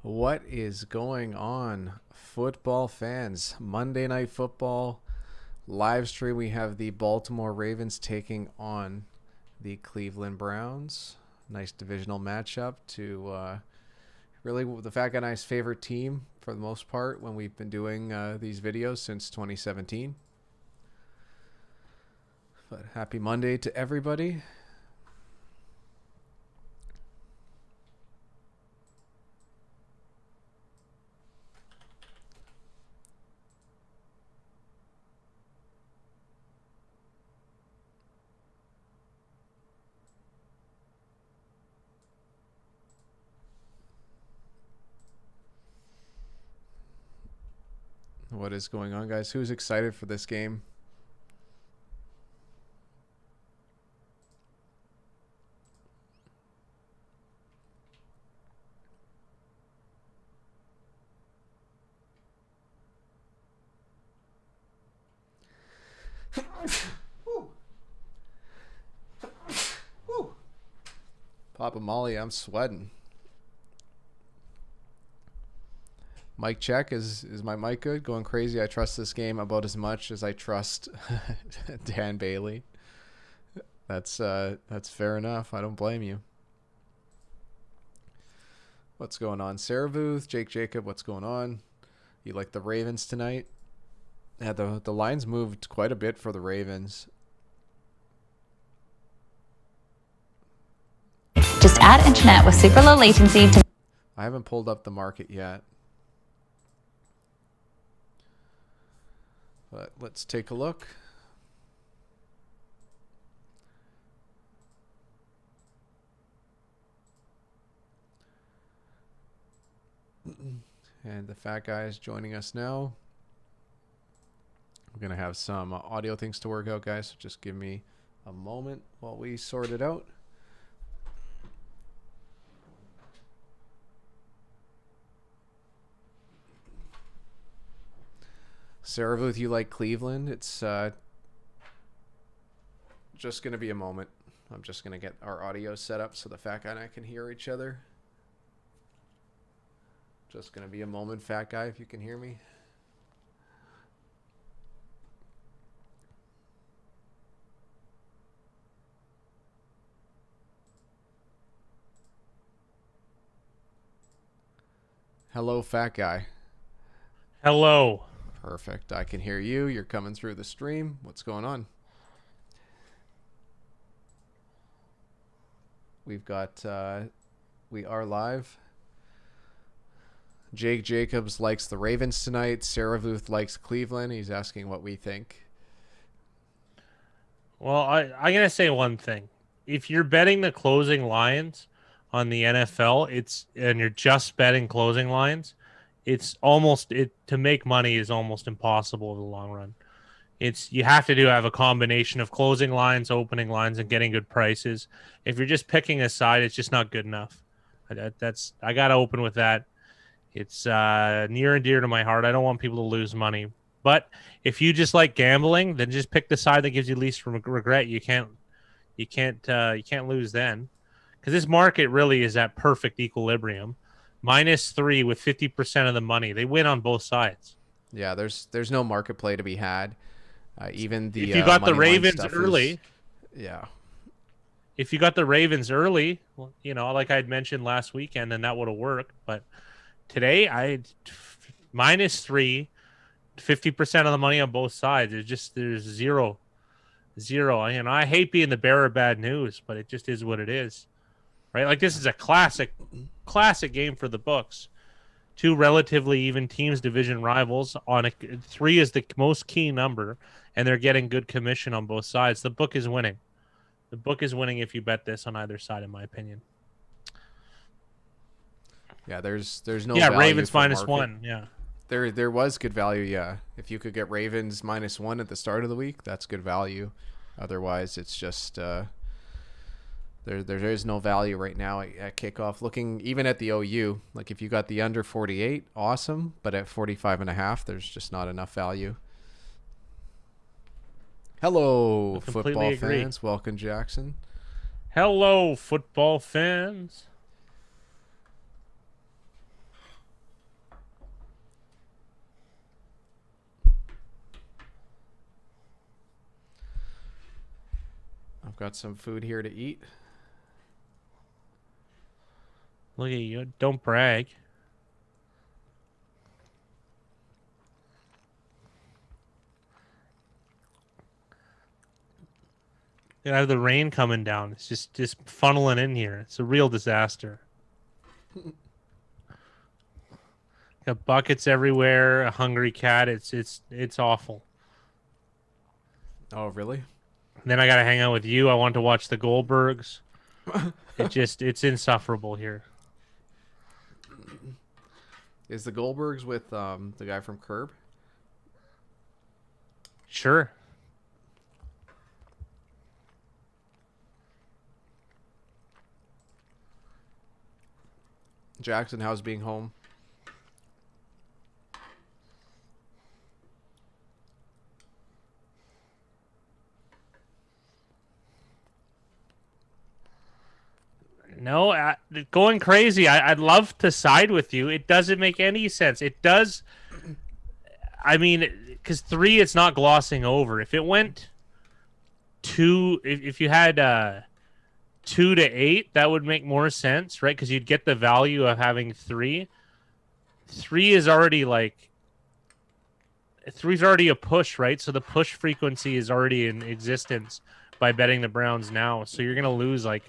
What is going on, football fans? Monday Night Football live stream. We have the Baltimore Ravens taking on the Cleveland Browns. Nice divisional matchup to really the Fat Guy and I's favorite team for the most part when we've been doing these videos since 2017. But happy Monday to everybody. What is going on, guys? Who's excited for this game? Papa Molly, I'm sweating. Mic check. Is my mic good? Going crazy. I trust this game about as much as I trust Dan Bailey. That's fair enough. I don't blame you. What's going on, Sarah Booth, Jake Jacob? What's going on? You like the Ravens tonight? Yeah, the lines moved quite a bit for the Ravens. Just add internet with super low latency to... I haven't pulled up the market yet. But let's take a look. And the Fat Guy is joining us now. We're going to have some audio things to work out, guys. So just give me a moment while we sort it out. Sarah Booth, you like Cleveland? It's just going to be a moment. I'm just going to get our audio set up so the Fat Guy and I can hear each other. Just going to be a moment, Fat Guy, if you can hear me. Hello, Fat Guy. Hello. Perfect. I can hear you. You're coming through the stream. What's going on? We've got, we are live. Jake Jacobs likes the Ravens tonight. Sarah Booth likes Cleveland. He's asking what we think. Well, I'm going to say one thing. If you're betting the closing lines on the NFL, and you're just betting closing lines, it's almost to make money is almost impossible in the long run. You have to have a combination of closing lines, opening lines, and getting good prices. If you're just picking a side, it's just not good enough. I got to open with that. It's near and dear to my heart. I don't want people to lose money. But if you just like gambling, then just pick the side that gives you least regret. You can't lose then, because this market really is at perfect equilibrium. -3 with 50% of the money. They win on both sides. Yeah, there's no market play to be had. Even the if you got the money line Ravens stuff early, yeah. If you got the Ravens early, well, like I'd mentioned last weekend, then that would have worked. But today, -3, 50% of the money on both sides. There's zero. I hate being the bearer of bad news, but it just is what it is, right? Like, this is a classic game for the books. Two relatively even teams, division rivals. 3 is the most key number, and they're getting good commission on both sides. The book is winning. The book is winning if you bet this on either side, in my opinion. Yeah, there's no value Ravens for -1. market. Yeah, there was good value. Yeah, if you could get Ravens -1 at the start of the week, that's good value. Otherwise, it's just there is no value right now at kickoff. Looking even at the OU, like if you got the under 48, awesome, but at 45.5, there's just not enough value. Hello, football fans. Welcome, Jackson. Hello, football fans. I've got some food here to eat. Look at you. Don't brag. You have the rain coming down. It's just funneling in here. It's a real disaster. Got buckets everywhere. A hungry cat. It's awful. Oh, really? And then I gotta hang out with you. I want to watch the Goldbergs. It's insufferable here. Is the Goldbergs with the guy from Curb? Sure. Jackson, how's being home? No, going crazy. I'd love to side with you. It doesn't make any sense. It does. I mean, because 3, it's not glossing over. If it went 2, if you had 2 to 8, that would make more sense, right? Because you'd get the value of having 3. 3 is already like 3's already a push, right? So the push frequency is already in existence by betting the Browns now. So you're gonna lose like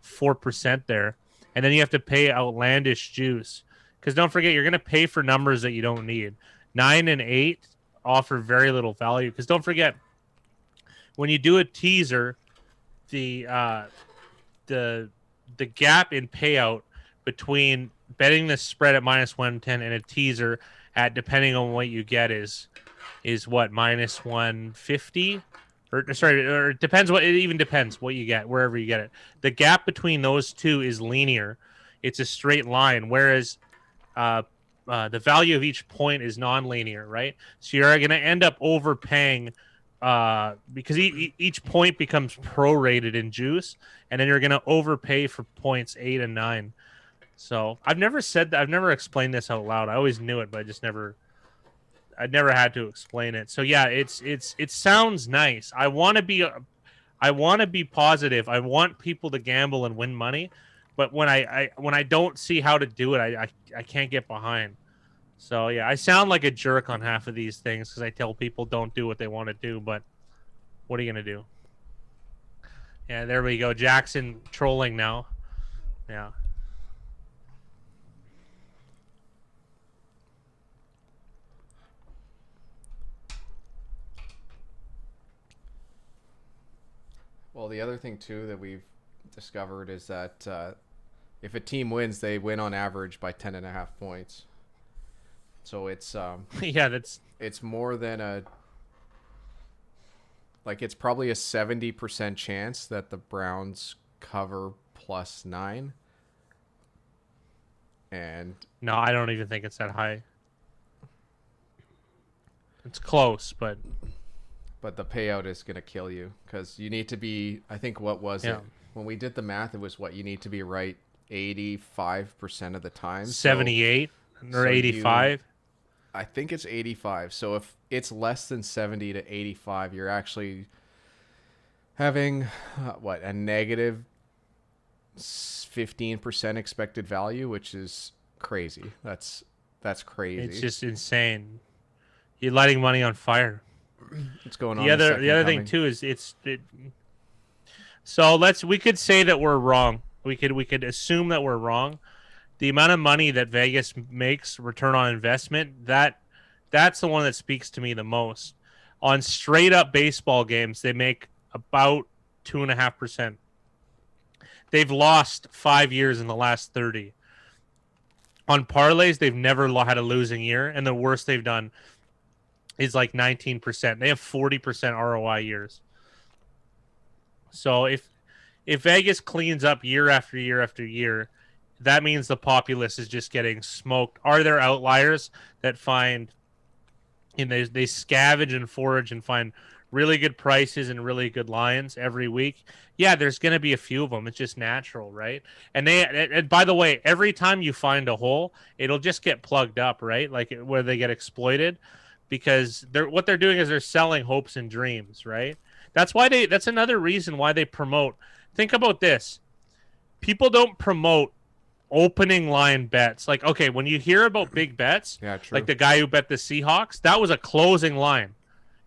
4% there, and then you have to pay outlandish juice. Because don't forget, you're gonna pay for numbers that you don't need. 9 and 8 offer very little value. Because don't forget, when you do a teaser, the gap in payout between betting the spread at -110 and a teaser at, depending on what you get, is what, -150, or it depends. It even depends what you get wherever you get it. The gap between those two is linear; it's a straight line. Whereas the value of each point is non-linear, right? So you're going to end up overpaying because each point becomes prorated in juice, and then you're going to overpay for points 8 and 9. So I've never said that. I've never explained this out loud. I always knew it, but I never had to explain it. So yeah, it sounds nice. I want to be positive. I want people to gamble and win money, but when I don't see how to do it, I can't get behind. So yeah, I sound like a jerk on half of these things because I tell people don't do what they want to do, but what are you gonna do? Yeah, there we go. Jackson trolling now. Yeah. Well, the other thing too that we've discovered is that if a team wins, they win on average by 10.5 points. So it's Yeah, it's more than it's probably a 70% chance that the Browns cover +9. And no, I don't even think it's that high. It's close, but the payout is going to kill you because you need to be, I think, what was it? When we did the math, it was what you need to be right 85% of the time. 78 or 85. I think it's 85. So if it's less than 70 to 85, you're actually having a negative 15% expected value, which is crazy. That's crazy. It's just insane. You're lighting money on fire. What's going on? The other thing too is so we could say that we're wrong. We could assume that we're wrong. The amount of money that Vegas makes return on investment, that's the one that speaks to me the most. On straight up baseball games, they make about 2.5%. They've lost 5 years in the last 30. On parlays, they've never had a losing year, and the worst they've done is like 19%. They have 40% ROI years. So if Vegas cleans up year after year after year, that means the populace is just getting smoked. Are there outliers that find, and they scavenge and forage and find really good prices and really good lines every week? Yeah, there's going to be a few of them. It's just natural, right? And by the way, every time you find a hole, it'll just get plugged up, right? Like where they get exploited. because what they're doing is they're selling hopes and dreams, right? That's another reason why they promote. Think about this. People don't promote opening line bets. Like, okay, when you hear about big bets, Yeah, true. like the guy who bet the Seahawks, that was a closing line.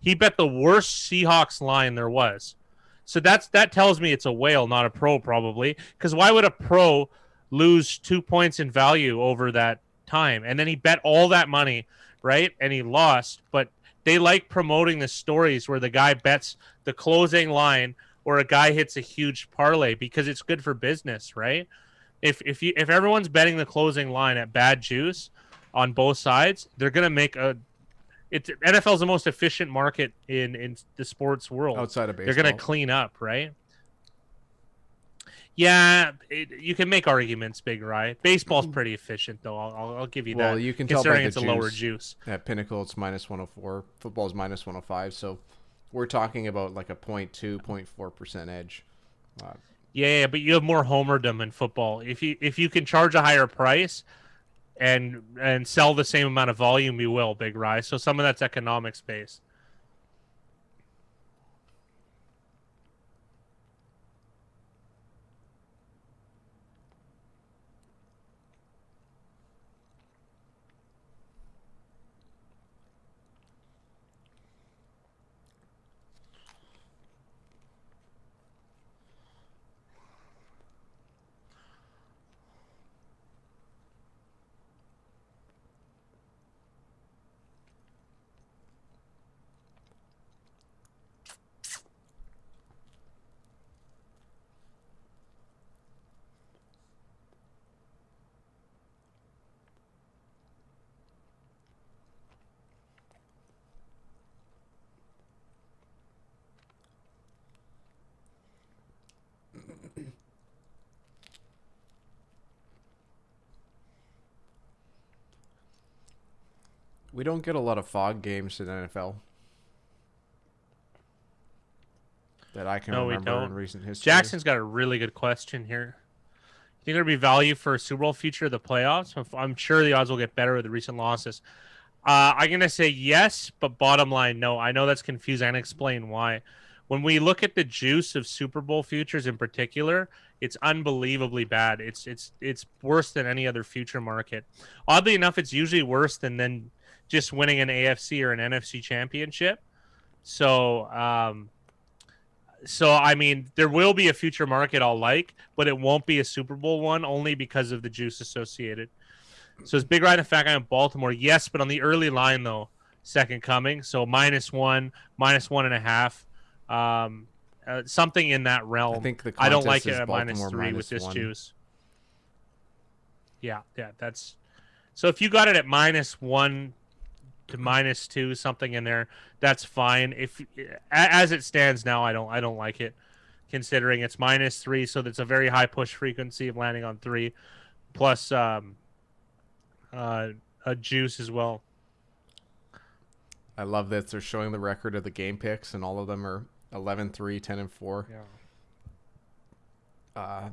He bet the worst Seahawks line there was. So that tells me it's a whale, not a pro, probably. Because why would a pro lose 2 points in value over that time? And then he bet all that money, right? And he lost. But they like promoting the stories where the guy bets the closing line or a guy hits a huge parlay because it's good for business, right? If everyone's betting the closing line at bad juice on both sides, they're gonna make NFL is the most efficient market in the sports world. Outside of baseball, they're gonna clean up, right? Yeah, you can make arguments, Big Rye. Baseball's pretty efficient, though. I'll give you that. Well, you can tell by the it's a lower juice. At Pinnacle, it's minus 104. Football is minus 105. So we're talking about like a 0.2, 0.4% edge. Yeah, but you have more homerdom in football. If you can charge a higher price and sell the same amount of volume, you will, Big Rye. So some of that's economics based. We don't get a lot of fog games in NFL that I can remember in recent history. Jackson's got a really good question here. You think there'd be value for a Super Bowl future of the playoffs? I'm sure the odds will get better with the recent losses. I'm going to say yes, but bottom line, no. I know that's confusing. and explain why. When we look at the juice of Super Bowl futures in particular, it's unbelievably bad. It's worse than any other future market. Oddly enough, it's usually worse than just winning an AFC or an NFC championship. So I mean, there will be a future market I'll like, but it won't be a Super Bowl one only because of the juice associated. So is Big Ride a fat guy in Baltimore? Yes, but on the early line though, second coming. So -1, -1.5, something in that realm. I think the I don't like it is at Baltimore -3 with this -1. juice. Yeah, that's. So if you got it at -1 to -2, something in there, that's fine. If as it stands now, I don't like it, considering it's -3, so that's a very high push frequency of landing on 3, plus a juice as well. I love that they're showing the record of the game picks, and all of them are 11-3, 10-4. Yeah.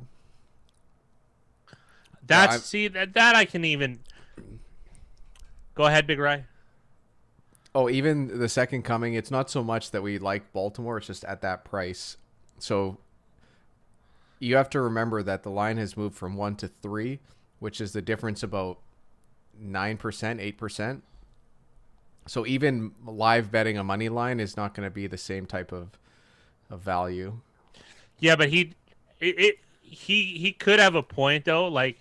That I can even. Go ahead, Big Rye. Oh, even the second coming, it's not so much that we like Baltimore, it's just at that price. So you have to remember that the line has moved from 1 to 3, which is the difference about 9%, 8%. So even live betting a money line is not going to be the same type of value. Yeah, but he could have a point though. Like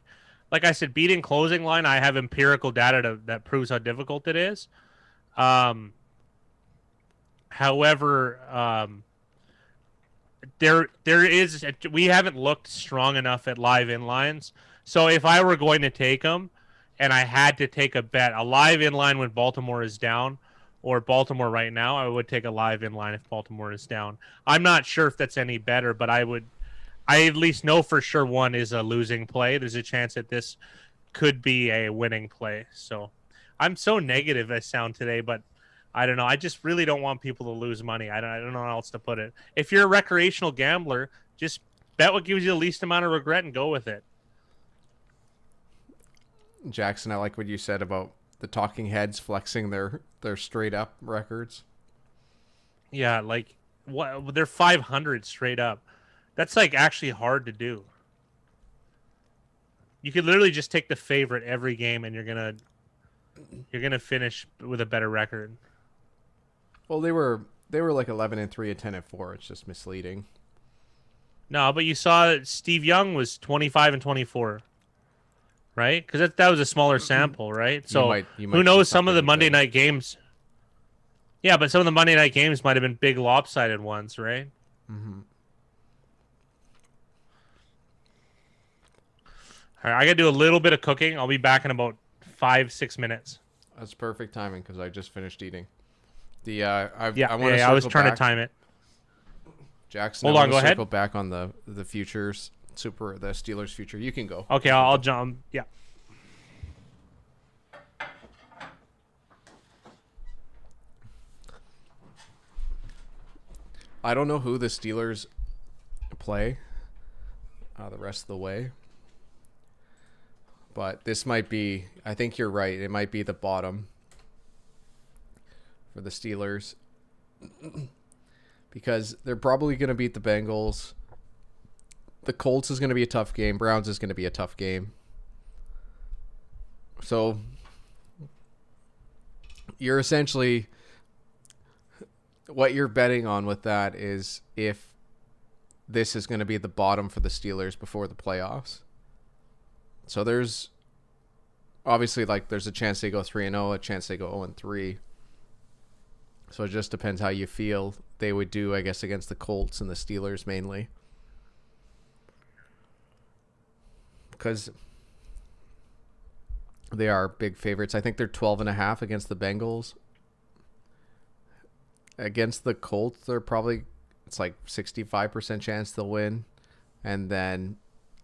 I said, beating closing line, I have empirical data that proves how difficult it is. However, there is we haven't looked strong enough at live in lines. So if I were going to take them, and I had to take a bet, a live in line when Baltimore is down, or Baltimore right now, I would take a live in line if Baltimore is down. I'm not sure if that's any better, but I at least know for sure one is a losing play. There's a chance that this could be a winning play. So I'm so negative I sound today, but I don't know. I just really don't want people to lose money. I don't know how else to put it. If you're a recreational gambler, just bet what gives you the least amount of regret and go with it. Jackson, I like what you said about the talking heads flexing their straight up records. Yeah, like what they're 500 straight up. That's like actually hard to do. You could literally just take the favorite every game, and you're gonna finish with a better record. Well, they were like 11-3 and 10-4. It's just misleading. No, but you saw Steve Young was 25-24, right? Because that was a smaller sample, right? So You who might see knows? Some of something the with Monday them. night games. Yeah, but some of the Monday night games might have been big lopsided ones, right? Mm-hmm. All right, I gotta do a little bit of cooking. I'll be back in about 5-6 minutes. That's perfect timing because I just finished eating. Yeah, I want to I was circle trying back, to time it. Jackson. Hold I on, want go to ahead. circle back on the futures, the Steelers future. You can go. Okay, I'll jump. Yeah. I don't know who the Steelers play the rest of the way, but this might be. I think you're right. It might be the bottom for the Steelers because they're probably going to beat the Bengals. The Colts is going to be a tough game. Browns is going to be a tough game. So you're essentially, what you're betting on with that is if this is going to be the bottom for the Steelers before the playoffs. So there's obviously there's a chance they go 3-0, a chance they go 0-3. So it just depends how you feel they would do, I guess, against the Colts and the Steelers mainly. Because they are big favorites. I think they're 12.5 against the Bengals. Against the Colts, they're probably, it's like 65% chance they'll win. And then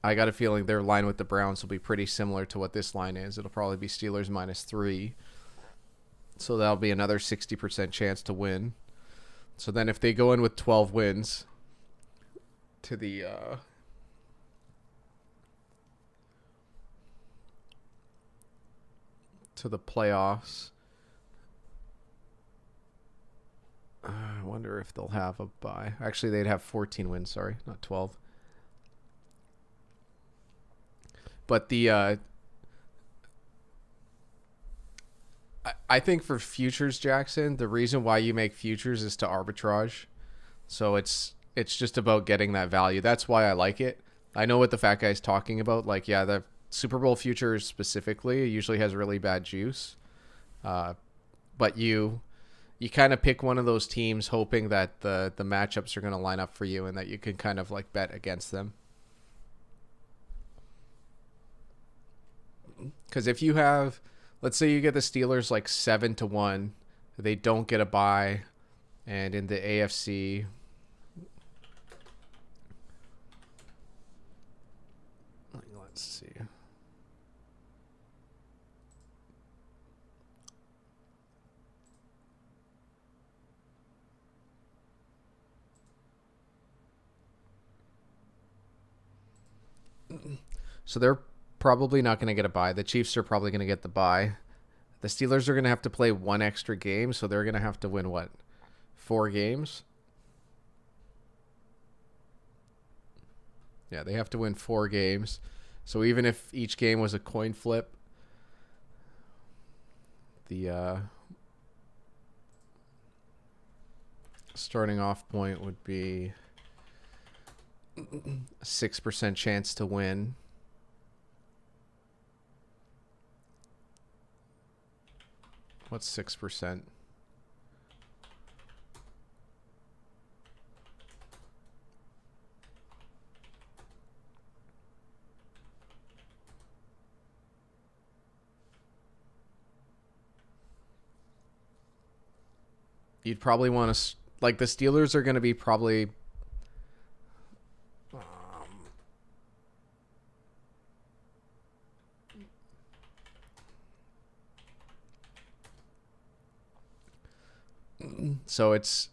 I got a feeling their line with the Browns will be pretty similar to what this line is. It'll probably be Steelers -3. So that'll be another 60% chance to win. So then if they go in with 12 wins to the playoffs, I wonder if they'll have a bye. Actually, they'd have 14 wins. Sorry, not 12. But I think for futures, Jackson, the reason why you make futures is to arbitrage. So it's just about getting that value. That's why I like it. I know what the fat guy's talking about. Like, yeah, the Super Bowl futures specifically usually has really bad juice. But you kind of pick one of those teams hoping that the matchups are going to line up for you and that you can kind of like bet against them. Because if you have, let's say you get the Steelers like 7-1, they don't get a bye, and in the AFC, let's see. So they're probably not going to get a bye. The Chiefs are probably going to get the bye. The Steelers are going to have to play one extra game, so they're going to have to win, what, 4 games? Yeah, they have to win 4 games. So even if each game was a coin flip, the starting off point would be a 6% chance to win. What's 6%? You'd probably want to, like, the Steelers are going to be probably so it's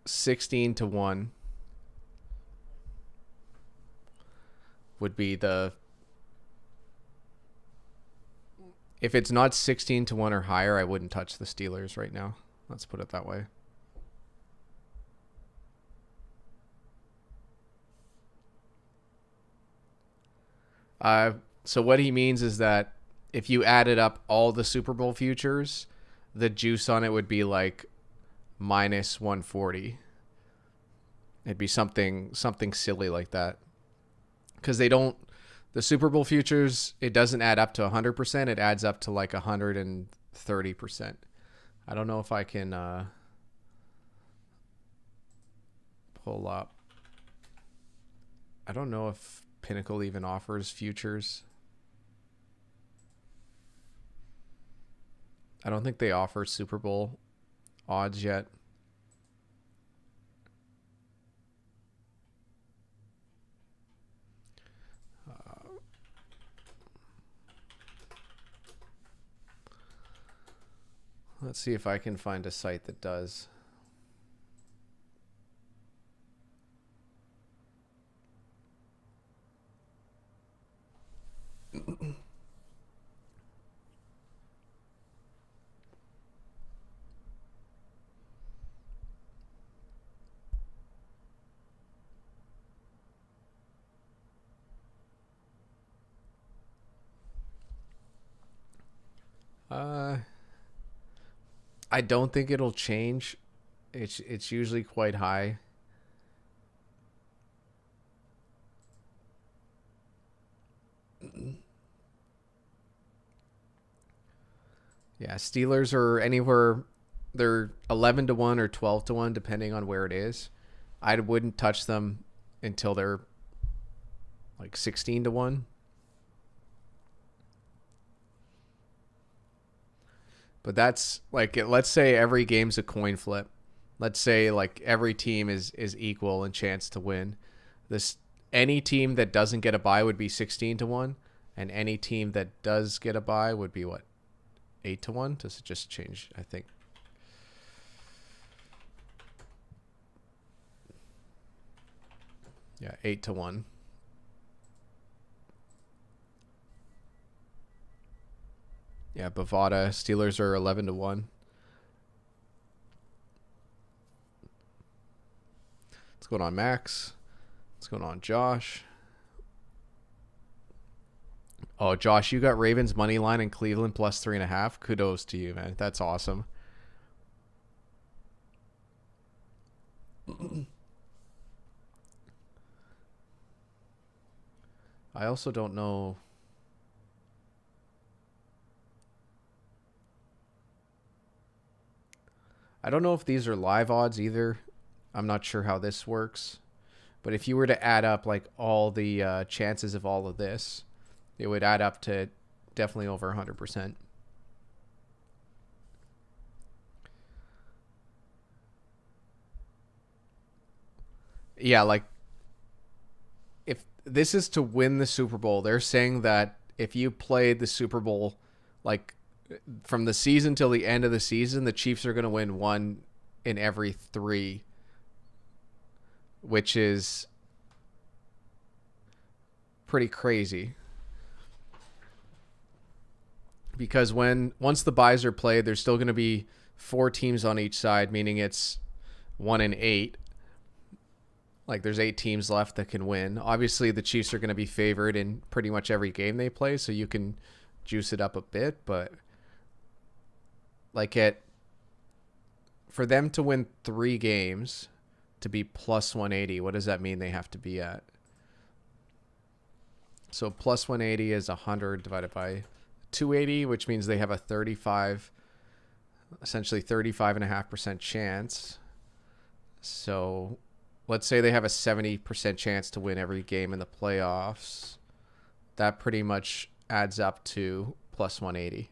16-1 would be the, If it's not 16 to 1 or higher, I wouldn't touch the Steelers right now. Let's put it that way. So what he means is that if you added up all the Super Bowl futures, the juice on it would be like minus 140. It'd be something silly like that. Because the Super Bowl futures, it doesn't add up to 100%. It adds up to like 130%. I don't know if I can pull up. I don't know if Pinnacle even offers futures. I don't think they offer Super Bowl odds yet. Let's see if I can find a site that does. I don't think it'll change. It's usually quite high. Yeah, Steelers are anywhere. They're 11 to 1 or 12 to 1 depending on where it is. I wouldn't touch them until they're like 16 to 1. But that's like, let's say every game's a coin flip. Let's say like every team is equal in chance to win. Any team that doesn't get a bye would be 16 to 1, and any team that does get a bye would be what? 8 to 1? Does it just change, I think? Yeah, 8 to 1. Yeah, Bovada. Steelers are 11 to 1. What's going on, Max? What's going on, Josh? Oh, Josh, you got Ravens money line in Cleveland plus 3.5. Kudos to you, man. That's awesome. I also don't know. I don't know if these are live odds either. I'm not sure how this works. But if you were to add up like all the chances of all of this, it would add up to definitely over 100%. Yeah, like if this is to win the Super Bowl, they're saying that if you played the Super Bowl like from the season till the end of the season, the Chiefs are going to win one in every 3, which is pretty crazy. Because once the buys are played, there's still going to be 4 teams on each side, meaning it's 1 in 8. Like there's 8 teams left that can win. Obviously, the Chiefs are going to be favored in pretty much every game they play, so you can juice it up a bit. But like for them to win 3 games to be plus 180, what does that mean they have to be at? So plus 180 is 100 divided by 280, which means they have a essentially 35.5% chance. So let's say they have a 70% chance to win every game in the playoffs. That pretty much adds up to plus 180.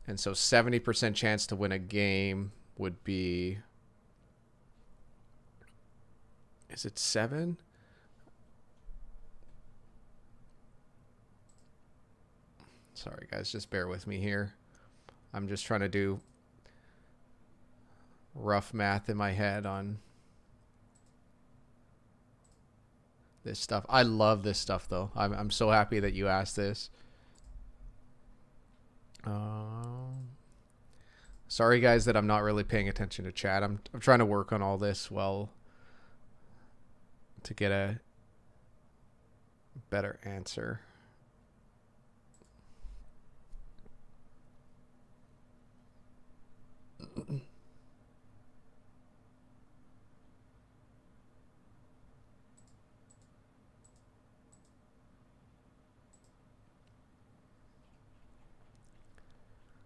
And so 70% chance to win a game would be, is it 7? Sorry, guys, just bear with me here. I'm just trying to do rough math in my head on this stuff. I love this stuff, though. I'm so happy that you asked this. Sorry, guys, that I'm not really paying attention to chat. I'm trying to work on all this to get a better answer.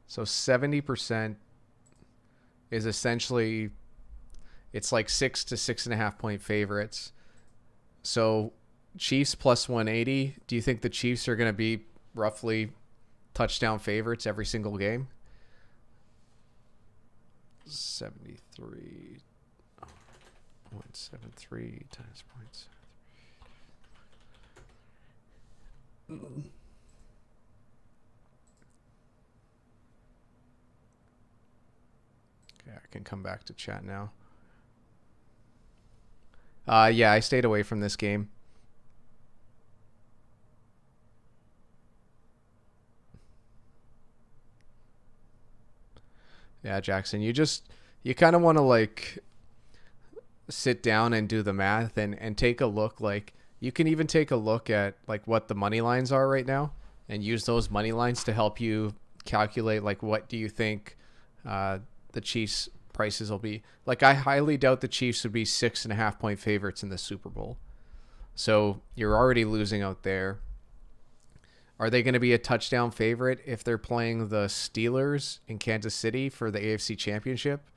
So 70% is essentially, it's like 6 to 6.5 point favorites. So Chiefs plus 180. Do you think the Chiefs are going to be roughly touchdown favorites every single game? 73.73 times points. I can come back to chat now. Yeah, I stayed away from this game. Yeah, Jackson, you kind of want to like sit down and do the math and take a look. Like, you can even take a look at like what the money lines are right now and use those money lines to help you calculate like what do you think the Chiefs prices will be. Like, I highly doubt the Chiefs would be 6.5 point favorites in the Super Bowl. So you're already losing out there. Are they going to be a touchdown favorite if they're playing the Steelers in Kansas City for the AFC Championship?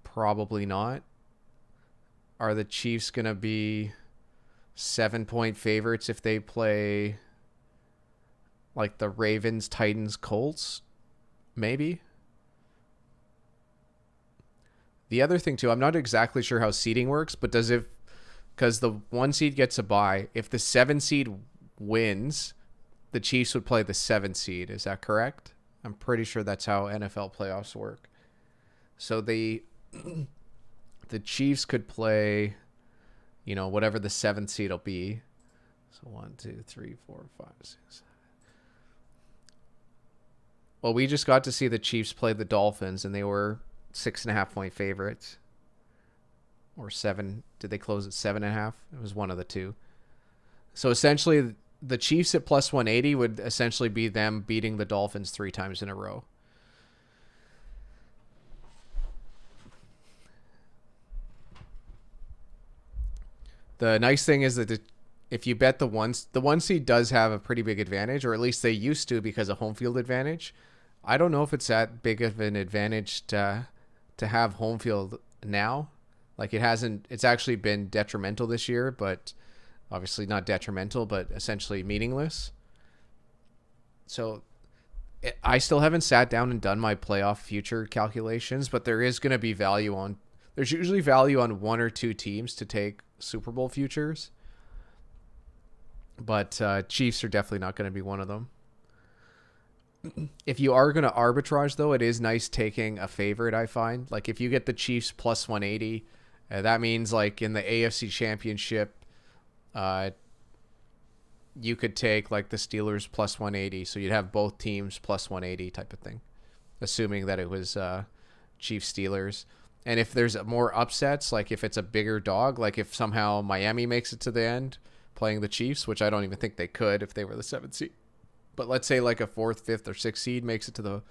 Probably not. Are the Chiefs going to be 7-point favorites if they play like the Ravens, Titans, Colts? Maybe. The other thing, too, I'm not exactly sure how seeding works, but because the 1 seed gets a bye, if the 7 seed wins, the Chiefs would play the 7 seed. Is that correct? I'm pretty sure that's how NFL playoffs work. So the Chiefs could play, whatever the 7th seed will be. So 1, 2, 3, 4, 5, 6. Well, we just got to see the Chiefs play the Dolphins, and they were 6.5 point favorites. Or 7. Did they close at 7.5? It was one of the two. So essentially, the Chiefs at plus 180 would essentially be them beating the Dolphins 3 times in a row. The nice thing is that if you bet the 1 seed does have a pretty big advantage, or at least they used to because of home field advantage. I don't know if it's that big of an advantage to have home field now. Like, it's actually been detrimental this year, but obviously not detrimental, but essentially meaningless. So I still haven't sat down and done my playoff future calculations, but there is going to be there's usually value on 1 or 2 teams to take Super Bowl futures. But Chiefs are definitely not going to be one of them. If you are going to arbitrage, though, it is nice taking a favorite, I find. Like, if you get the Chiefs plus 180, that means, like, in the AFC Championship, you could take, like, the Steelers plus 180. So you'd have both teams plus 180 type of thing, assuming that it was Chiefs-Steelers. And if there's more upsets, like if it's a bigger dog, like if somehow Miami makes it to the end playing the Chiefs, which I don't even think they could if they were the 7th seed. But let's say like a 4th, 5th, or 6th seed makes it to the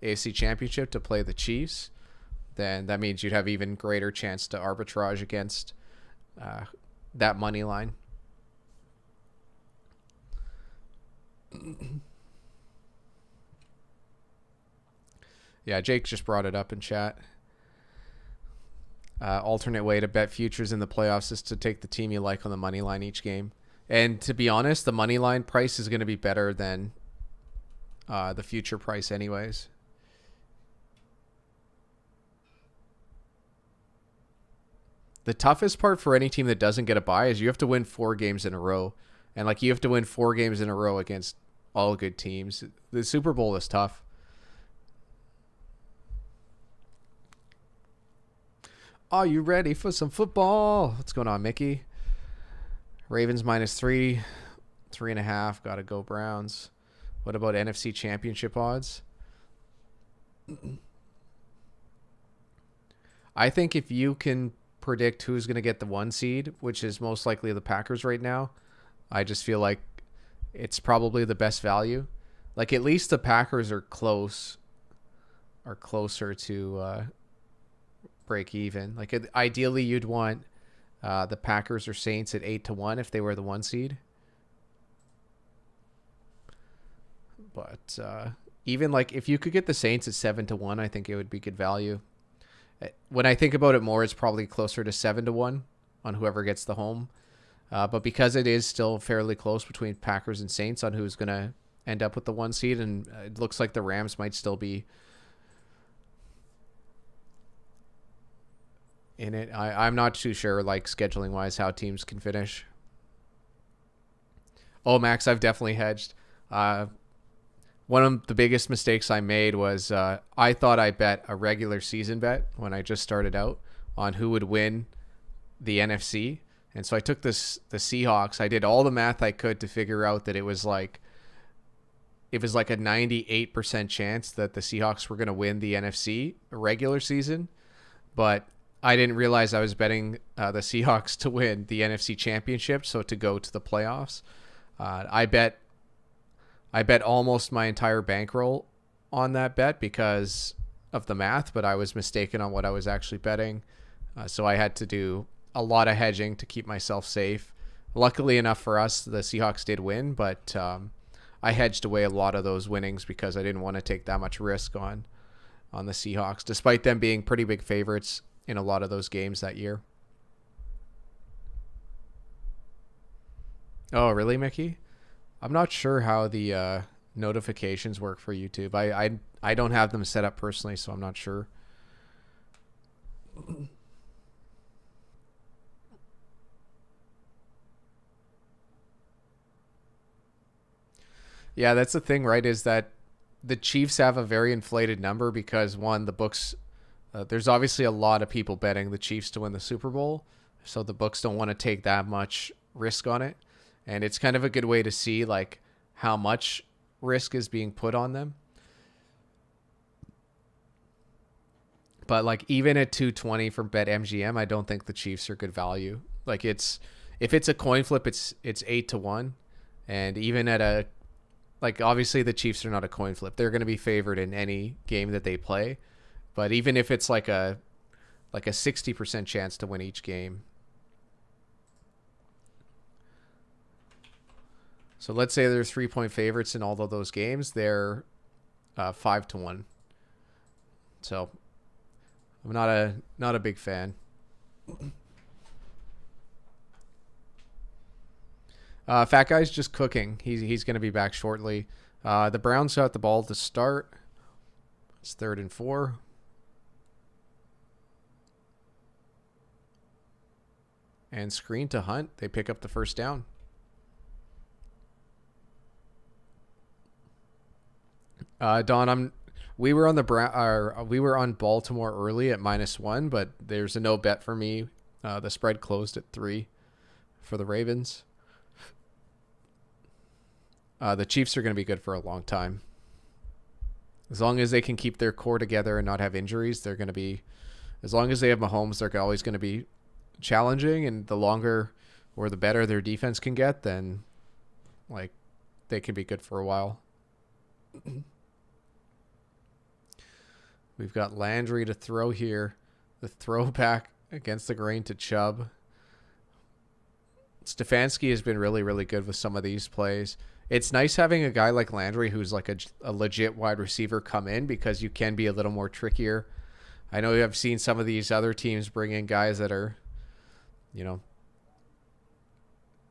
AFC Championship to play the Chiefs, then that means you'd have even greater chance to arbitrage against that money line. Yeah, Jake just brought it up in chat. Alternate way to bet futures in the playoffs is to take the team you like on the money line each game. And to be honest, the money line price is going to be better than the future price anyways. The toughest part for any team that doesn't get a bye is you have to win 4 games in a row. And like, you have to win 4 games in a row against all good teams. The Super Bowl is tough. Are you ready for some football? What's going on, Mickey? Ravens -3, 3.5. Gotta go Browns. What about NFC Championship odds? I think if you can predict who's going to get the 1 seed, which is most likely the Packers right now, I just feel like it's probably the best value. Like at least the Packers are closer to break even. Like ideally, you'd want the Packers or Saints at 8-1 if they were the 1 seed. But even like if you could get the Saints at 7-1, I think it would be good value. When I think about it more, it's probably closer to 7-1 on whoever gets the home. But because it is still fairly close between Packers and Saints on who's going to end up with the 1 seed, and it looks like the Rams might still be in it. I'm not too sure, like scheduling wise, how teams can finish. Oh, Max, I've definitely hedged. One of the biggest mistakes I made was I thought I bet a regular season bet when I just started out on who would win the NFC. And so I took the Seahawks. I did all the math I could to figure out that it was like a 98% chance that the Seahawks were going to win the NFC regular season. But I didn't realize I was betting the Seahawks to win the NFC Championship, so to go to the playoffs. I bet almost my entire bankroll on that bet because of the math, but I was mistaken on what I was actually betting. So I had to do a lot of hedging to keep myself safe. Luckily enough for us, the Seahawks did win, but I hedged away a lot of those winnings because I didn't want to take that much risk on the Seahawks, despite them being pretty big favorites in a lot of those games that year. Oh, really, Mickey? I'm not sure how the notifications work for YouTube. I don't have them set up personally, so I'm not sure. Yeah, that's the thing, right? Is that the Chiefs have a very inflated number because one, the books, there's obviously a lot of people betting the Chiefs to win the Super Bowl, so the books don't want to take that much risk on it, and it's kind of a good way to see like how much risk is being put on them. But like even at 220 from BetMGM, I don't think the Chiefs are good value. Like if it's a coin flip, it's 8-1, and even at a like obviously the Chiefs are not a coin flip. They're going to be favored in any game that they play. But even if it's like a 60% chance to win each game. So let's say they're 3-point favorites in all of those games. They're 5-1. So I'm not a big fan. Fat Guy's just cooking. He's going to be back shortly. The Browns got the ball to start. It's 3rd and 4. And screen to Hunt. They pick up the first down. Don, we were on Baltimore early at -1, but there's a no bet for me. The spread closed at 3 for the Ravens. The Chiefs are going to be good for a long time. As long as they can keep their core together and not have injuries, they're going to be, as long as they have Mahomes, they're always going to be challenging. And the longer or the better their defense can get, then like they can be good for a while. We've got Landry to throw here. The throwback against the grain to Chubb. Stefanski has been really, really good with some of these plays. It's nice having a guy like Landry who's like a legit wide receiver come in because you can be a little more trickier. I know I've seen some of these other teams bring in guys that are,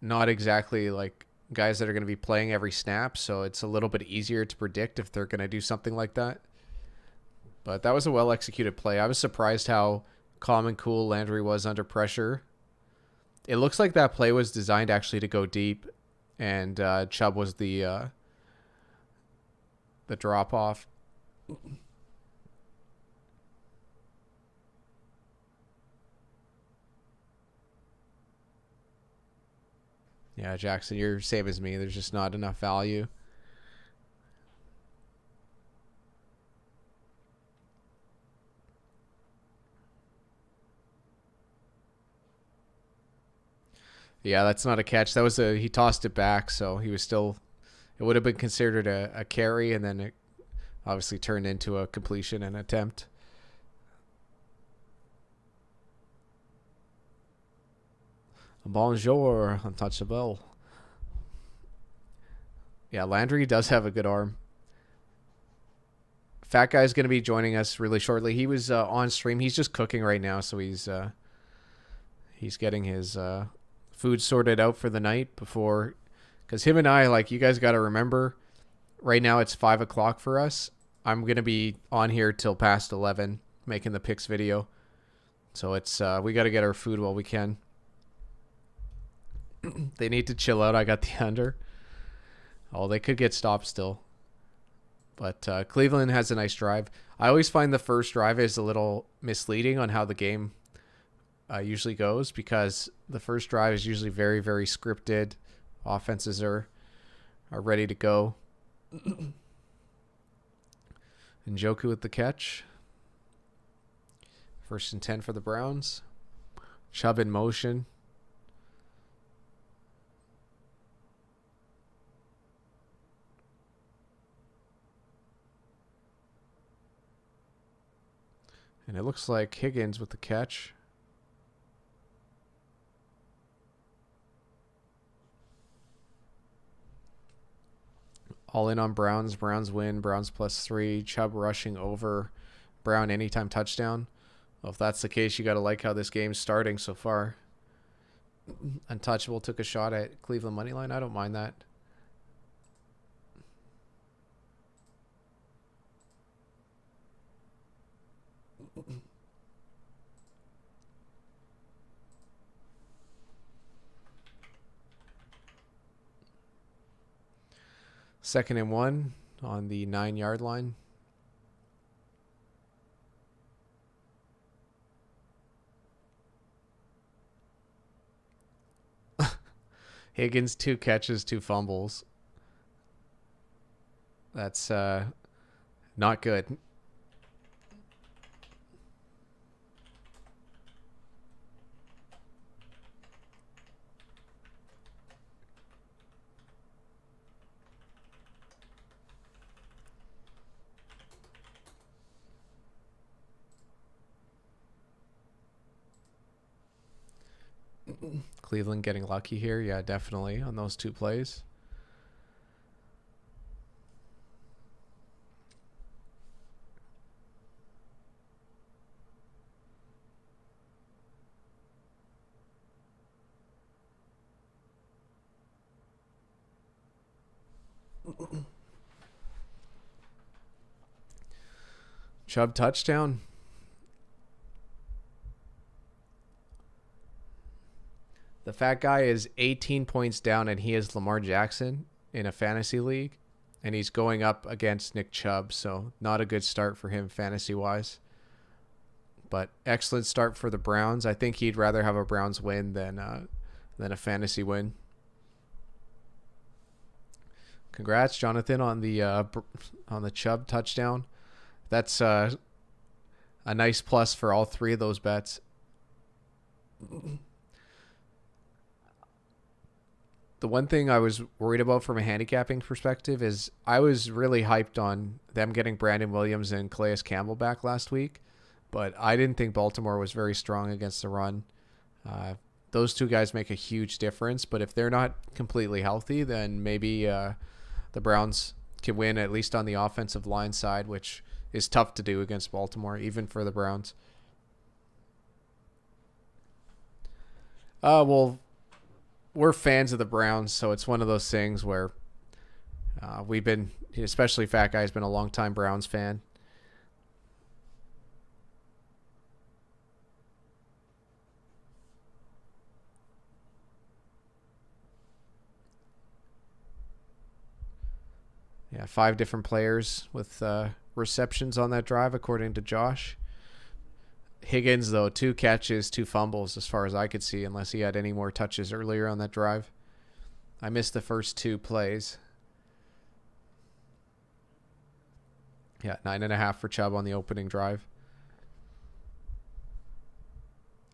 not exactly like guys that are going to be playing every snap, so it's a little bit easier to predict if they're going to do something like that. But that was a well-executed play. I was surprised how calm and cool Landry was under pressure. It looks like that play was designed actually to go deep, and Chubb was the drop-off. Yeah, Jackson, you're same as me. There's just not enough value. Yeah, that's not a catch. That was he tossed it back, so he was still. It would have been considered a carry, and then it obviously turned into a completion and attempt. Bonjour, untouchable. Yeah, Landry does have a good arm. Fat Guy's going to be joining us really shortly. He was on stream. He's just cooking right now, so he's getting his food sorted out for the night before. Because him and I, like, you guys got to remember, right now it's 5 o'clock for us. I'm going to be on here till past 11 making the picks video. So it's we got to get our food while we can. They need to chill out. I got the under. Oh, they could get stopped still. But Cleveland has a nice drive. I always find the first drive is a little misleading on how the game usually goes, because the first drive is usually very, very scripted. Offenses are ready to go. Njoku with the catch. 1st and 10 for the Browns. Chubb in motion. And it looks like Higgins with the catch. All in on Browns. Browns win. Browns +3. Chubb rushing over. Brown anytime touchdown. Well, if that's the case, you got to like how this game's starting so far. Untouchable took a shot at Cleveland money line. I don't mind that. Second and 1 on the 9-yard line. Higgins, 2 catches, 2 fumbles. That's not good. Cleveland getting lucky here. Yeah, definitely on those 2 plays. Chubb touchdown. The fat guy is 18 points down, and he is Lamar Jackson in a fantasy league, and he's going up against Nick Chubb, so not a good start for him fantasy-wise. But excellent start for the Browns. I think he'd rather have a Browns win than a fantasy win. Congrats, Jonathan, on the Chubb touchdown. That's a nice plus for all 3 of those bets. The one thing I was worried about from a handicapping perspective is I was really hyped on them getting Brandon Williams and Calais Campbell back last week, but I didn't think Baltimore was very strong against the run. Those 2 guys make a huge difference, but if they're not completely healthy, then maybe the Browns can win, at least on the offensive line side, which is tough to do against Baltimore, even for the Browns. Well, we're fans of the Browns, so it's one of those things where we've been, especially Fat Guy's been a long-time Browns fan. Yeah, 5 different players with receptions on that drive, according to Josh. Higgins, though, 2 catches, 2 fumbles, as far as I could see, unless he had any more touches earlier on that drive. I missed the first 2 plays. Yeah, 9.5 for Chubb on the opening drive.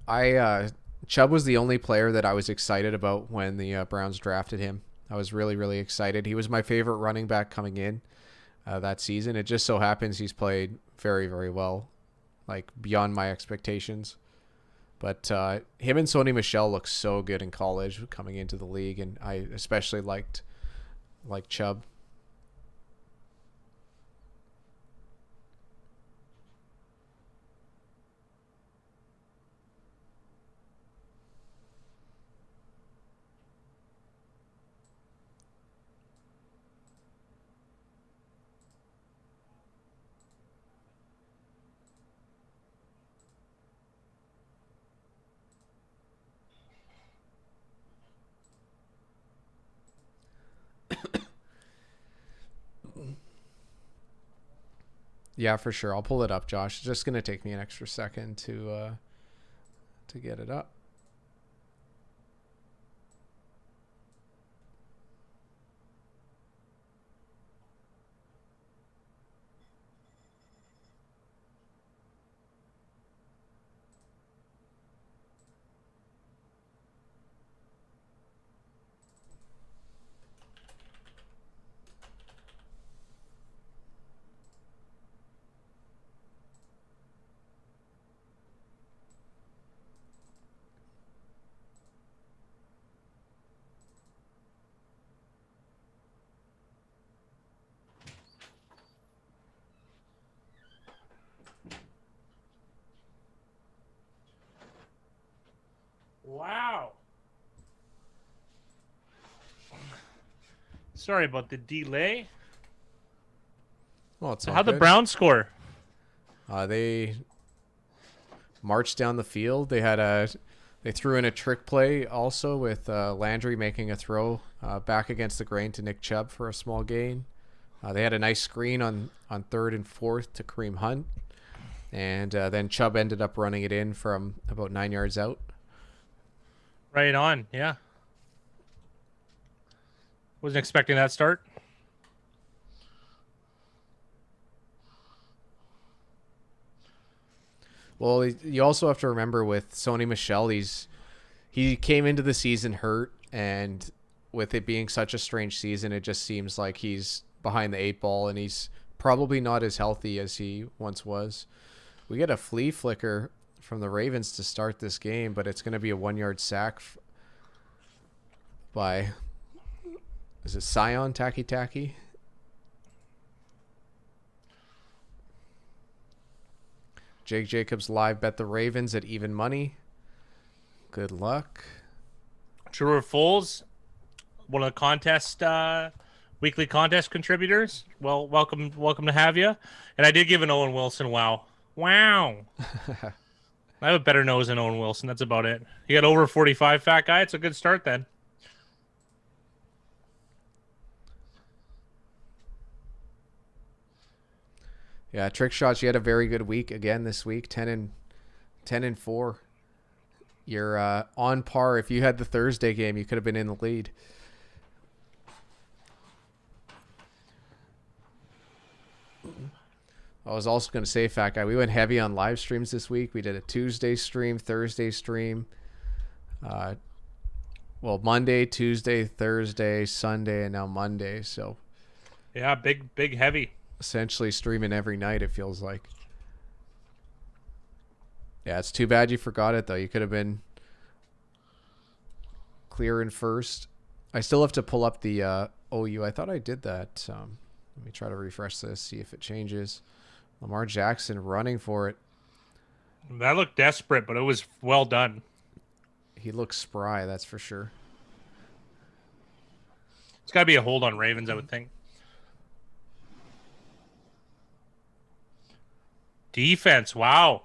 I Chubb was the only player that I was excited about when the Browns drafted him. I was really, really excited. He was my favorite running back coming in that season. It just so happens he's played very, very well, like beyond my expectations. But him and Sony Michel looked so good in college coming into the league, and I especially liked Chubb. Yeah, for sure. I'll pull it up, Josh. It's just gonna take me an extra second to get it up. Wow. Sorry about the delay. Well, it's So all how'd the good. Browns score? They marched down the field. They threw in a trick play also with Landry making a throw back against the grain to Nick Chubb for a small gain. They had a nice screen on third and fourth to Kareem Hunt, and then Chubb ended up running it in from about 9 yards out. Right on, yeah. Wasn't expecting that start. Well, you also have to remember with Sony Michel, he came into the season hurt, and with it being such a strange season, it just seems like he's behind the eight ball, and he's probably not as healthy as he once was. We get a flea flicker from the Ravens to start this game, but it's going to be a 1 yard sack by, is it Sion Taki Taki? Jake Jacobs live bet the Ravens at even money. Good luck. True or false? One of the contest weekly contest contributors. Well, welcome to have you. And I did give an Owen Wilson wow. I have a better nose than Owen Wilson. That's about it. He got over 45, fat guy. It's a good start then. Yeah, trick shots. You had a very good week again this week. 10-4. You're on par. If you had the Thursday game, you could have been in the lead. I was also going to say, fat guy, we went heavy on live streams this week. We did a Tuesday stream, Thursday stream. Monday, Tuesday, Thursday, Sunday, and now Monday. So yeah, big heavy. Essentially streaming every night, it feels like. Yeah, it's too bad you forgot it, though. You could have been clear in first. I still have to pull up the OU. I thought I did that. Let me try to refresh this, see if it changes. Lamar Jackson running for it. That looked desperate, but it was well done. He looks spry, that's for sure. It's got to be a hold on Ravens, I would think. Defense, wow.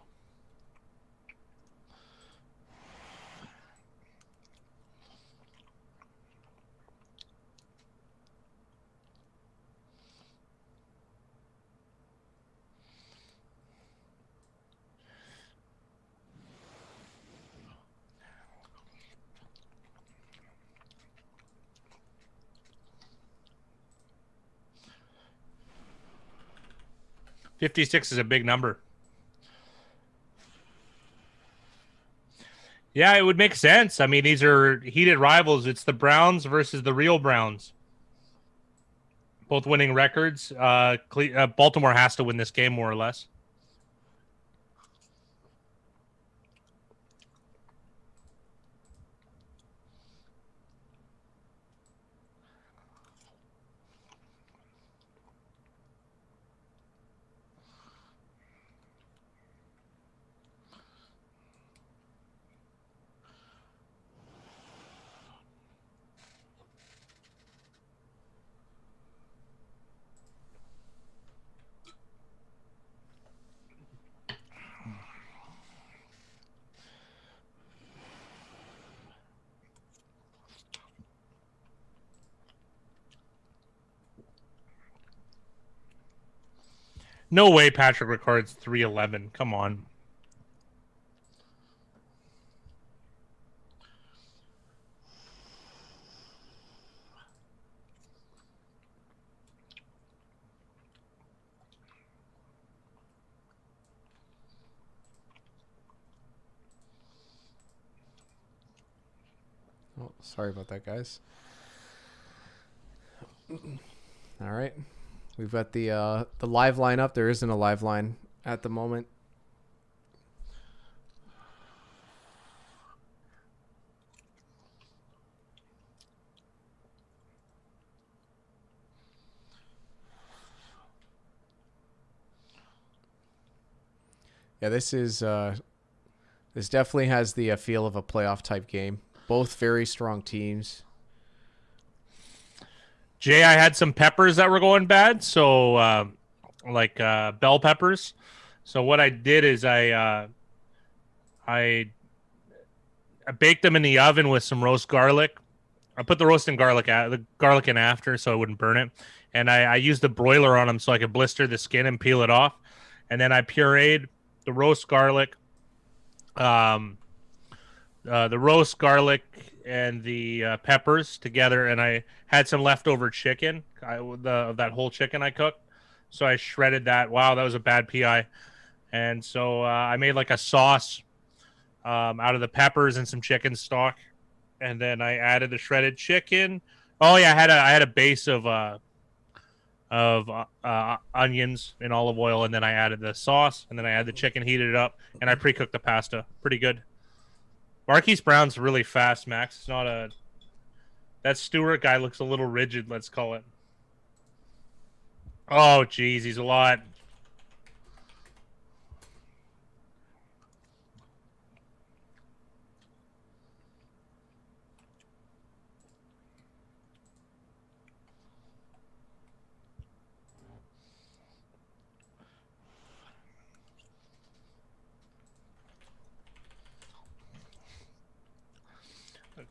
$56 is a big number. Yeah, it would make sense. I mean, these are heated rivals. It's the Browns versus the real Browns. Both winning records. Baltimore has to win this game, more or less. No way Patrick Ricard's 311. Come on. Oh, sorry about that, guys. All right. We've got the live line up. There isn't a live line at the moment. Yeah, this definitely has the feel of a playoff type game. Both very strong teams. Jay, I had some peppers that were going bad, so bell peppers. So what I did is I baked them in the oven with some roast garlic. I put the garlic in after so I wouldn't burn it, and I used the broiler on them so I could blister the skin and peel it off, and then I pureed the roast garlic, and the peppers together, and I had some leftover chicken, that whole chicken I cooked, so I shredded that. Wow, that was a bad PI, and so I made like a sauce out of the peppers and some chicken stock, and then I added the shredded chicken. Oh yeah, I had a base of onions in olive oil, and then I added the sauce, and then I added the chicken, heated it up, and I pre-cooked the pasta. Pretty good. Marquise Brown's really fast, Max. It's not a... That Stewart guy looks a little rigid, let's call it. Oh, geez, he's a lot.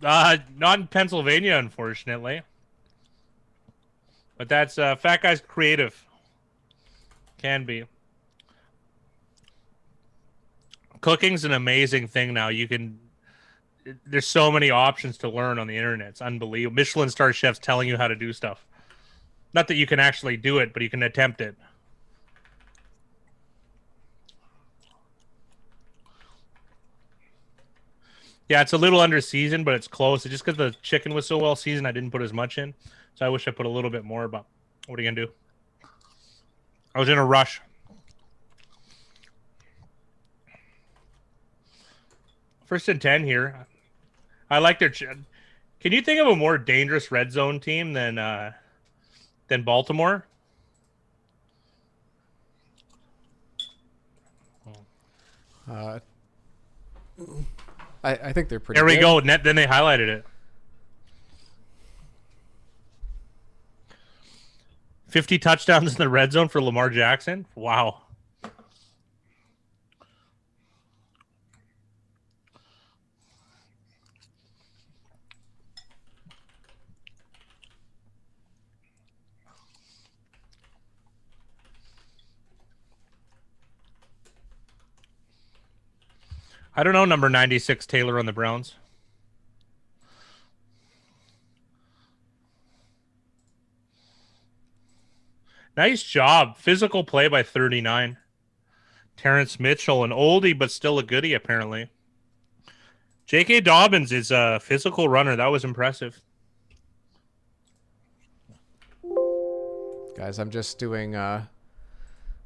Not in Pennsylvania, unfortunately. But that's Fat Guy's creative. Can be. Cooking's an amazing thing now. There's so many options to learn on the internet. It's unbelievable. Michelin star chefs telling you how to do stuff. Not that you can actually do it, but you can attempt it. Yeah, it's a little under seasoned, but it's close. It's just because the chicken was so well seasoned, I didn't put as much in. So I wish I put a little bit more, but what are you going to do? I was in a rush. First and 10 here. I like their... Can you think of a more dangerous red zone team than Baltimore? I think they're pretty There we good. go. Then they highlighted it. 50 touchdowns in the red zone for Lamar Jackson. Wow. I don't know, number 96 Taylor on the Browns. Nice job. Physical play by 39. Terrence Mitchell, an oldie but still a goodie, apparently. J.K. Dobbins is a physical runner. That was impressive. Guys, I'm just doing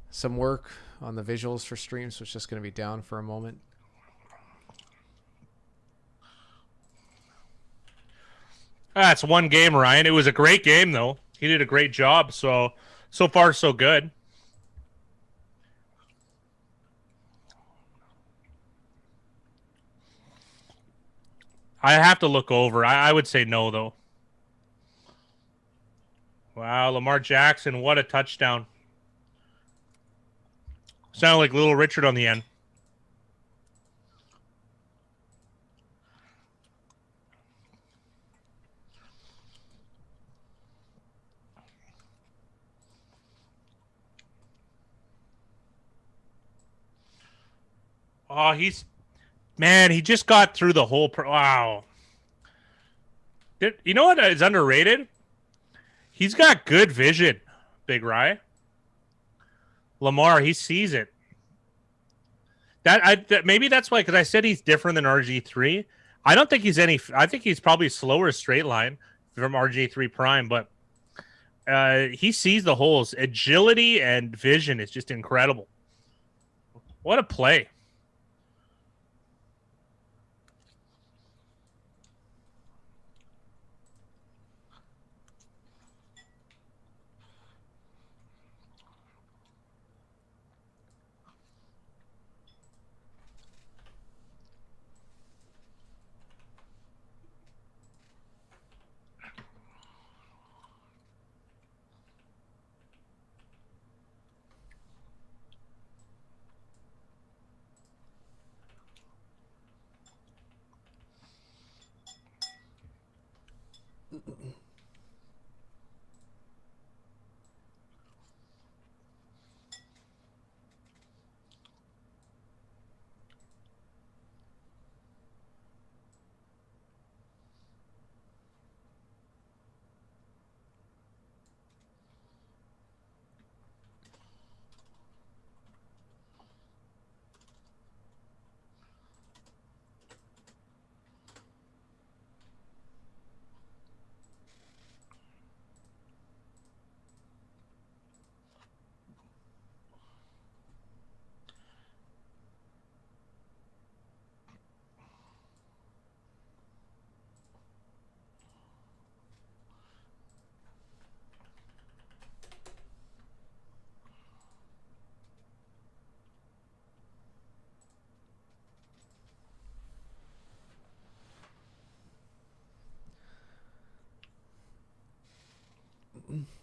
some work on the visuals for stream, so it's just going to be down for a moment. That's one game, Ryan. It was a great game, though. He did a great job. So far, so good. I have to look over. I would say no, though. Wow, Lamar Jackson, what a touchdown. Sounded like Little Richard on the end. Oh, he just got through the whole. Wow. You know what is underrated? He's got good vision, Big Rye. Lamar, he sees it. Maybe that's why, because I said he's different than RG3. I don't think he's any. I think he's probably slower straight line from RG3 Prime, but he sees the holes. Agility and vision is just incredible. What a play!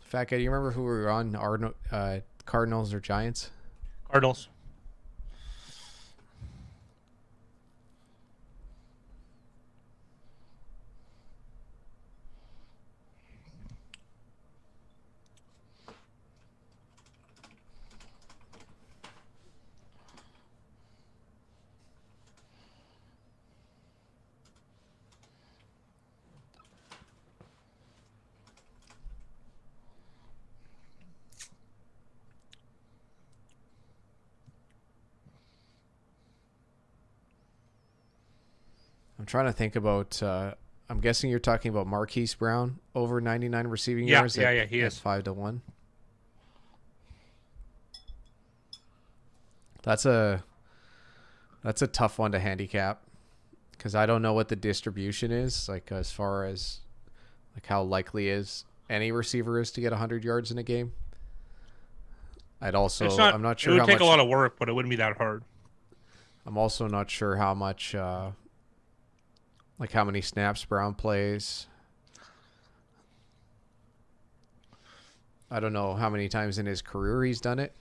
Fat guy, do you remember who we were on? Cardinals or Giants? Cardinals. I'm trying to think about. I'm guessing you're talking about Marquise Brown over 99 receiving Yeah, yards. yeah, he at is 5-1. That's a tough one to handicap because I don't know what the distribution is like as far as like how likely is any receiver is to get 100 yards in a game. I'm not sure. It would how take much, a lot of work, but it wouldn't be that hard. I'm also not sure how much. Like how many snaps Brown plays. I don't know how many times in his career he's done it.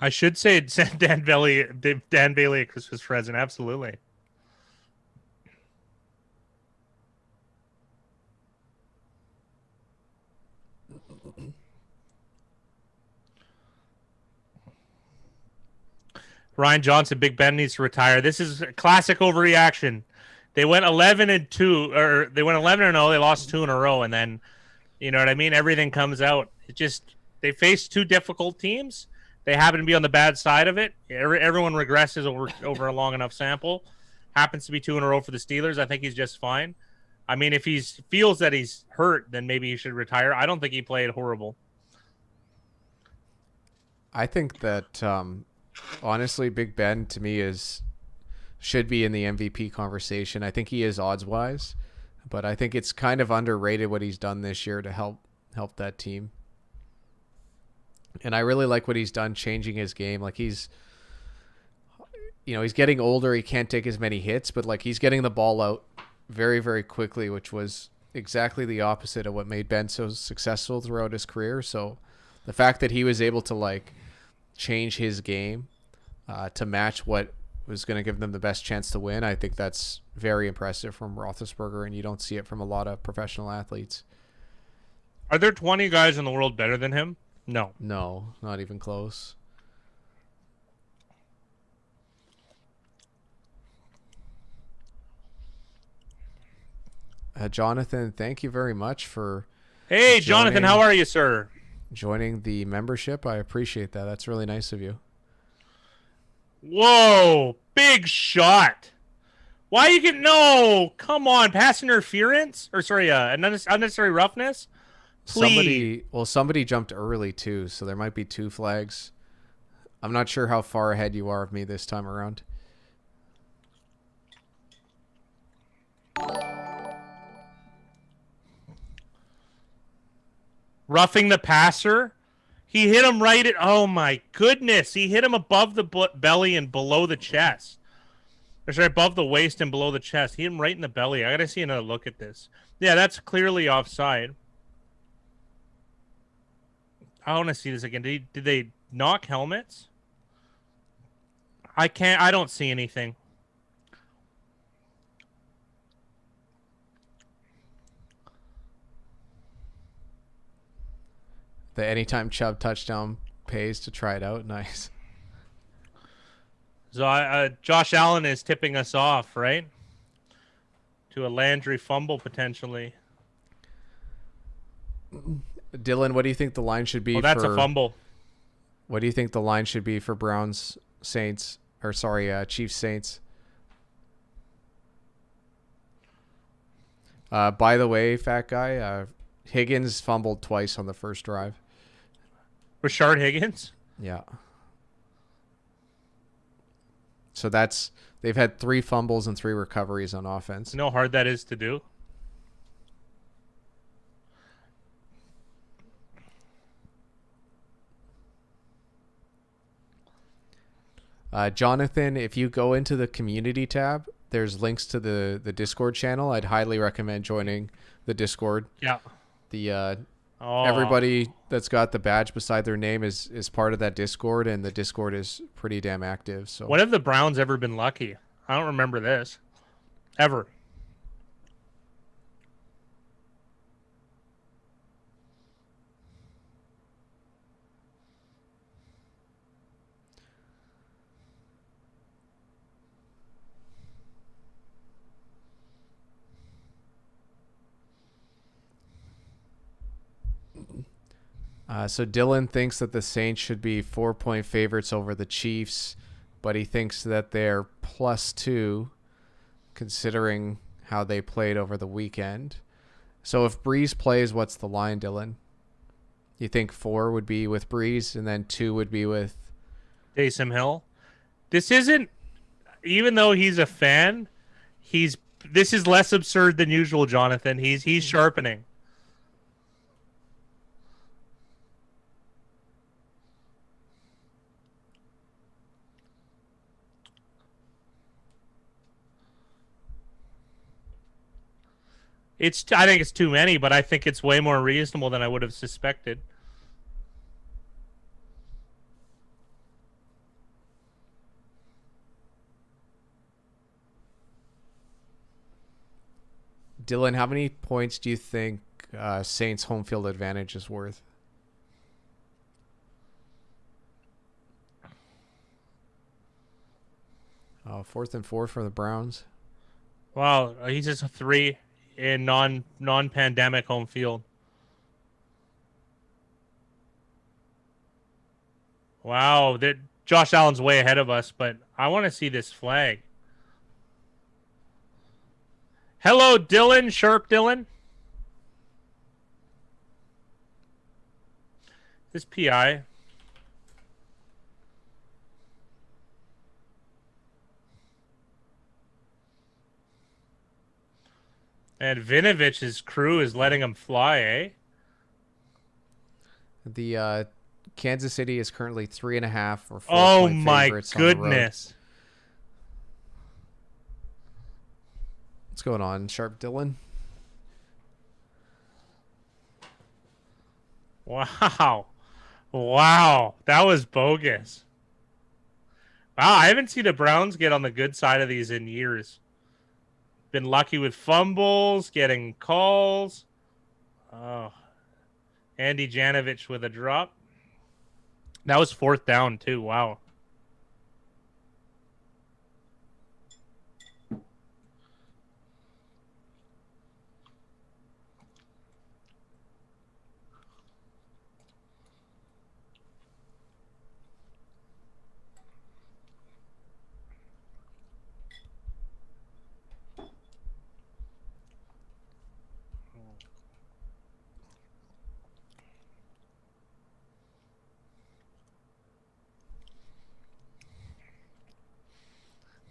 I should say Dan Bailey at Christmas present. Absolutely. Ryan Johnson, Big Ben needs to retire. This is a classic overreaction. They went 11-2, or they went 11-0. They lost 2 in a row, and then you know what I mean. Everything comes out. It just they face 2 difficult teams. They happen to be on the bad side of it. Everyone regresses over a long enough sample. Happens to be 2 in a row for the Steelers. I think he's just fine. I mean, if he feels that he's hurt, then maybe he should retire. I don't think he played horrible. I think that honestly, Big Ben to me should be in the MVP conversation. I think he is odds wise, but I think it's kind of underrated what he's done this year to help that team. And I really like what he's done changing his game. Like he's getting older. He can't take as many hits, but like he's getting the ball out very, very quickly, which was exactly the opposite of what made Ben so successful throughout his career. So the fact that he was able to like change his game to match what was going to give them the best chance to win, I think that's very impressive from Roethlisberger, and you don't see it from a lot of professional athletes. Are there 20 guys in the world better than him? No. No, not even close. Jonathan, thank you very much for Jonathan, how are you, sir? Joining the membership. I appreciate that. That's really nice of you. Whoa, big shot. Why you get no? Come on, pass interference or sorry, unnecessary roughness. Please. Somebody jumped early too, so there might be 2 flags. I'm not sure how far ahead you are of me this time around. Roughing the passer. He hit him right at, oh my goodness. He hit him above the belly and below the chest. Or sorry, above the waist and below the chest. He hit him right in the belly. I got to see another look at this. Yeah, that's clearly offside. I want to see this again. Did they knock helmets? I don't see anything. The anytime Chubb touchdown pays to try it out. Nice. So Josh Allen is tipping us off, right? To a Landry fumble potentially. Dylan, what do you think the line should be? Oh, that's a fumble. What do you think the line should be for Browns Saints? Or sorry, Chiefs Saints? By the way, fat guy, Higgins fumbled twice on the first drive. Rashard Higgins? Yeah. So they've had 3 fumbles and 3 recoveries on offense. You know how hard that is to do? Jonathan, if you go into the community tab, there's links to the Discord channel. I'd highly recommend joining the Discord. Yeah. Everybody that's got the badge beside their name is part of that Discord, and the Discord is pretty damn active. So when have the Browns ever been lucky? I don't remember this. Ever. So Dylan thinks that the Saints should be 4-point favorites over the Chiefs, but he thinks that they're +2 considering how they played over the weekend. So if Breeze plays, what's the line, Dylan? You think 4 would be with Breeze and then 2 would be with Taysom Hill? This isn't, even though he's a fan, this is less absurd than usual, Jonathan. He's sharpening. I think it's too many, but I think it's way more reasonable than I would have suspected. Dylan, how many points do you think Saints home field advantage is worth? 4th and 4 for the Browns. Wow, he's just a 3 in non-pandemic home field. Wow, Josh Allen's way ahead of us, but I want to see this flag. Hello, Dylan. Sharp Dylan. This PI. And Vinovich's crew is letting him fly, eh? The Kansas City is currently 3.5 or 4 Oh point my favorites on the road. goodness. What's going on, Sharp Dylan? Wow. Wow. That was bogus. Wow, I haven't seen the Browns get on the good side of these in years. Been lucky with fumbles, getting calls. Oh. Andy Janovich with a drop. That was 4th down, too. Wow.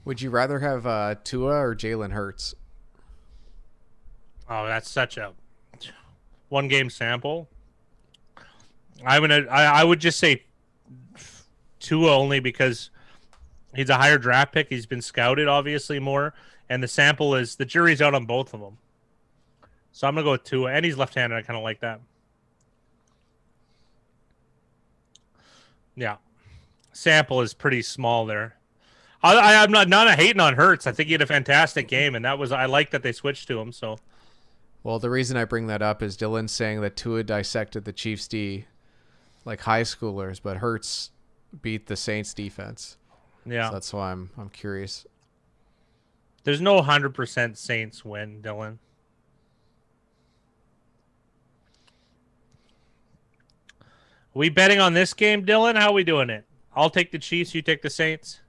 Would you rather have Tua or Jalen Hurts? Oh, that's such a one-game sample. I would just say Tua only because he's a higher draft pick. He's been scouted obviously more, and the sample is the jury's out on both of them. So I'm gonna go with Tua, and he's left-handed. I kind of like that. Yeah, sample is pretty small there. I'm not hating on Hurts. I think he had a fantastic game, and I like that they switched to him. So, Well, the reason I bring that up is Dylan saying that Tua dissected the Chiefs D like high schoolers, but Hurts beat the Saints defense. yeah, So that's why I'm curious. there's no 100% Saints win, Dylan. We betting on this game, Dylan? How are we doing it? I'll take the Chiefs. You take the Saints.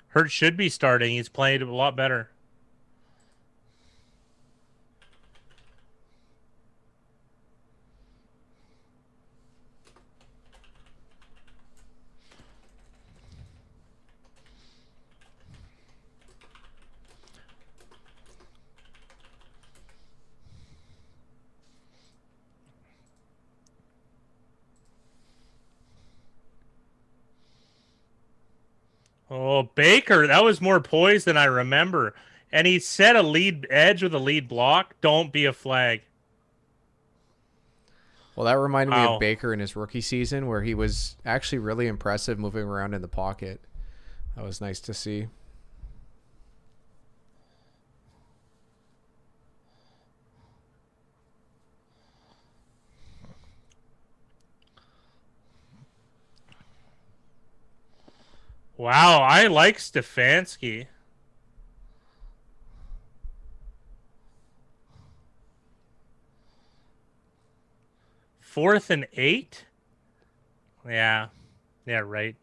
Hurts should be starting. He's played a lot better. Oh, Baker, that was more poised than I remember. And he set a lead edge with a lead block. Don't be a flag. Well, that reminded me Wow. of Baker in his rookie season where he was actually really impressive moving around in the pocket. That was nice to see. Wow, I like Stefanski. Fourth and 8? Yeah. Yeah, right.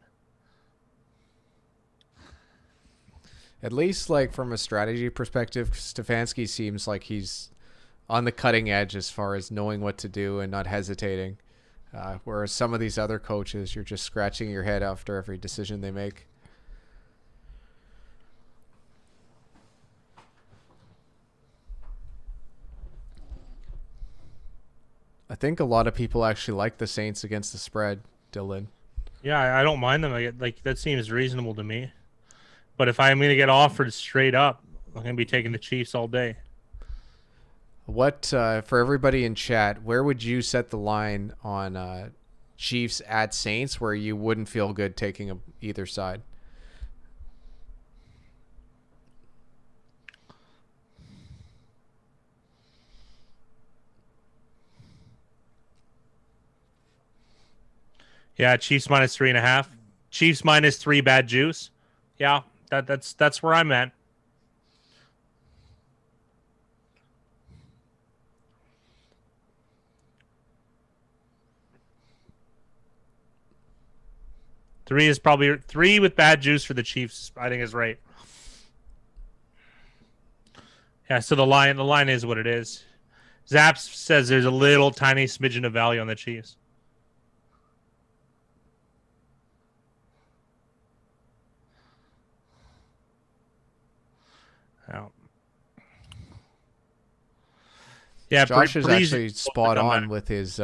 At least, like, from a strategy perspective, Stefanski seems like he's on the cutting edge as far as knowing what to do and not hesitating. Whereas some of these other coaches, you're just scratching your head after every decision they make. I think a lot of people actually like the Saints against the spread, Dylan. Yeah, I don't mind them. Like that seems reasonable to me. But if I'm going to get offered straight up, I'm going to be taking the Chiefs all day. What, for everybody in chat, where would you set the line on Chiefs at Saints where you wouldn't feel good taking either side? Yeah, Chiefs minus 3.5. Chiefs minus 3 bad juice. Yeah, that's where I'm at. Three is probably 3 with bad juice for the Chiefs. I think is right. Yeah, so the line is what it is. Zaps says there's a little tiny smidgen of value on the Chiefs. Yeah. Yeah, Josh is Breezy actually supposed to spot come back. on with his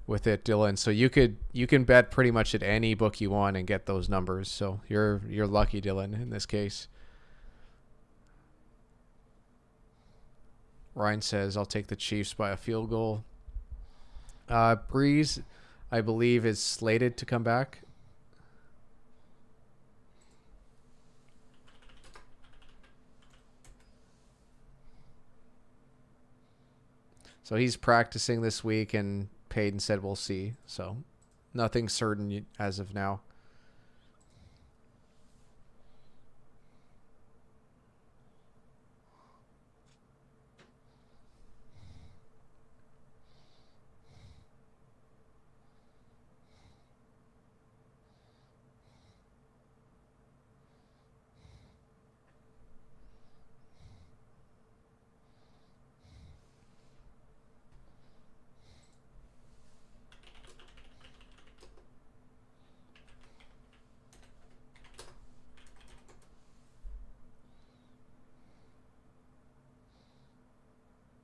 with it, Dylan. So you can bet pretty much at any book you want and get those numbers. So you're lucky, Dylan, in this case. Ryan says I'll take the Chiefs by a field goal. Breeze, I believe, is slated to come back. So he's practicing this week, and Payton said we'll see. So nothing certain as of now.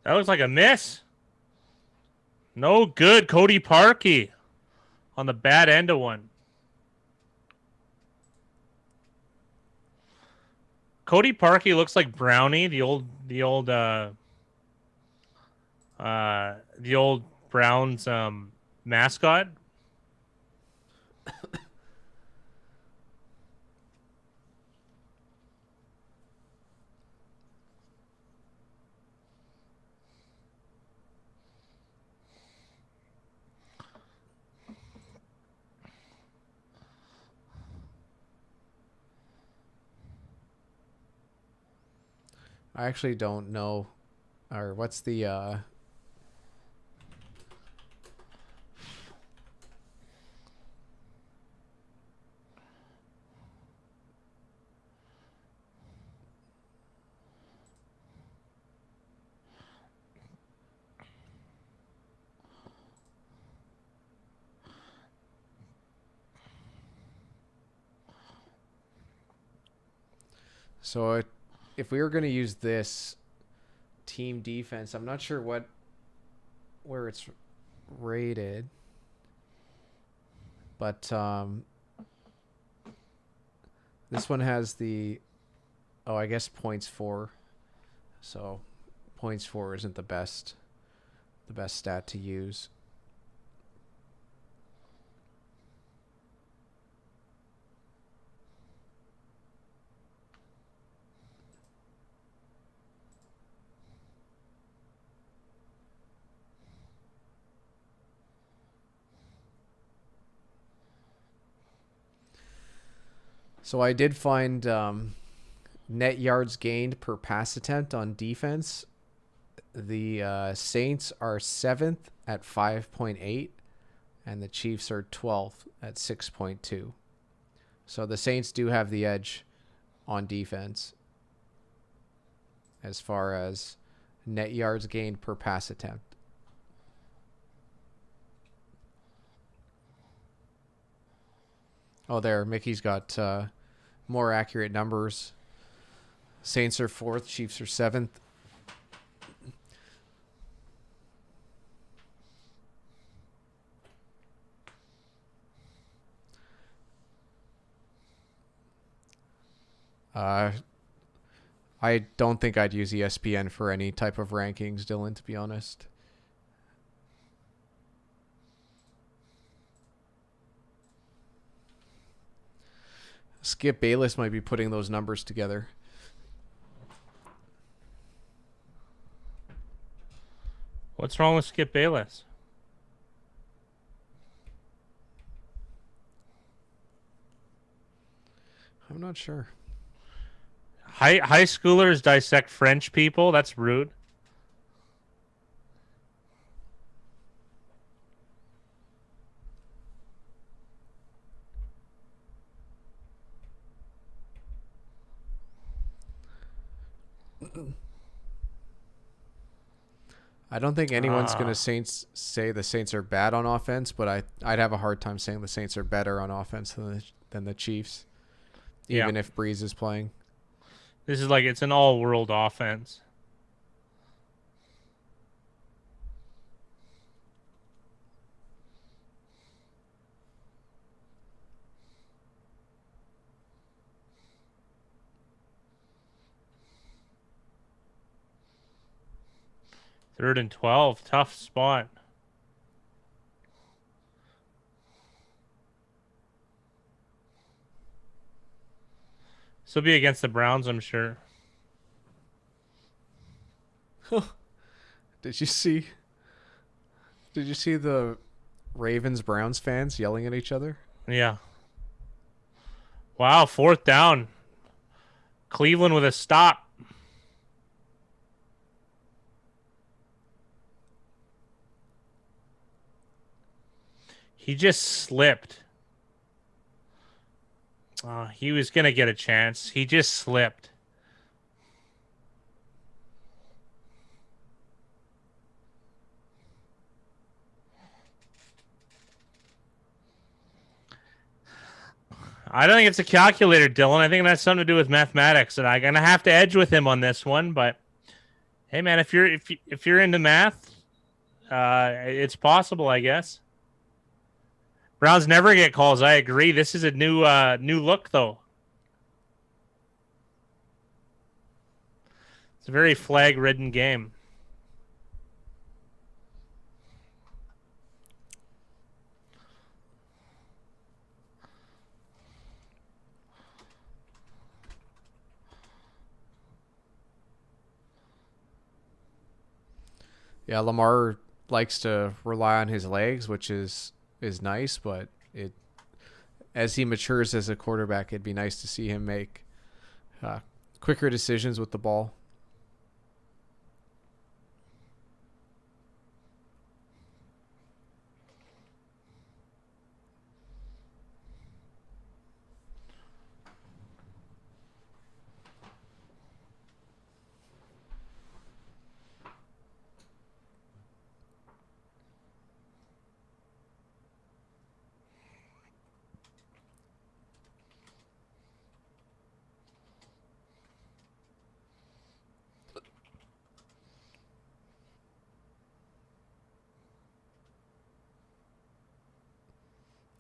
That looks like a miss. No good, Cody Parkey on the bad end of one. Cody Parkey looks like Brownie, the old Browns mascot. I actually don't know, or what's the so if we were going to use this team defense, I'm not sure where it's rated, but this one has I guess points for. So points for isn't the best stat to use. So I did find net yards gained per pass attempt on defense. The Saints are 7th at 5.8, and the Chiefs are 12th at 6.2. So the Saints do have the edge on defense as far as net yards gained per pass attempt. Oh, there, Mickey's got more accurate numbers. Saints are 4th, Chiefs are 7th. I don't think I'd use ESPN for any type of rankings, Dylan, to be honest. Skip Bayless might be putting those numbers together. What's wrong with Skip Bayless? I'm not sure. High schoolers dissect French people. That's rude. I don't think anyone's going to say the Saints are bad on offense, but I'd have a hard time saying the Saints are better on offense than the Chiefs, even if Breeze is playing. This is like it's an all-world offense. Third and 12, tough spot. This will be against the Browns, I'm sure. Did you see the Ravens Browns fans yelling at each other? Yeah. Wow, fourth down. Cleveland with a stop. He just slipped. He was going to get a chance. He just slipped. I don't think it's a calculator, Dylan. I think it has something to do with mathematics, and I'm gonna have to edge with him on this one. But hey, man, if you're into math, it's possible, I guess. Browns never get calls. I agree. This is a new look, though. It's a very flag-ridden game. Yeah, Lamar likes to rely on his legs, which is nice, but as he matures as a quarterback, it'd be nice to see him make quicker decisions with the ball.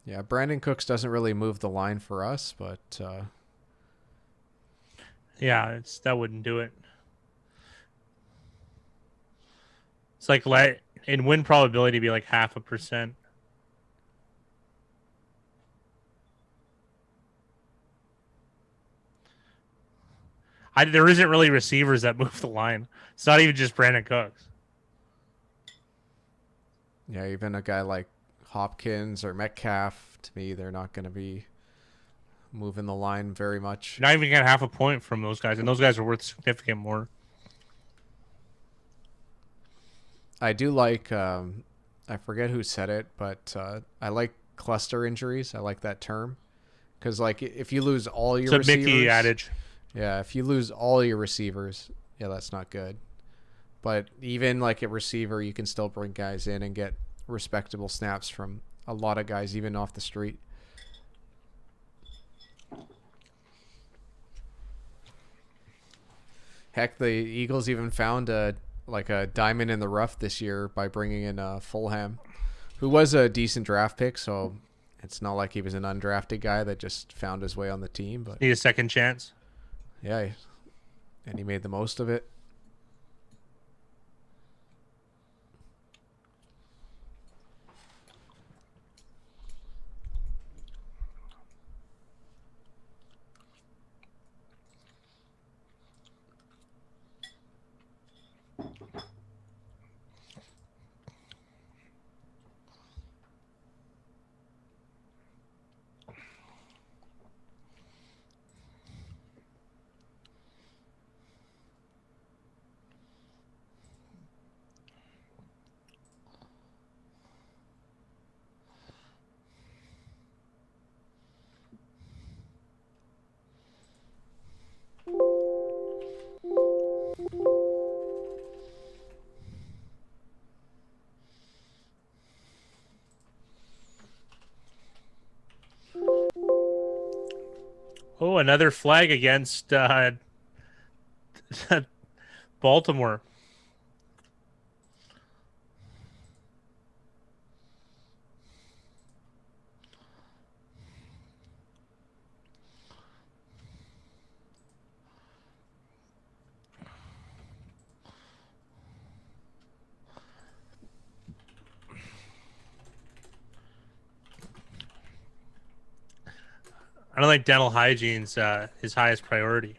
Yeah, Brandon Cooks doesn't really move the line for us, but Yeah, that wouldn't do it. It's like in win probability be like 0.5%. There isn't really receivers that move the line. It's not even just Brandon Cooks. yeah, even a guy like Hopkins or Metcalf, to me, they're not going to be moving the line very much. You're not even getting 0.5 point from those guys, and those guys are worth significant more. I do like, I forget who said it, but I like cluster injuries. I like that term. Because, like, if you lose all your It's a receivers. Mickey adage. Yeah, if you lose all your receivers, yeah, that's not good. But even like a receiver, you can still bring guys in and get respectable snaps from a lot of guys, even off the street. Heck, the Eagles even found a diamond in the rough this year by bringing in Fulham, who was a decent draft pick. So it's not like he was an undrafted guy that just found his way on the team. But Need a second chance. yeah, and he made the most of it. Oh, another flag against Baltimore. I don't think dental hygiene's his highest priority.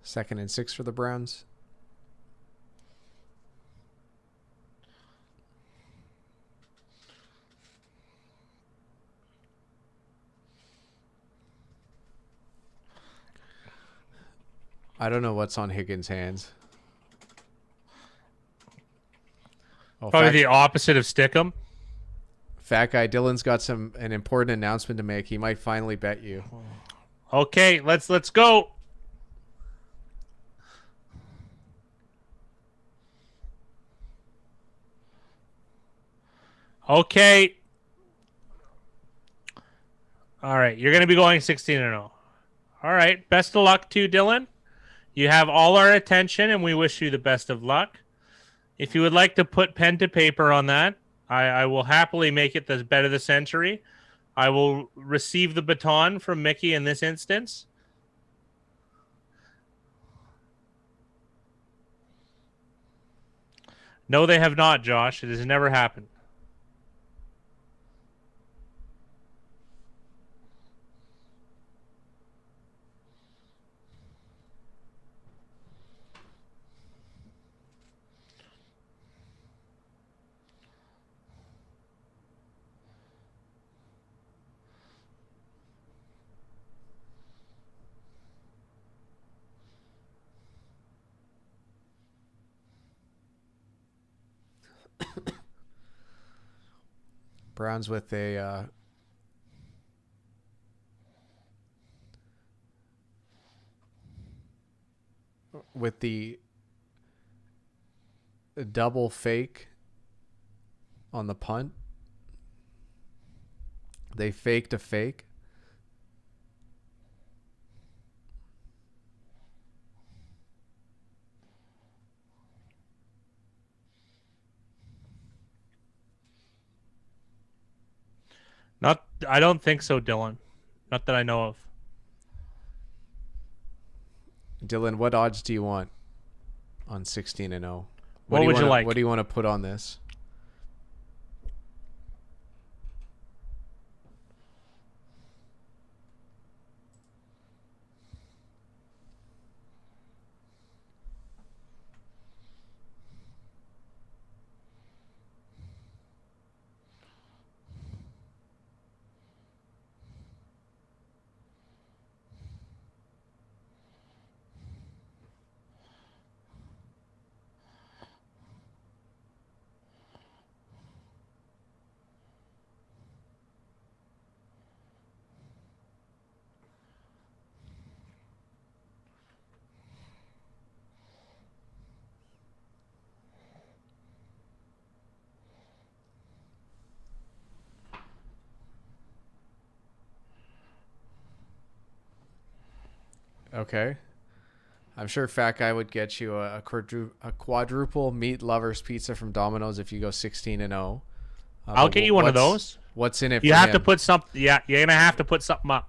Second and 6 for the Browns. I don't know what's on Higgins' hands. Oh, Probably the opposite of Stickum. Fat guy Dylan's got an important announcement to make. He might finally bet you. Okay, let's go. Okay. All right, you're going to be going 16-0. All right, best of luck to you, Dylan. You have all our attention, and we wish you the best of luck. If you would like to put pen to paper on that, I will happily make it the bet of the century. I will receive the baton from Mickey in this instance. No, they have not, Josh. It has never happened. Browns with a with the double fake on the punt. They faked a fake. I don't think so, Dylan. Not that I know of. Dylan, what odds do you want on 16-0? What would you like? What do you want to put on this? Okay. I'm sure Fat Guy would get you a quadruple meat lovers pizza from Domino's if you go 16-0. I'll get you one of those. What's in it You for have him? to put something. Yeah, you're going to have to put something up.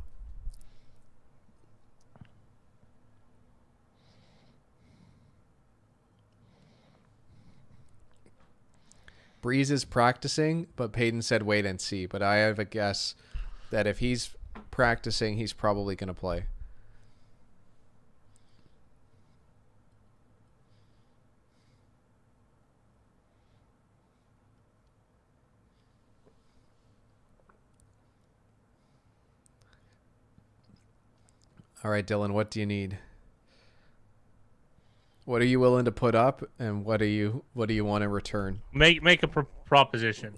Breeze is practicing, but Peyton said wait and see. But I have a guess that if he's practicing, he's probably going to play. All right, Dylan, what do you need? What are you willing to put up, and what do you want in return? Make a proposition.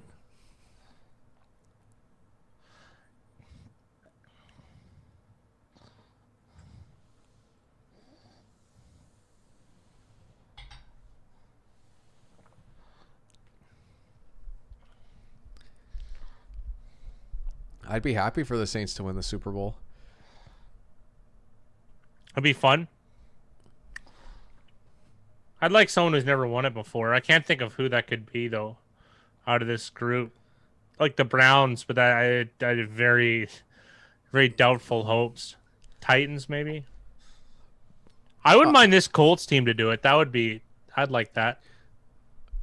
I'd be happy for the Saints to win the Super Bowl. It'd be fun. I'd like someone who's never won it before. I can't think of who that could be though, out of this group. Like the Browns, but I had very, very doubtful hopes. Titans, maybe. I wouldn't mind this Colts team to do it. That would be. I'd like that.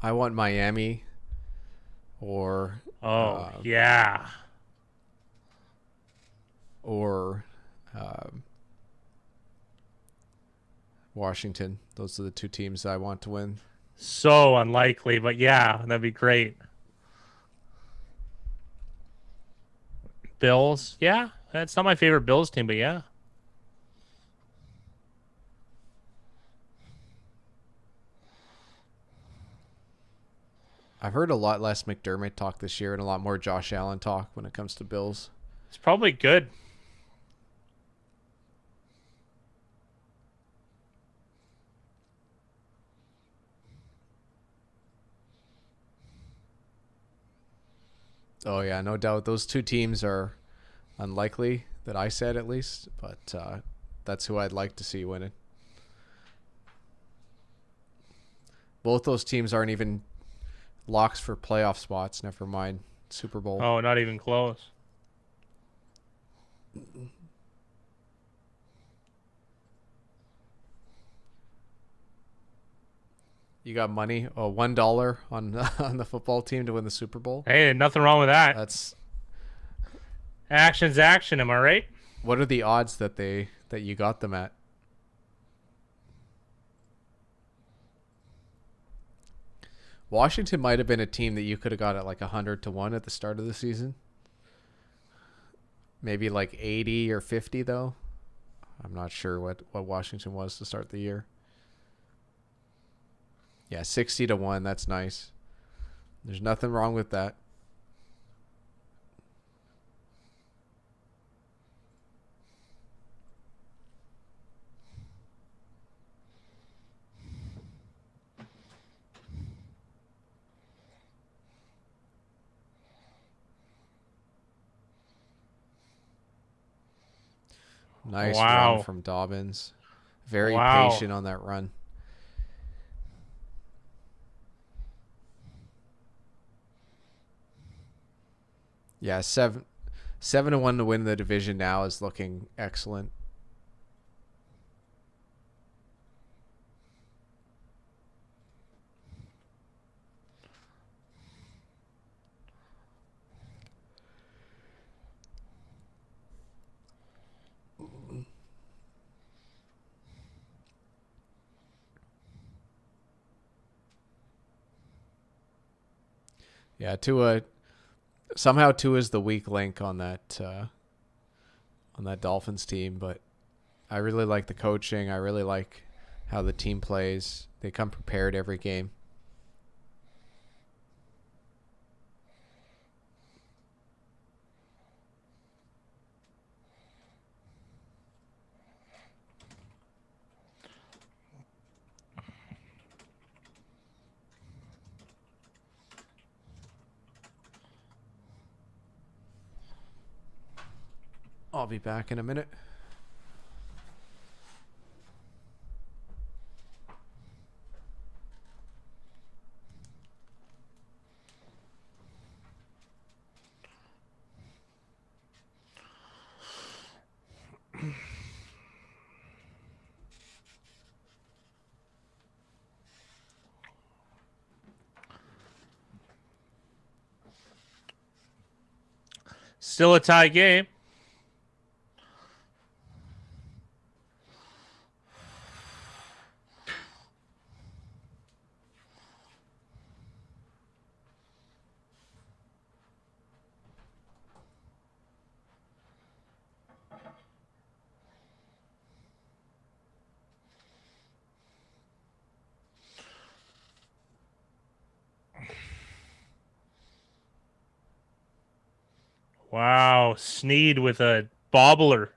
I want Miami, or yeah, or Washington. Those are the two teams I want to win. so unlikely, but yeah, that'd be great. Bills, yeah, that's not my favorite Bills team, but yeah. I've heard a lot less McDermott talk this year and a lot more Josh Allen talk when it comes to Bills. It's probably good. Oh yeah, no doubt. Those two teams are unlikely, that I said at least, but that's who I'd like to see winning. Both those teams aren't even locks for playoff spots. Never mind Super Bowl. Oh, not even close. You got money? Oh, $1 on on the football team to win the Super Bowl. Hey, nothing wrong with that. That's Action's action, am I right? what are the odds that you got them at? Washington might have been a team that you could have got at like 100-1 at the start of the season. Maybe like 80 or 50 though. I'm not sure what Washington was to start the year. Yeah, 60-1. That's nice. There's nothing wrong with that. Nice run from Dobbins. Very patient on that run. Yeah, 7-1 to win the division now is looking excellent. Yeah, Tua. Somehow Tua is the weak link on that Dolphins team, but I really like the coaching. I really like how the team plays. They come prepared every game. I'll be back in a minute. Still a tie game. Wow, Sneed with a bobbler.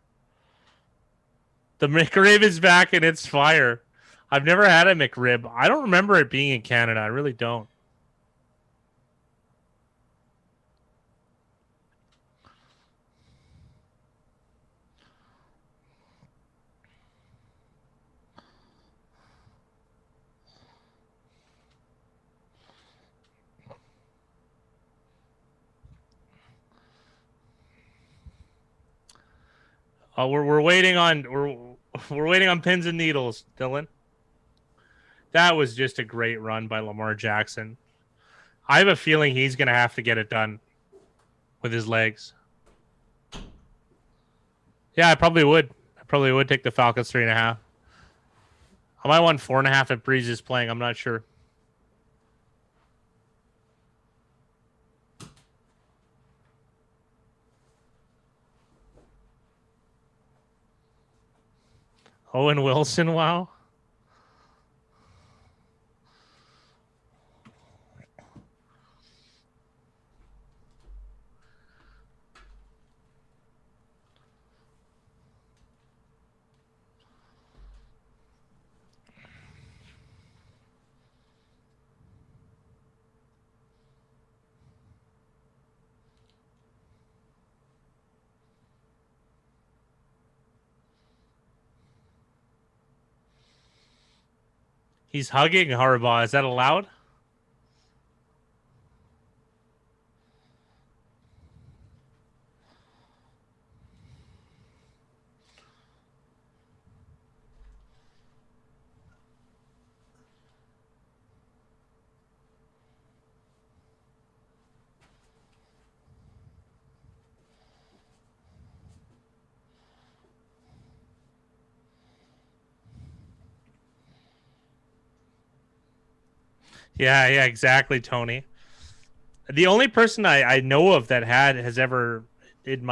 The McRib is back and it's fire. I've never had a McRib. I don't remember it being in Canada. I really don't. We're waiting on we're waiting on pins and needles, Dylan. That was just a great run by Lamar Jackson. I have a feeling he's gonna have to get it done with his legs. Yeah, I probably would. I probably would take the Falcons 3.5. I might want 4.5 if Breeze is playing. I'm not sure. Owen Wilson, wow. He's hugging Harbaugh. Is that allowed? Yeah, exactly, Tony. The only person I know of that has ever in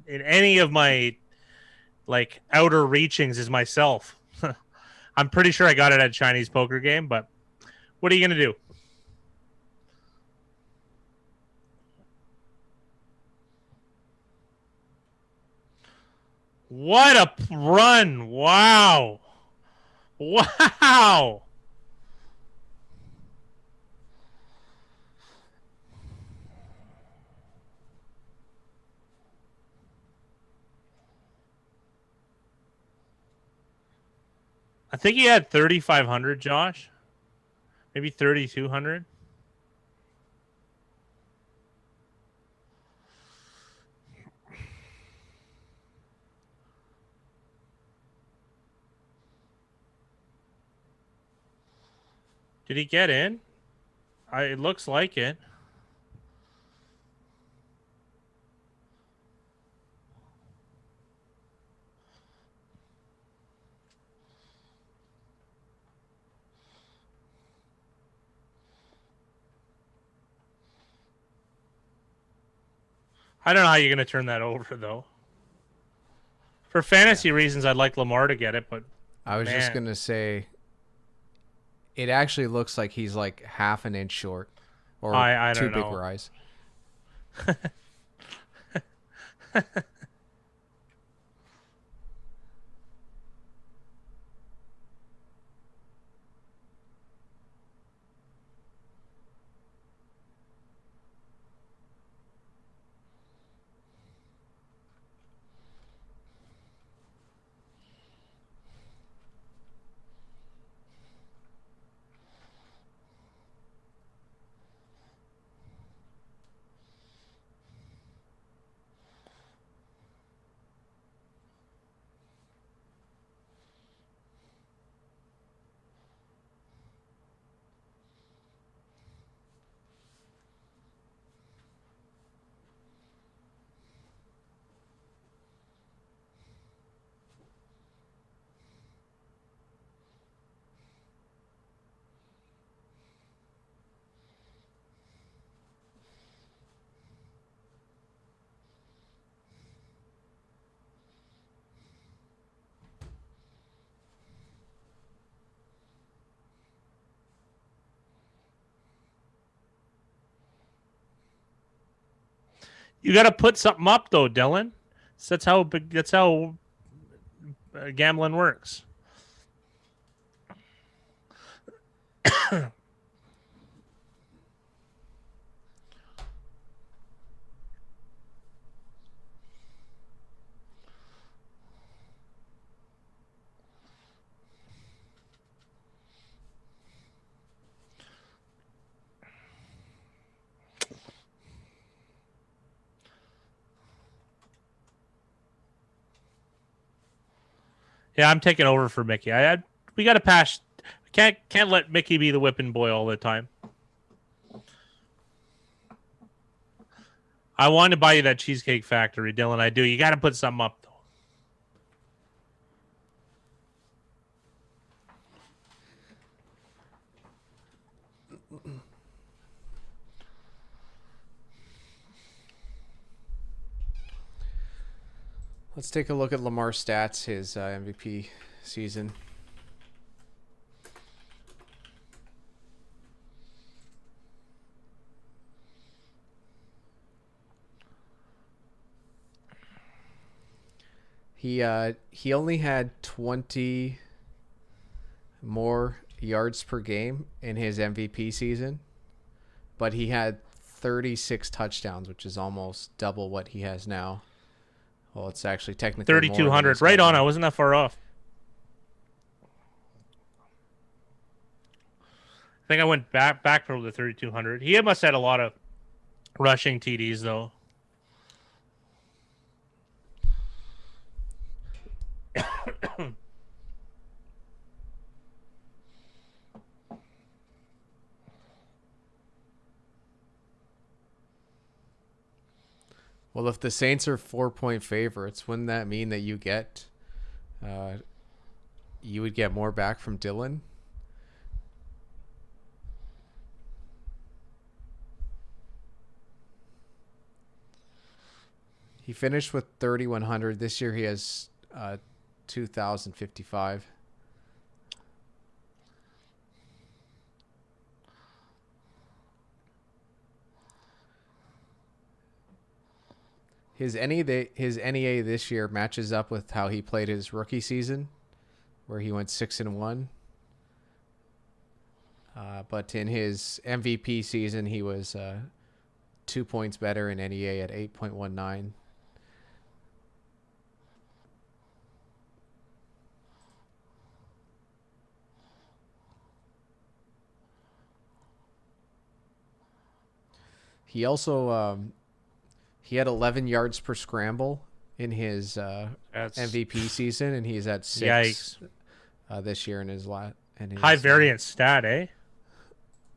any of my like outer reachings is myself. I'm pretty sure I got it at a Chinese poker game, but what are you gonna do? What a run! Wow, wow. I think he had 3,500, Josh. Maybe 3,200. Did he get in? It looks like it. I don't know how you're going to turn that over, though. For fantasy reasons, I'd like Lamar to get it, but I was just man. gonna say, it actually looks like he's like half an inch short, or I two don't big know. rise. You got to put something up though, Dylan. So that's how gambling works. Yeah, I'm taking over for Mickey. We got to pass. Can't let Mickey be the whipping boy all the time. I want to buy you that Cheesecake Factory, Dylan. I do. You got to put something up though. Let's take a look at Lamar's stats, his MVP season. He only had 20 more yards per game in his MVP season, but he had 36 touchdowns, which is almost double what he has now. Well, it's actually technically 3,200. Right on. I wasn't that far off. I think I went back from the 3,200. He must have had a lot of rushing TDs though. Well, if the Saints are 4-point favorites, wouldn't that mean that you would get more back from Dylan? He finished with 3,100. This year he has 2,055. His NEA this year matches up with how he played his rookie season, where he went 6-1. But in his MVP season, he was 2 points better in NEA at 8.19. He also he had 11 yards per scramble in his MVP season, and he's at 6 this year in his high variance stat, eh?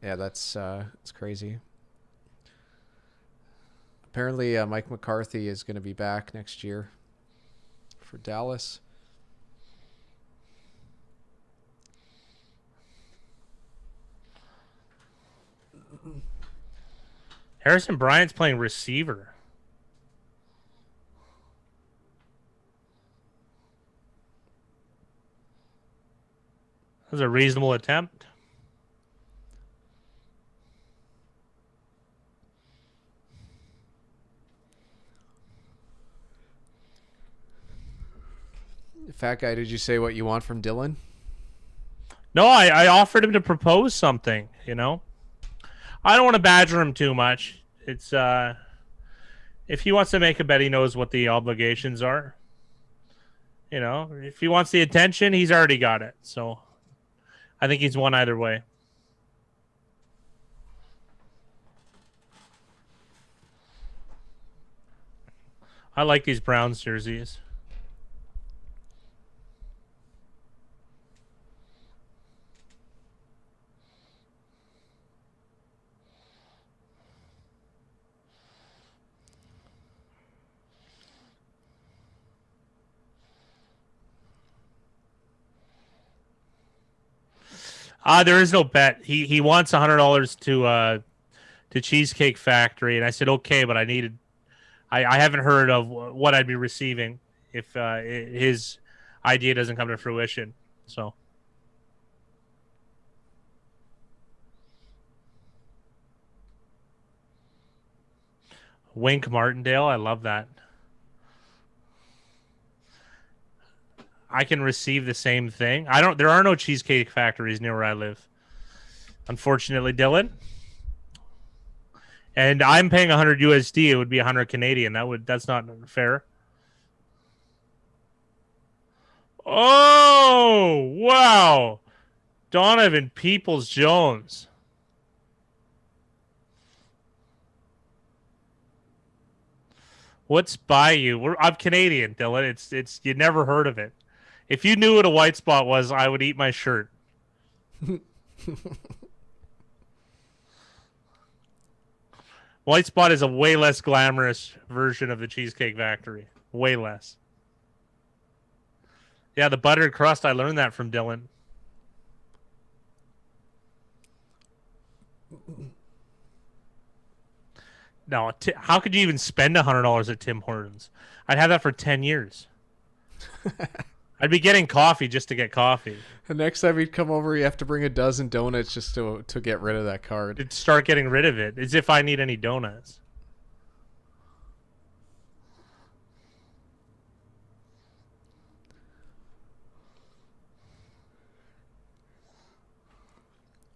Yeah, it's crazy. Apparently, Mike McCarthy is going to be back next year for Dallas. Harrison Bryant's playing receiver. That was a reasonable attempt. Fat guy, did you say what you want from Dylan? No, I offered him to propose something, you know. I don't want to badger him too much. It's if he wants to make a bet, he knows what the obligations are. You know, if he wants the attention, he's already got it. So I think he's won either way. I like these Browns jerseys. There is no bet. He wants $100 to Cheesecake Factory, and I said okay, but I haven't heard of what I'd be receiving if his idea doesn't come to fruition. So Wink Martindale. I love that. I can receive the same thing. I don't. There are no cheesecake factories near where I live, unfortunately, Dylan. And I'm paying 100 USD. It would be 100 Canadian. That's not fair. Oh wow, Donovan Peoples Jones. What's by you? I'm Canadian, Dylan. It's you never heard of it. If you knew what a white spot was, I would eat my shirt. White spot is a way less glamorous version of the Cheesecake Factory. Way less. Yeah, the buttered crust. I learned that from Dylan. No, how could you even spend $100 at Tim Hortons? I'd have that for 10 years. I'd be getting coffee just to get coffee. The next time he'd come over, you have to bring a dozen donuts just to get rid of that card. To start getting rid of it, as if I need any donuts.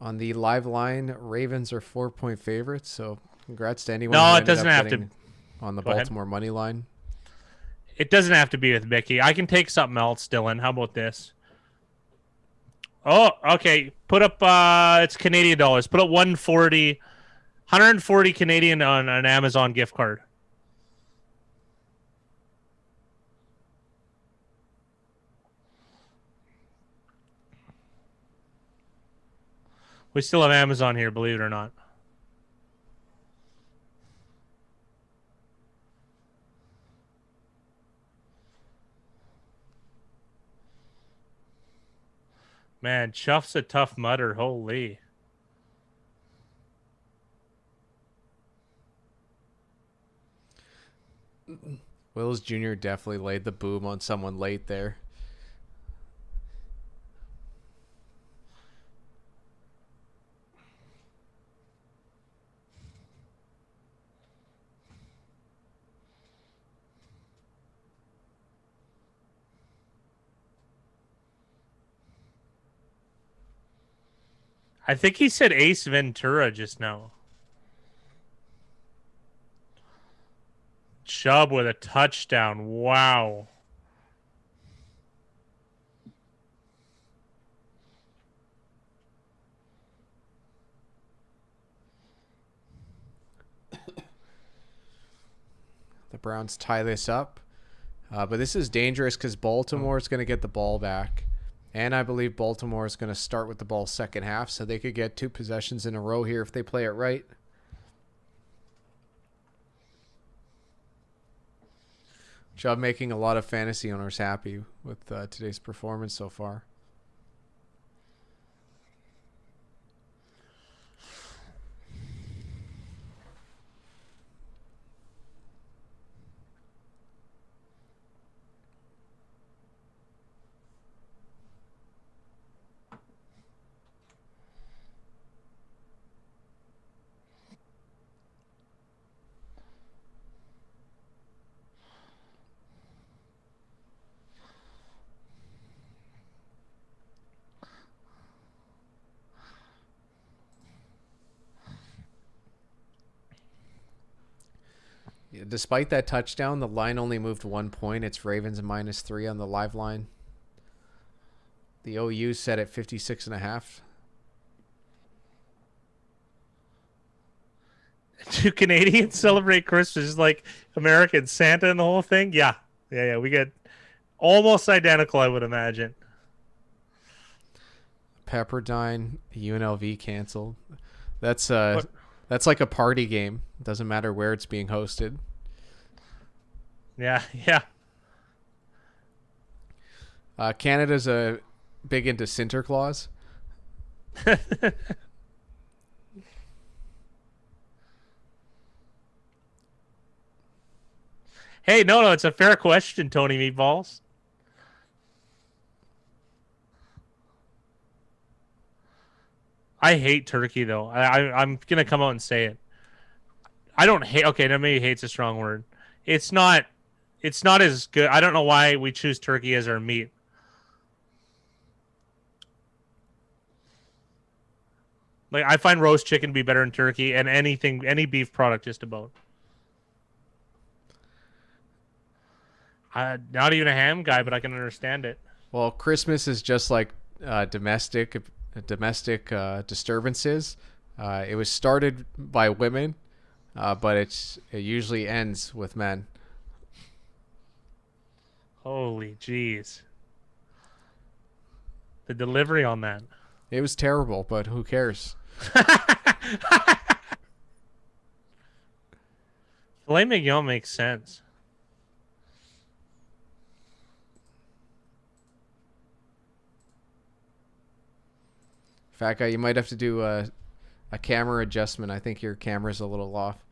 On the live line, Ravens are 4-point favorites, so congrats to anyone. No, who it doesn't have to. On the Go ahead. Baltimore money line. It doesn't have to be with Mickey. I can take something else, Dylan. How about this? Oh, okay. Put up, it's Canadian dollars. Put up 140 Canadian on an Amazon gift card. We still have Amazon here, believe it or not. Man, Chuff's a tough mutter. Holy. Wills Jr. definitely laid the boom on someone late there. I think he said Ace Ventura just now. Chubb with a touchdown. Wow. The Browns tie this up. But this is dangerous because Baltimore is going to get the ball back. And I believe Baltimore is going to start with the ball second half, so they could get 2 possessions in a row here if they play it right. Chubb making a lot of fantasy owners happy with today's performance so far. Despite that touchdown, the line only moved 1 point. It's Ravens -3 on the live line. The OU set at 56.5. Do Canadians celebrate Christmas like American Santa and the whole thing? Yeah. Yeah. We get almost identical, I would imagine. Pepperdine, UNLV canceled. That's like a party game. It doesn't matter where it's being hosted. Yeah. Canada's big into Sinterklaas. Hey, no, it's a fair question, Tony Meatballs. I hate turkey, though. I'm going to come out and say it. I don't hate. Okay, now maybe hate's a strong word. It's not. It's not as good. I don't know why we choose turkey as our meat. Like I find roast chicken to be better than turkey and anything, any beef product, just about. Not even a ham guy, but I can understand it. Well, Christmas is just like domestic disturbances. It was started by women, but it usually ends with men. Holy jeez. The delivery on that. It was terrible, but who cares? Filet mignon makes sense. Fat guy, you might have to do a camera adjustment. I think your camera's a little off.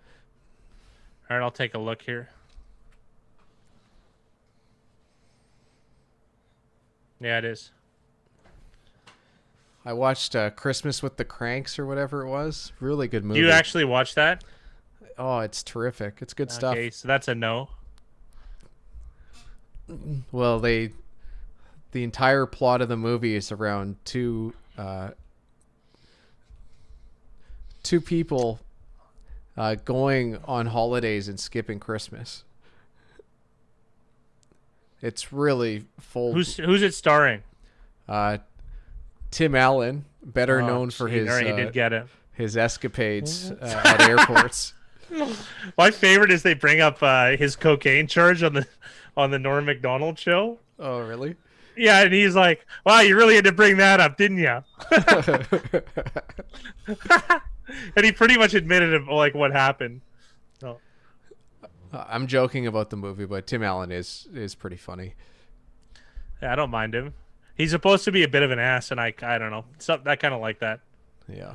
All right, I'll take a look here. Yeah, it is. I watched Christmas with the Cranks or whatever it was. Really good movie. Do you actually watch that? Oh, it's terrific. It's good stuff. Okay, so that's a no. Well, the entire plot of the movie is around two people going on holidays and skipping Christmas. It's really full. Who's it starring? Tim Allen, better known for his he did get it. his escapades at airports. My favorite is they bring up his cocaine charge on the Norm Macdonald show. Oh, really? Yeah, and he's like, "Wow, you really had to bring that up, didn't you?" And he pretty much admitted like what happened. So. I'm joking about the movie, but Tim Allen is pretty funny. Yeah, I don't mind him. He's supposed to be a bit of an ass, and I don't know. I kind of like that. Yeah.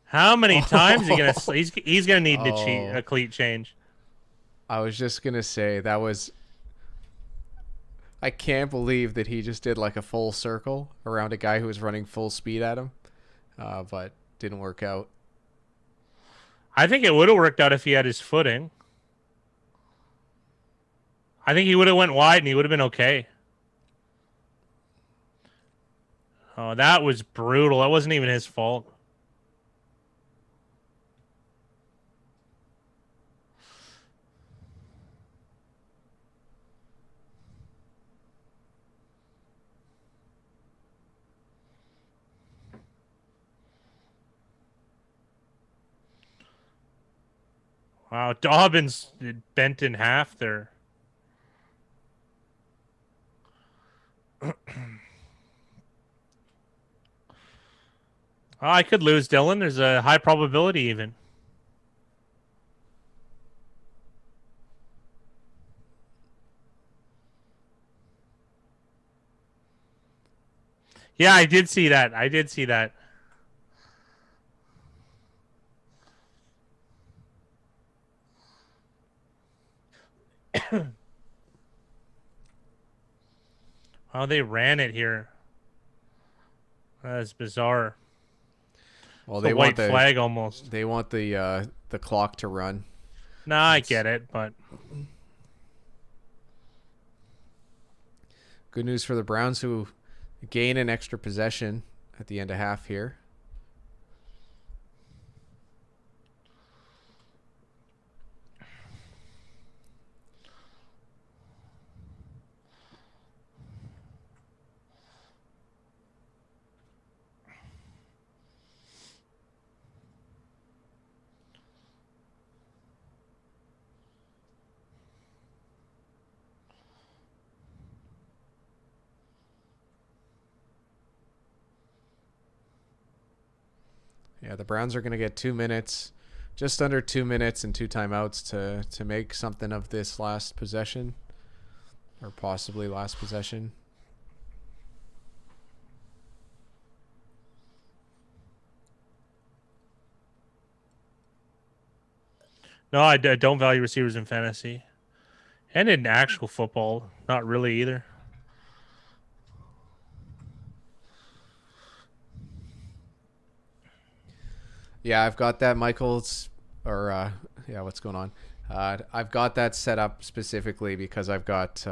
How many times is he gonna? He's gonna need to cheat a cleat change. I was just gonna say that was. I can't believe that he just did like a full circle around a guy who was running full speed at him, but didn't work out. I think it would have worked out if he had his footing. I think he would have went wide and he would have been okay. Oh, that was brutal. That wasn't even his fault. Wow, Dobbins bent in half there. I could lose Dylan. There's a high probability even. Yeah, I did see that. Oh, they ran it here. That's bizarre. Well, It's they a want white flag almost. They want the clock to run. Nah, I get it, but Good news for the Browns, who gain an extra possession at the end of half here. Yeah, the Browns are going to get 2 minutes, just under 2 minutes and 2 timeouts to make something of this last possession, or possibly last possession. No, I don't value receivers in fantasy. And in actual football, not really either. Yeah, I've got that Michael's, or yeah, what's going on? I've got that set up specifically because I've got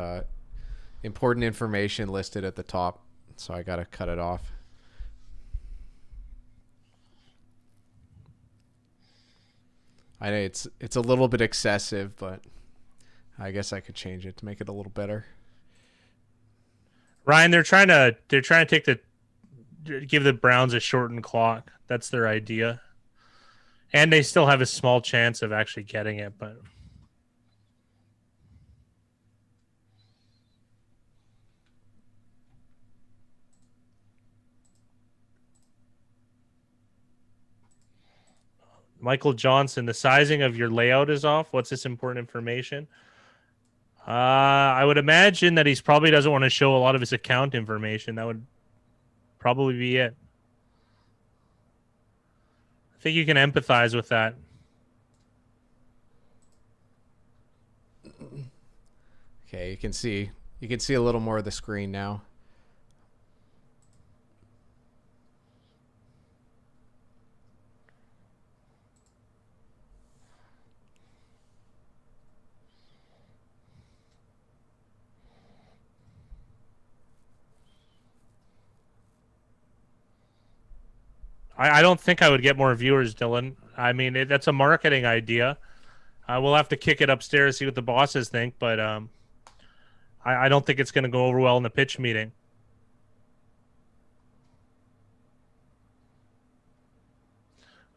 important information listed at the top, so I got to cut it off. I know it's a little bit excessive, but I guess I could change it to make it a little better. Ryan, they're trying to give the Browns a shortened clock. That's their idea. And they still have a small chance of actually getting it, but Michael Johnson, the sizing of your layout is off. What's this important information? I would imagine that he's probably doesn't want to show a lot of his account information. That would probably be it. I think you can empathize with that. Okay, you can see a little more of the screen now. I don't think I would get more viewers, Dylan. I mean, that's a marketing idea. We'll have to kick it upstairs, see what the bosses think, but I don't think it's going to go over well in the pitch meeting.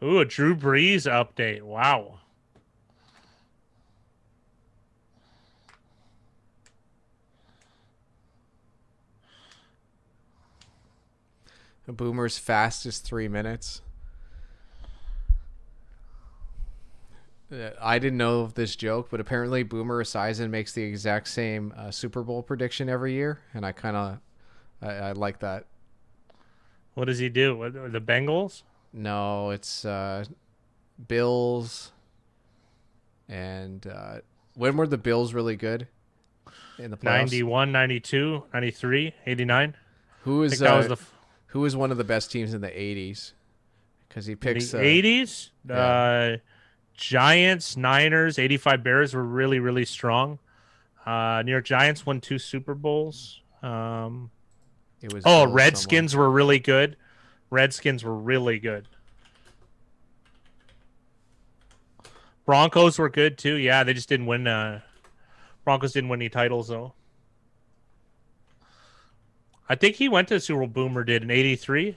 Ooh, a Drew Brees update. Wow. A Boomer's fastest 3 minutes. I didn't know of this joke, but apparently Boomer Esiason makes the exact same Super Bowl prediction every year, and I like that. What does he do? The Bengals? No, it's Bills, and when were the Bills really good in the playoffs? 91, 92, 93, 89. Who I is think that was the who was one of the best teams in the '80s? Because he picks the 80s. yeah. Giants, Niners, 85 Bears were really, really strong. New York Giants won 2 Super Bowls. It was Bills Redskins were really good. Redskins were really good. Broncos were good too. Yeah, they just didn't win. Broncos didn't win any titles though. I think he went to the Super Bowl. Boomer did in '83.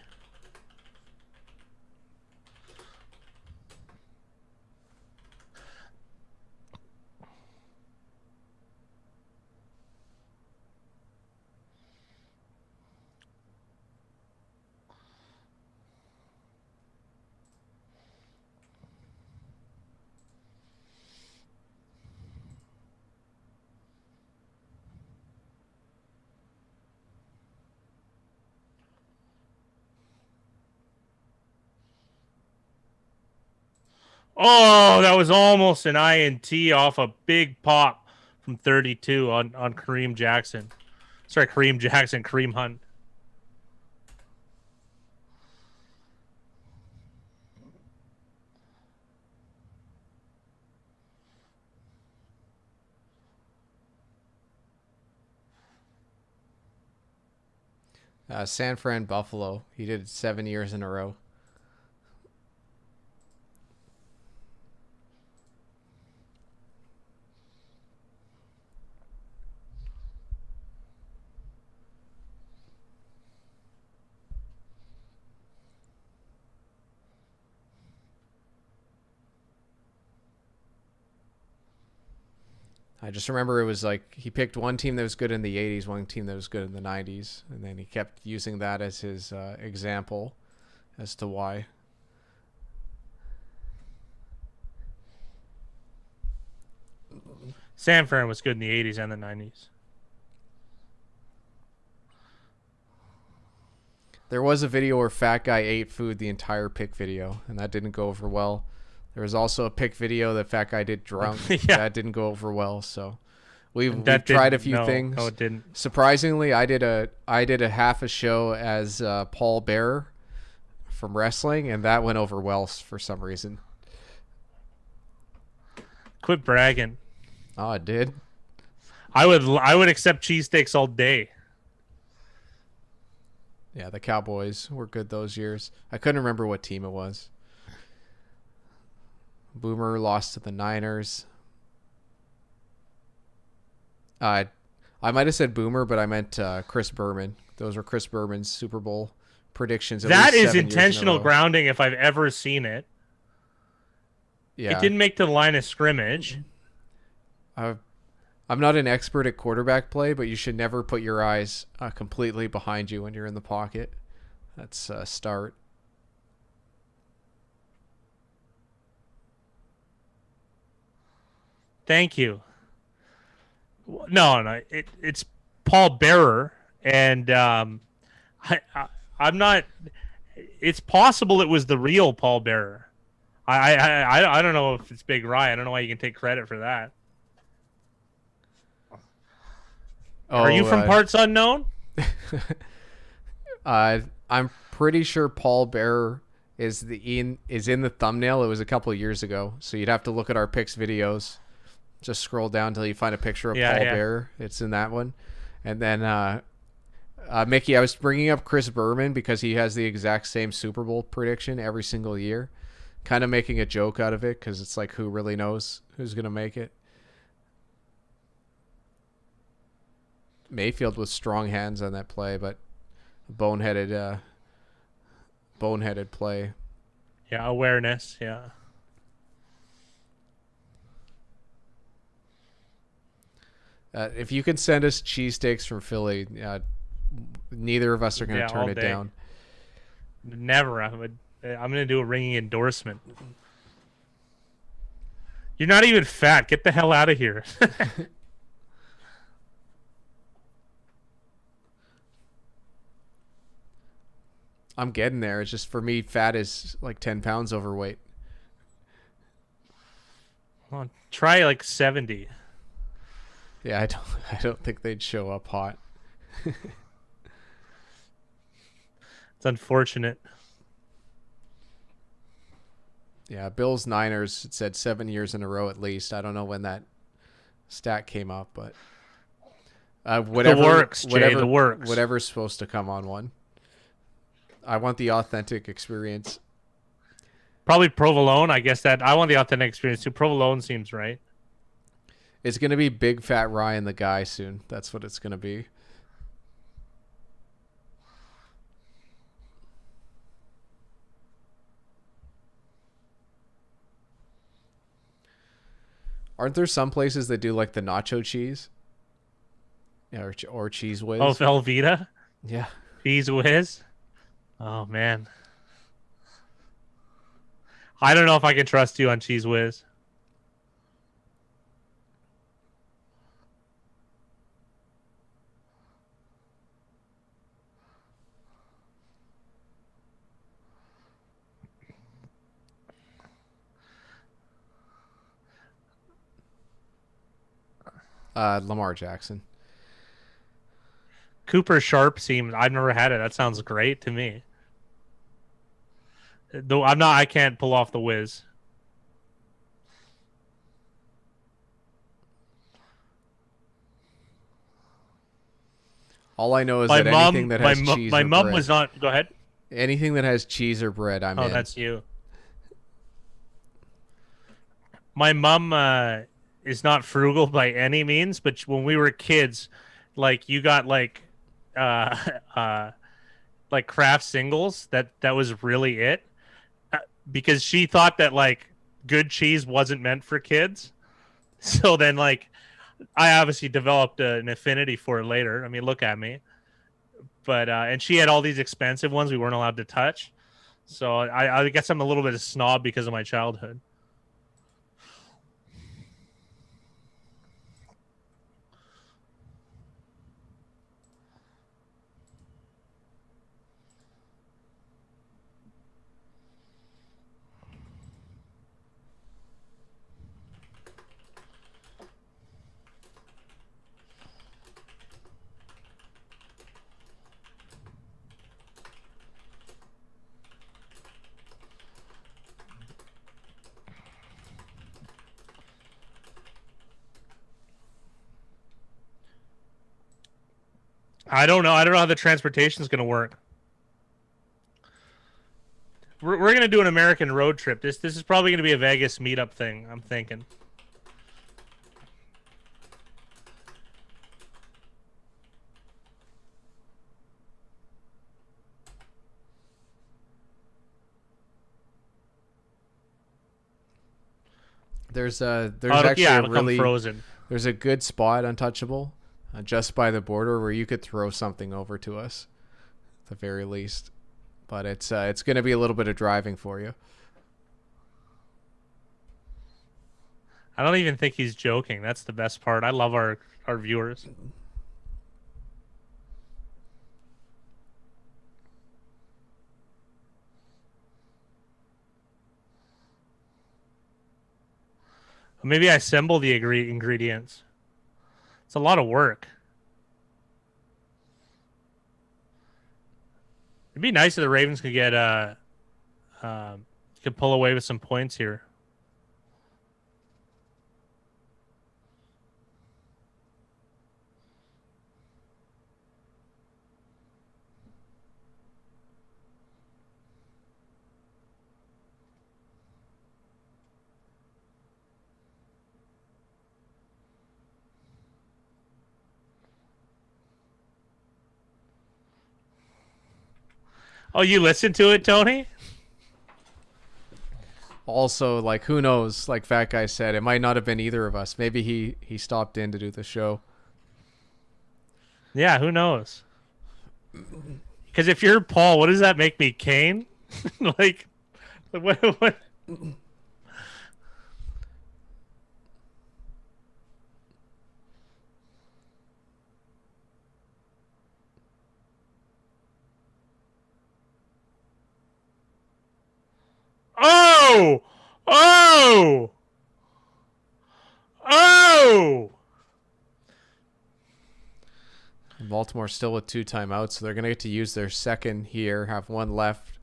Oh, that was almost an INT off a big pop from 32 on Kareem Jackson. Sorry, Kareem Jackson, Kareem Hunt. San Fran Buffalo. He did it 7 years in a row. I just remember it was like he picked one team that was good in the 80s, one team that was good in the 90s, and then he kept using that as his example as to why. San Fran was good in the 80s and the 90s. There was a video where Fat Guy ate food the entire pick video, and that didn't go over well. There was also a pick video that fat guy did drunk. Yeah. That didn't go over well. So we've That tried a didn't- few no, things. No, it didn't. Surprisingly, I did a half a show as Paul Bearer from wrestling, and that went over well for some reason. Quit bragging. Oh, it did. I would accept cheesesteaks all day. Yeah, the Cowboys were good those years. I couldn't remember what team it was. Boomer lost to the Niners. I might have said Boomer, but I meant Chris Berman. Those were Chris Berman's Super Bowl predictions. That is 7 years in a intentional row. grounding if I've ever seen it. Yeah. It didn't make the line of scrimmage. I'm not an expert at quarterback play, but you should never put your eyes completely behind you when you're in the pocket. That's a start. Thank you. No, it's Paul Bearer, and I'm not. It's possible it was the real Paul Bearer. I don't know if it's Big Rye. I don't know why you can take credit for that. Are you from parts unknown? I'm pretty sure Paul Bearer is in the thumbnail. It was a couple of years ago, so you'd have to look at our picks videos. Just scroll down until you find a picture of Paul Bearer. It's in that one. And then Mickey, I was bringing up Chris Berman because he has the exact same Super Bowl prediction every single year. Kind of making a joke out of it because it's like, who really knows who's going to make it? Mayfield with strong hands on that play, but boneheaded play. Yeah, awareness. Yeah. If you can send us cheesesteaks from Philly, neither of us are going to turn it down. Never. I'm going to do a ringing endorsement. You're not even fat. Get the hell out of here. I'm getting there. It's just, for me, fat is like 10 pounds overweight. Well, try like 70. Yeah, I don't think they'd show up hot. It's unfortunate. Yeah, Bills Niners, it said 7 years in a row at least. I don't know when that stat came up, but whatever the works, Jay, the works. Whatever's supposed to come on one. I want the authentic experience. Probably provolone. I guess that I want the authentic experience too. Provolone seems right. It's going to be Big Fat Ryan the guy soon. That's what it's going to be. Aren't there some places that do like the nacho cheese? Yeah, or cheese whiz? Oh, Velveeta? Yeah. Cheese whiz? Oh, man. I don't know if I can trust you on cheese whiz. Lamar Jackson. Cooper Sharp seems. I've never had it. That sounds great to me. Though I'm not. I can't pull off the whiz. All I know is that anything that has cheese. My or mom bread, was not. Go ahead. Anything that has cheese or bread, I'm in. Oh, that's you. My mom is not frugal by any means, but when we were kids, like you got like Kraft singles. That was really it, because she thought that like good cheese wasn't meant for kids. So then like I obviously developed an affinity for it later. I mean, look at me. But and she had all these expensive ones we weren't allowed to touch. So I guess I'm a little bit of snob because of my childhood. I don't know. I don't know how the transportation is going to work. We're going to do an American road trip. This is probably going to be a Vegas meetup thing, I'm thinking. There's actually yeah, a really frozen. There's a good spot, Untouchable, just by the border where you could throw something over to us, at the very least. But it's going to be a little bit of driving for you. I don't even think he's joking. That's the best part. I love our viewers. Maybe I assemble the ingredients. It's a lot of work. It'd be nice if the Ravens could get could pull away with some points here. Oh, you listened to it, Tony? Also, like, who knows? Like Fat Guy said, it might not have been either of us. Maybe he stopped in to do the show. Yeah, who knows? Because if you're Paul, what does that make me, Kane? like, what? Oh! Oh! Oh! Baltimore still with 2 timeouts, so they're going to get to use their second here, have one left,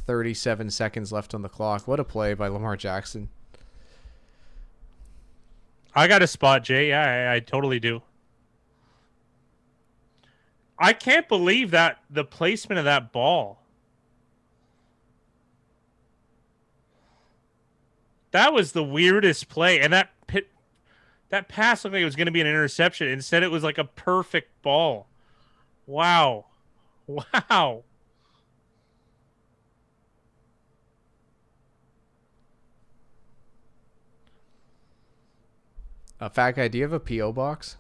37 seconds left on the clock. What a play by Lamar Jackson. I got a spot, Jay. Yeah, I totally do. I can't believe that the placement of that ball. That was the weirdest play, and that pass looked like it was going to be an interception. Instead, it was like a perfect ball. Wow. Wow. Fat Guy, do you have a P.O. box?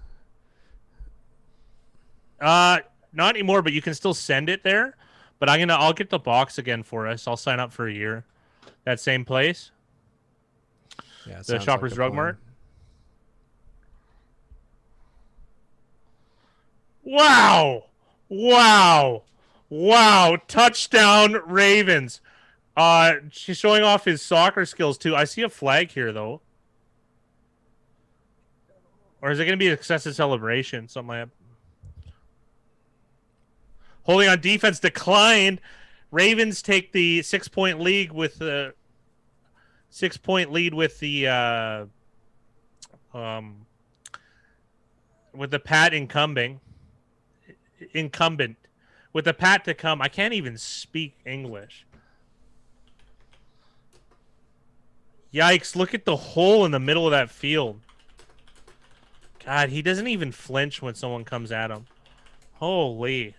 Not anymore, but you can still send it there. But I'll get the box again for us. I'll sign up for a year. That same place. Yeah, the Shoppers Drug Mart. Wow. Wow. Wow. Touchdown Ravens. She's showing off his soccer skills too. I see a flag here though. Or is it going to be an excessive celebration? Something like that. Holding on defense declined. Ravens take the 6-point lead with the 6-point lead with the Pat incumbent with the Pat to come. I can't even speak English. Yikes, look at the hole in the middle of that field. God, he doesn't even flinch when someone comes at him. Holy.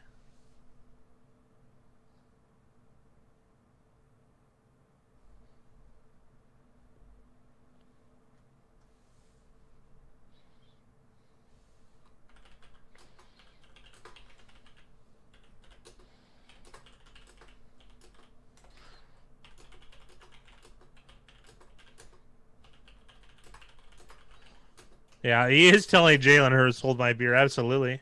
Yeah, he is telling Jalen Hurts, hold my beer. Absolutely.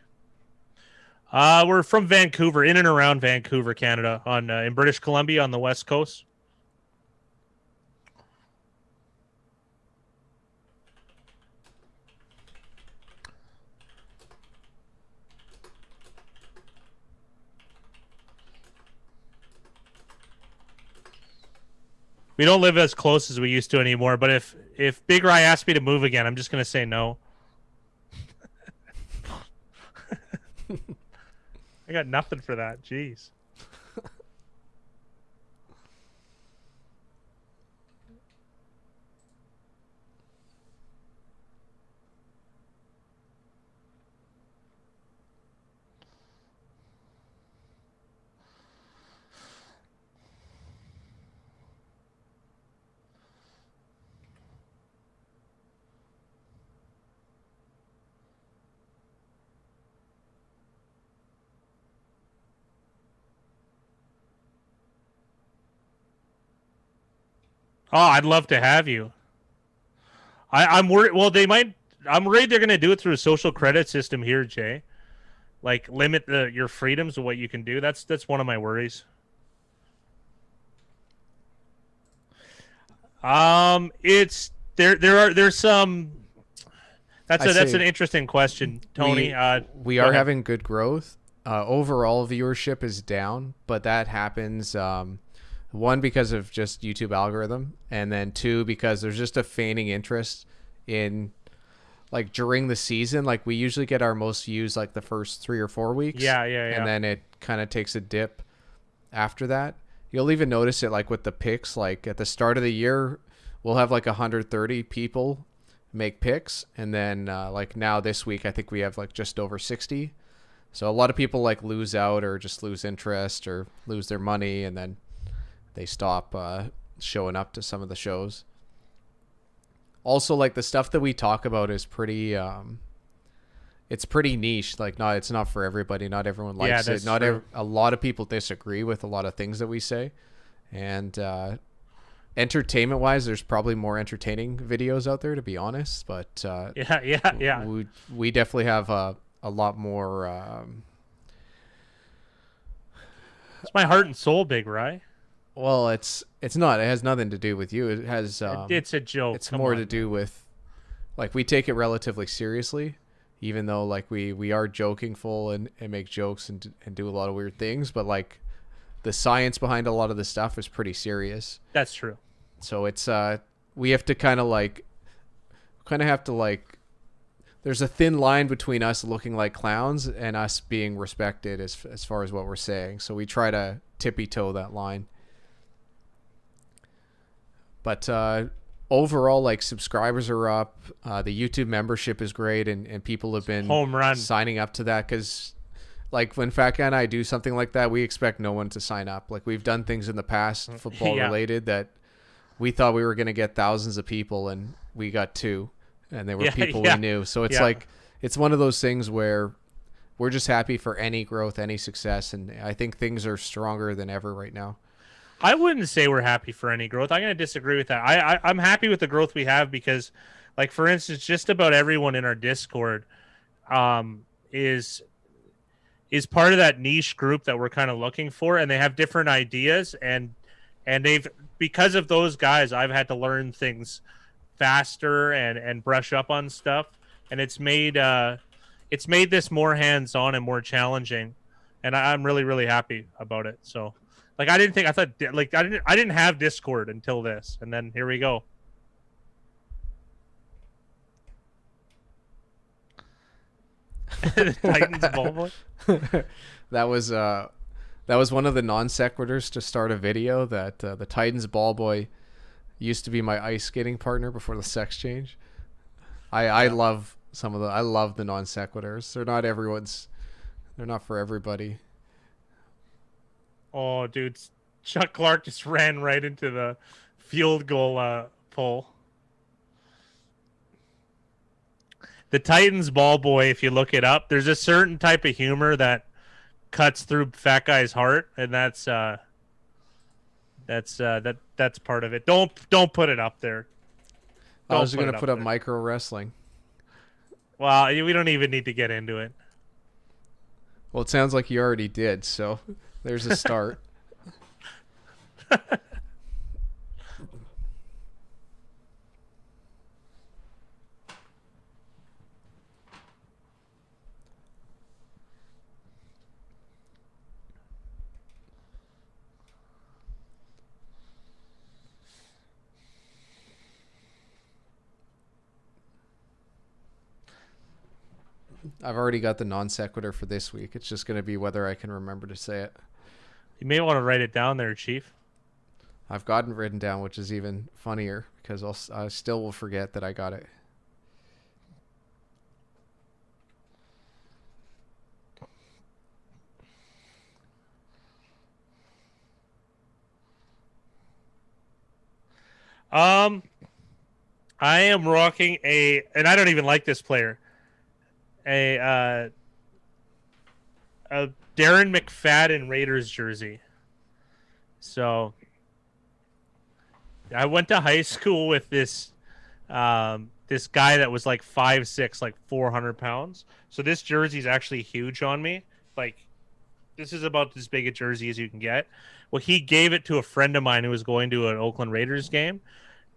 We're from Vancouver, in and around Vancouver, Canada, on in British Columbia on the West Coast. We don't live as close as we used to anymore, but if Big Rye asks me to move again, I'm just going to say no. I got nothing for that. Jeez. Oh, I'd love to have you. I'm worried. Well, they might. I'm worried they're going to do it through a social credit system here, Jay. Like limit your freedoms of what you can do. That's one of my worries. It's there's some. That's an interesting question, Tony. We Go are ahead. having good growth. Overall viewership is down, but that happens one because of just YouTube algorithm, and then two because there's just a feigning interest in like during the season. Like we usually get our most views like the first 3 or 4 weeks. Yeah. And then it kind of takes a dip after that. You'll even notice it like with the picks. Like at the start of the year, we'll have like 130 people make picks, and then like now this week I think we have like just over 60. So a lot of people like lose out or just lose interest or lose their money, and then they stop showing up to some of the shows. Also, like the stuff that we talk about is pretty it's pretty niche. Like it's not for everybody. Not everyone likes it. A lot of people disagree with a lot of things that we say. And entertainment wise, there's probably more entertaining videos out there, to be honest, but yeah. We definitely have a lot more It's my heart and soul, Big Rye. well, it's not. It has nothing to do with you. It has It's a joke. It's more to do with like we take it relatively seriously, even though like we are joking full and make jokes and do a lot of weird things, but like the science behind a lot of the stuff is pretty serious. That's true. So it's we have to kind of have to like there's a thin line between us looking like clowns and us being respected as far as what we're saying. So we try to tippy toe that line. But overall, like subscribers are up. The YouTube membership is great, and people have been Home run. signing up to that because, like, when Fat Guy and I do something like that, we expect no one to sign up. Like we've done things in the past, football related, that we thought we were going to get thousands of people, and we got 2, and they were people we knew. So it's like it's one of those things where we're just happy for any growth, any success, and I think things are stronger than ever right now. I wouldn't say we're happy for any growth. I'm going to disagree with that. I'm happy with the growth we have because, like, for instance, just about everyone in our Discord is part of that niche group that we're kind of looking for, and they have different ideas, and they've, because of those guys, I've had to learn things faster and brush up on stuff, and it's made this more hands-on and more challenging, and I'm really, really happy about it. So. Like I didn't have Discord until this, and then here we go. The Titans ball boy. That was one of the non sequiturs to start a video. That the Titans ball boy used to be my ice skating partner before the sex change. I love I love the non sequiturs. They're not for everybody. Oh, dude, Chuck Clark just ran right into the field goal pole. The Titans ball boy, if you look it up, there's a certain type of humor that cuts through Fat Guy's heart, and that's part of it. Don't put it up there. I was going to put up micro wrestling. Well, we don't even need to get into it. Well, it sounds like you already did, so there's a start. I've already got the non sequitur for this week. It's just going to be whether I can remember to say it. You may want to write it down there, Chief. I've gotten it written down, which is even funnier because I still will forget that I got it. I am rocking and I don't even like this player, a Darren McFadden Raiders jersey. So I went to high school with this this guy that was like 5'6", like 400 pounds. So this jersey is actually huge on me. Like, this is about as big a jersey as you can get. Well, he gave it to a friend of mine who was going to an Oakland Raiders game.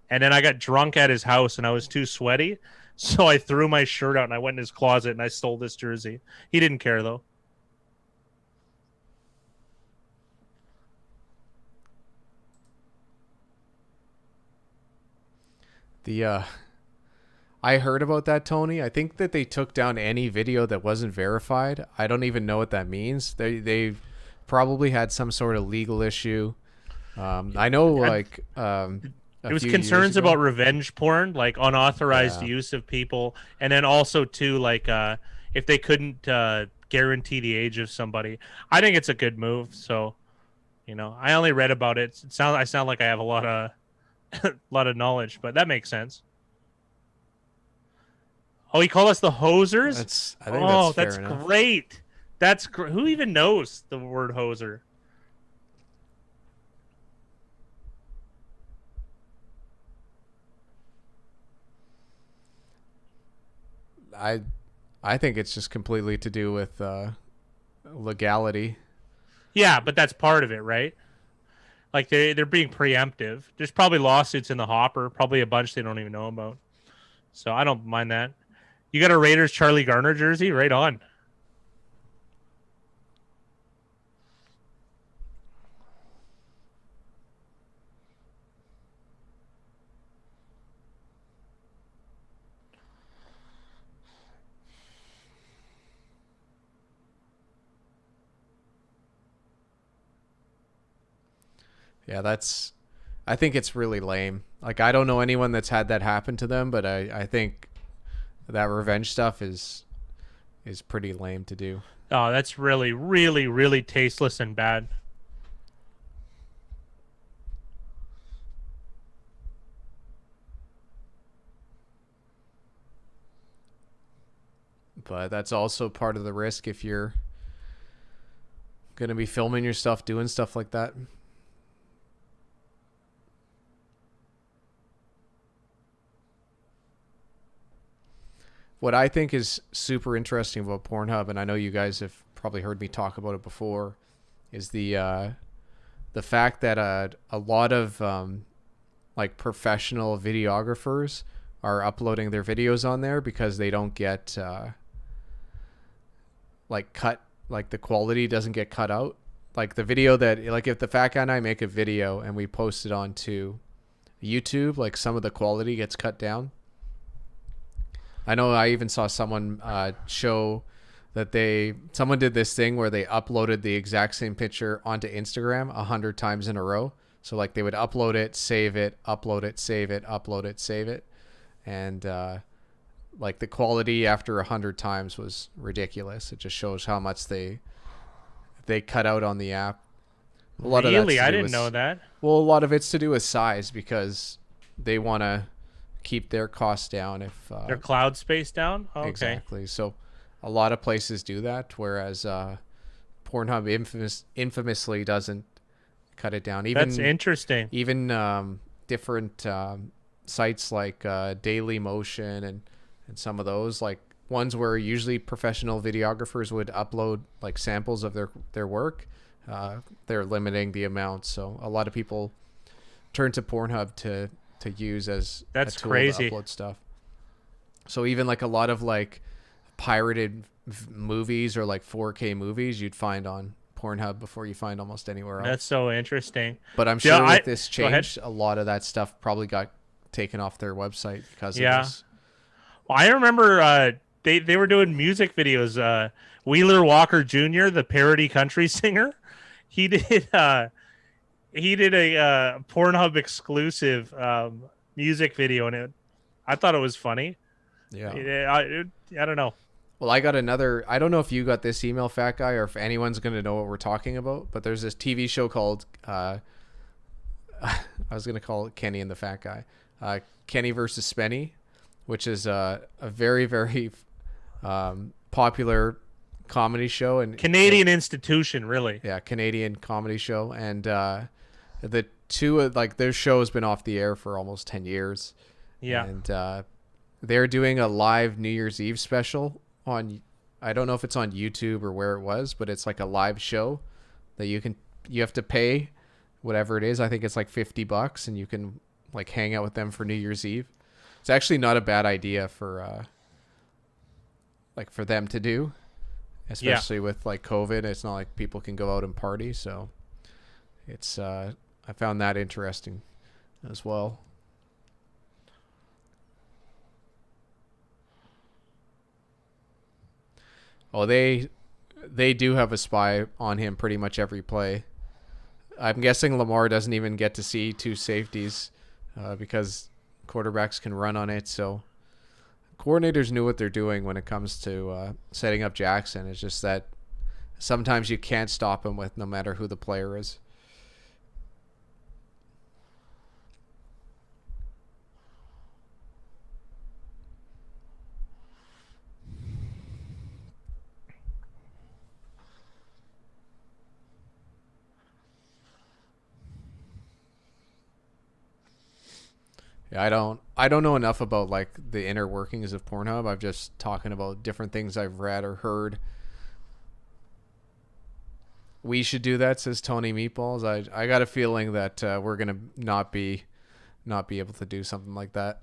And then I got drunk at his house and I was too sweaty. So I threw my shirt out and I went in his closet and I stole this jersey. He didn't care, though. I heard about that, Tony. I think that they took down any video that wasn't verified. I don't even know what that means. They probably had some sort of legal issue. I know, like, it was concerns about revenge porn, like unauthorized use of people, and then also too, like, if they couldn't guarantee the age of somebody. I think it's a good move. So, I only read about it. I sound like I have a lot of lot of knowledge, but that makes sense. Oh, he called us the hosers? I think that's fair enough. Great. Who even knows the word hoser? I think it's just completely to do with legality. Yeah, but that's part of it, right? Like they're being preemptive. There's probably lawsuits in the hopper, probably a bunch they don't even know about. So I don't mind that. You got a Raiders Charlie Garner jersey? Right on. Yeah, I think it's really lame. Like, I don't know anyone that's had that happen to them, but I think that revenge stuff is pretty lame to do. Oh, that's really, really, really tasteless and bad. But that's also part of the risk if you're going to be filming your stuff, doing stuff like that. What I think is super interesting about Pornhub, and I know you guys have probably heard me talk about it before, is the fact that a lot of like professional videographers are uploading their videos on there because they don't get like the quality doesn't get cut out. Like the video that, like, if the Fat Guy and I make a video and we post it onto YouTube, like some of the quality gets cut down. I know I even saw someone show that someone did this thing where they uploaded the exact same picture onto Instagram 100 times in a row. So like they would upload it, save it, upload it, save it, upload it, save it. And like the quality after 100 times was ridiculous. It just shows how much they cut out on the app. A lot really? I didn't know that. Well, a lot of it's to do with size because they want to keep their costs down if their cloud space down. Oh, okay. Exactly. So a lot of places do that, whereas Pornhub infamously doesn't cut it down. Even that's interesting. Even different sites like Daily Motion and some of those, like ones where usually professional videographers would upload like samples of their work, they're limiting the amount. So a lot of people turn to Pornhub to use as that's a tool crazy to upload stuff. So even like a lot of like pirated movies or like 4K movies you'd find on Pornhub before you find almost anywhere else. That's so interesting. But I'm sure with this change, a lot of that stuff probably got taken off their website because of this. Well, I remember they were doing music videos. Wheeler Walker Jr., the parody country singer, he did he did a Pornhub exclusive music video, and I thought it was funny. Yeah. I don't know. Well, I got another. I don't know if you got this email, fat guy, or if anyone's going to know what we're talking about. But there's this TV show called. I was going to call it Kenny and the Fat Guy. Kenny versus Spenny, which is a very, very popular comedy show and Canadian institution, really. yeah, Canadian comedy show, and the two like their show has been off the air for almost 10 years. Yeah, and they're doing a live New Year's Eve special on. I don't know if it's on YouTube or where it was, but it's like a live show that you have to pay whatever it is. I think it's like $50, and you can like hang out with them for New Year's Eve. It's actually not a bad idea for like for them to do, especially with like COVID. It's not like people can go out and party, so it's I found that interesting as well. Oh, they do have a spy on him pretty much every play. I'm guessing Lamar doesn't even get to see two safeties because quarterbacks can run on it. So coordinators knew what they're doing when it comes to setting up Jackson. It's just that sometimes you can't stop him with no matter who the player is. Yeah, I don't know enough about like the inner workings of Pornhub. I'm just talking about different things I've read or heard. We should do that, says Tony Meatballs. I got a feeling that we're gonna not be able to do something like that.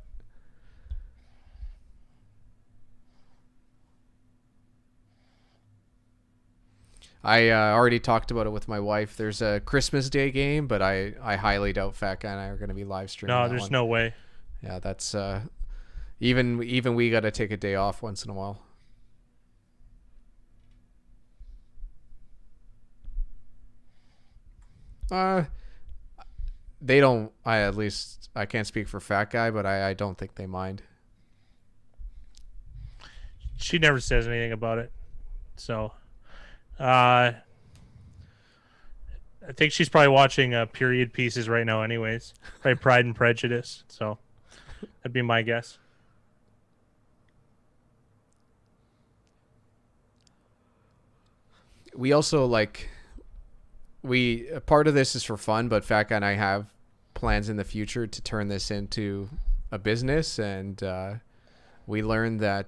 I already talked about it with my wife. There's a Christmas Day game, but I highly doubt Fat Guy and I are going to be live streaming. no, that there's one. no way. Yeah, that's even we got to take a day off once in a while. Uh, they don't. I at least I can't speak for Fat Guy, but I don't think they mind. She never says anything about it, so I think she's probably watching period pieces right now, anyways. Probably Pride and Prejudice. So that'd be my guess. We also like part of this is for fun, but Fat Guy and I have plans in the future to turn this into a business, and we learned that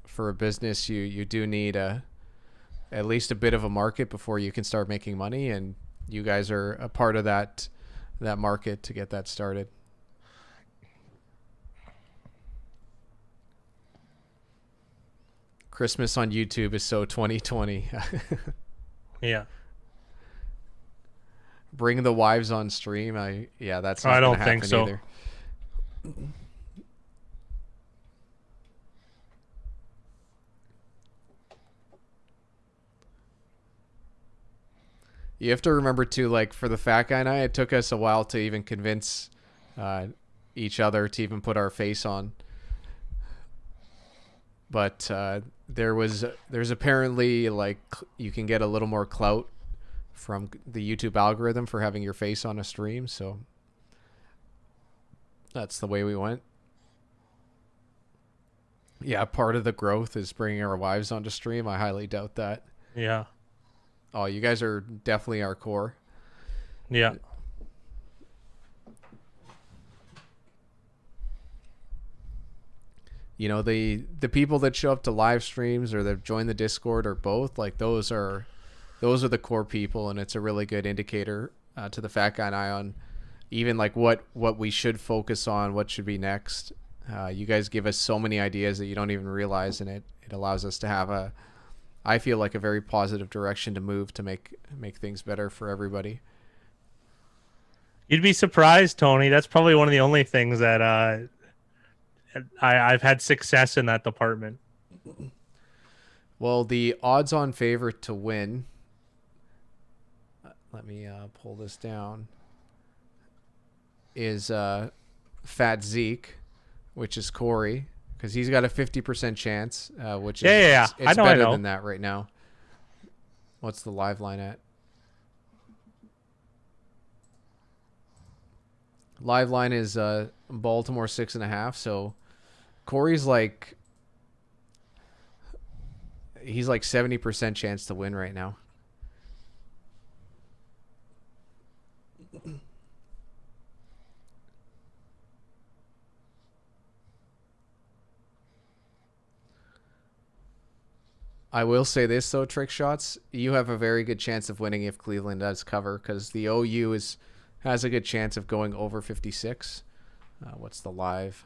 for a business you do need at least a bit of a market before you can start making money, and you guys are a part of that market to get that started. Christmas on YouTube is so 2020. Yeah. Bring the wives on stream. That's not I gonna don't think happen so. either. You have to remember too, like for the Fat Guy and I, it took us a while to even convince each other to even put our face on. But there's apparently like you can get a little more clout from the YouTube algorithm for having your face on a stream, so that's the way we went. Yeah, part of the growth is bringing our wives onto stream. I highly doubt that. Yeah. Oh, you guys are definitely our core. Yeah. You know, the people that show up to live streams or that join the Discord or both, like those are the core people, and it's a really good indicator to the Fat Guy and I on even like what we should focus on, what should be next. You guys give us so many ideas that you don't even realize, and it allows us to have I feel like a very positive direction to move to make things better for everybody. You'd be surprised, Tony. That's probably one of the only things that I've had success in that department. Well, the odds-on favorite to win. Let me pull this down. Is Fat Zeke, which is Corey, because he's got a 50% chance, which is Yeah. it's I better know. than that right now. What's the live line at? Live line is Baltimore 6.5. So Corey's like he's like 70% chance to win right now. I will say this though, Trick Shots, you have a very good chance of winning if Cleveland does cover, because the OU has a good chance of going over 56. What's the live?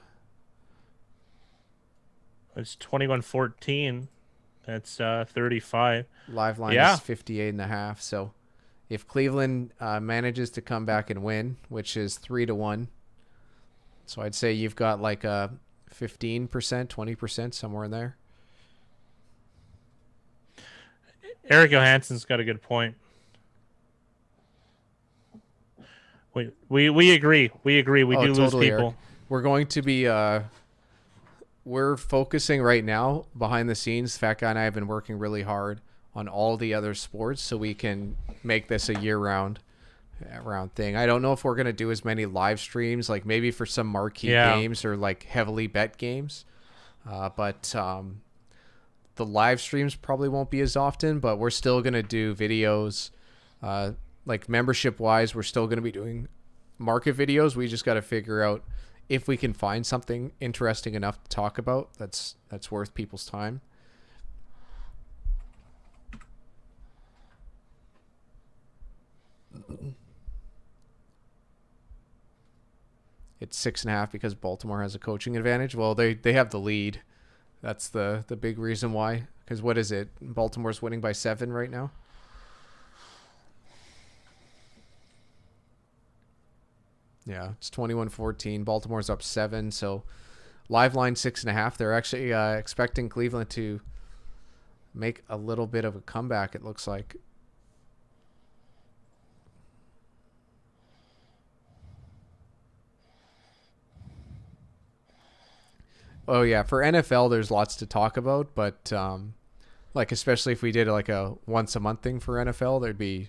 It's 21-14. That's 35. Live line Yeah. is 58.5. So if Cleveland manages to come back and win, which is 3-1, so I'd say you've got like a 15%, 20%, somewhere in there. Eric Johansson's got a good point. We agree. We agree. We do totally, lose people. Eric. We're going to be we're focusing right now behind the scenes. Fat Guy and I have been working really hard on all the other sports so we can make this a year-round thing. I don't know if we're going to do as many live streams, like maybe for some marquee games or like heavily bet games. But the live streams probably won't be as often, but we're still going to do videos. Like membership-wise, we're still going to be doing market videos. We just got to figure out if we can find something interesting enough to talk about that's worth people's time. It's 6.5 because Baltimore has a coaching advantage. Well, they have the lead. That's the big reason why. Because what is it? Baltimore's winning by 7 right now. Yeah, it's 21-14. Baltimore's up 7. So live line 6.5. They're actually expecting Cleveland to make a little bit of a comeback, it looks like. Oh, yeah. For NFL, there's lots to talk about. But, like, especially if we did like a once-a-month thing for NFL, there'd be,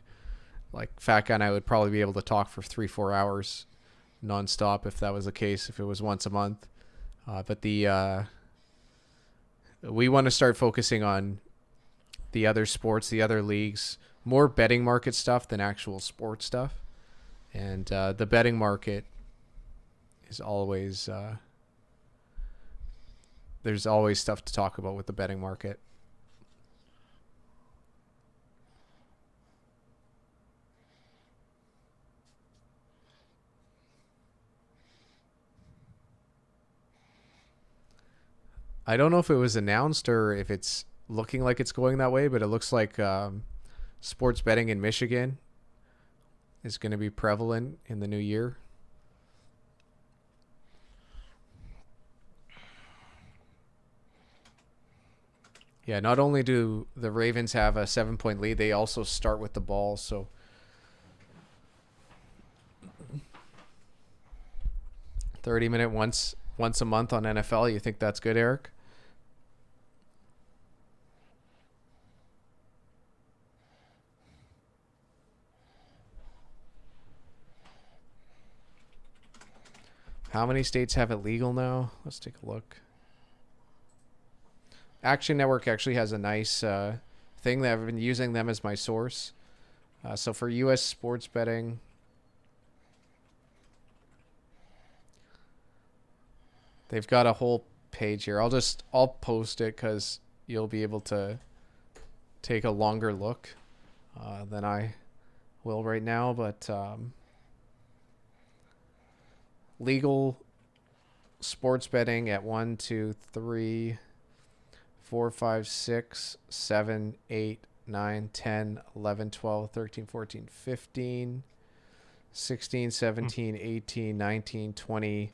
like, Fat Guy and I would probably be able to talk for 3-4 hours nonstop if that was the case, if it was once a month. But we want to start focusing on the other sports, the other leagues, more betting market stuff than actual sports stuff. And the betting market is always there's always stuff to talk about with the betting market. I don't know if it was announced or if it's looking like it's going that way, but it looks like sports betting in Michigan is going to be prevalent in the new year. Yeah, not only do the Ravens have a 7-point lead, they also start with the ball. So 30-minute once a month on NFL. You think that's good, Eric? How many states have it legal now? Let's take a look. Action Network actually has a nice thing that I've been using them as my source. So for U.S. sports betting, they've got a whole page here. I'll post it because you'll be able to take a longer look than I will right now. But legal sports betting at 1, 2, 3, 4, 5, 6, 7, 8, 9, 10, 11, 12, 13, 14, 15, 16, 17, 18, 19, 20,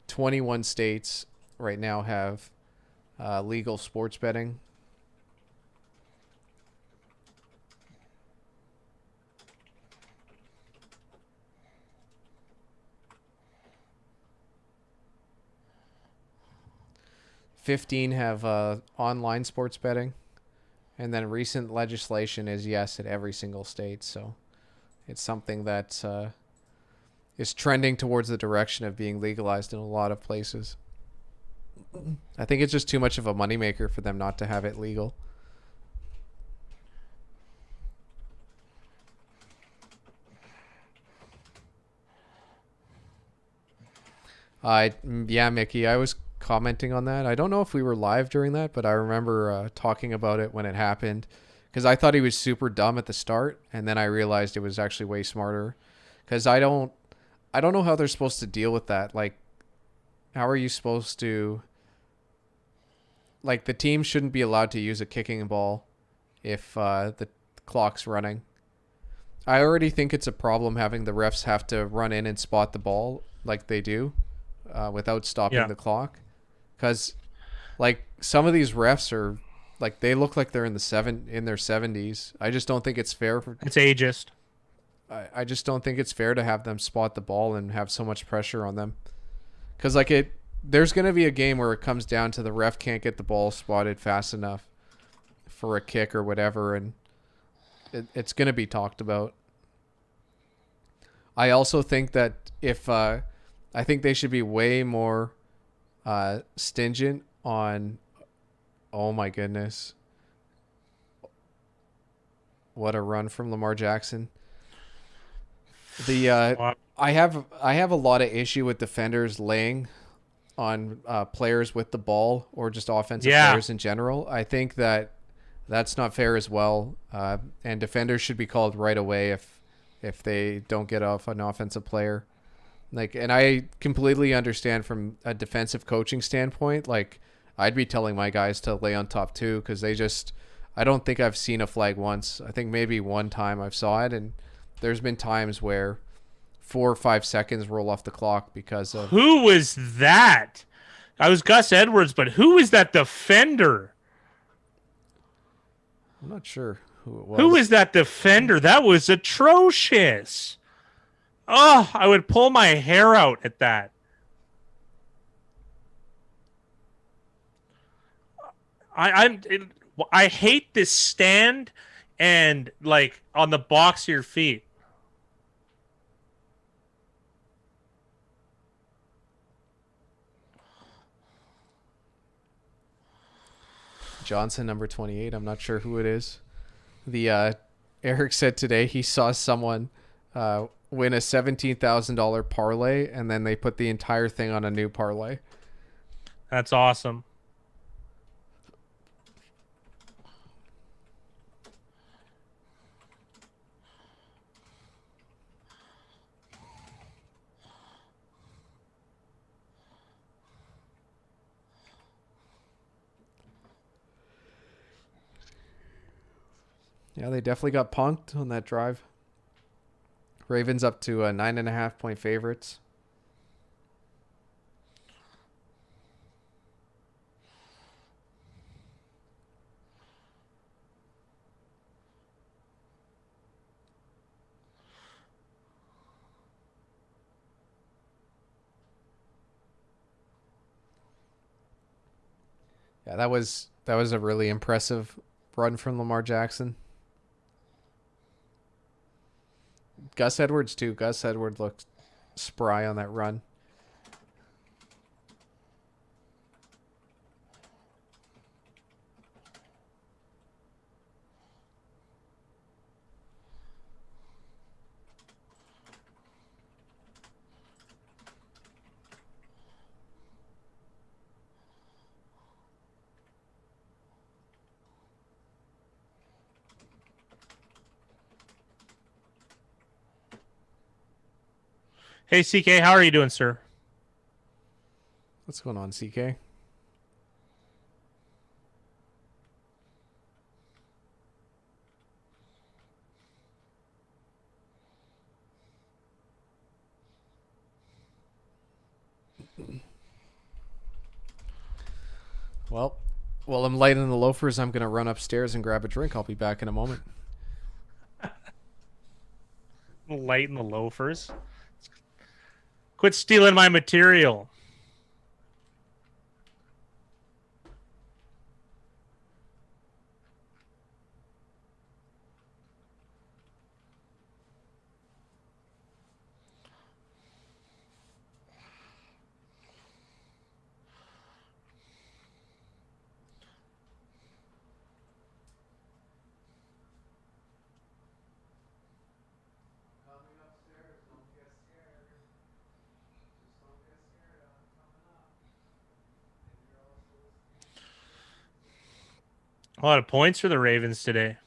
21 states right now have legal sports betting. 15 have online sports betting, and then recent legislation is yes at every single state. So it's something that is trending towards the direction of being legalized in a lot of places. I think it's just too much of a moneymaker for them not to have it legal. Yeah, Mickey, I was commenting on that. I don't know if we were live during that, but I remember talking about it when it happened because I thought he was super dumb at the start, and then I realized it was actually way smarter. Because I don't know how they're supposed to deal with that. Like, how are you supposed to? Like, the team shouldn't be allowed to use a kicking ball if the clock's running. I already think it's a problem having the refs have to run in and spot the ball like they do without stopping the clock. Because, like, some of these refs are, like, they look like they're in their 70s. I just don't think it's fair. It's ageist. I just don't think it's fair to have them spot the ball and have so much pressure on them. Because, like, there's going to be a game where it comes down to the ref can't get the ball spotted fast enough for a kick or whatever, and it's going to be talked about. I also think that I think they should be way more stingent on, oh my goodness, what a run from Lamar Jackson. I have a lot of issue with defenders laying on players with the ball or just offensive players in general. I think that's not fair as well, and defenders should be called right away if they don't get off an offensive player. Like, and I completely understand from a defensive coaching standpoint. Like, I'd be telling my guys to lay on top too, because I don't think I've seen a flag once. I think maybe one time I've saw it, and there's been times where 4 or 5 seconds roll off the clock because of... Who was that? I was Gus Edwards, but who was that defender? I'm not sure who it was. Who is that defender? That was atrocious. Oh, I would pull my hair out at that. I hate this stand and, like, on the box of your feet. Johnson, number 28. I'm not sure who it is. Eric said today he saw someone win a $17,000 parlay, and then they put the entire thing on a new parlay. That's awesome. Yeah, they definitely got punked on that drive. Ravens up to 9.5 point favorites. Yeah, that was a really impressive run from Lamar Jackson. Gus Edwards too. Gus Edwards looked spry on that run. Hey, CK, how are you doing, sir? What's going on, CK? Well, while I'm lighting the loafers, I'm going to run upstairs and grab a drink. I'll be back in a moment. Lighten the loafers. Quit stealing my material. A lot of points for the Ravens today.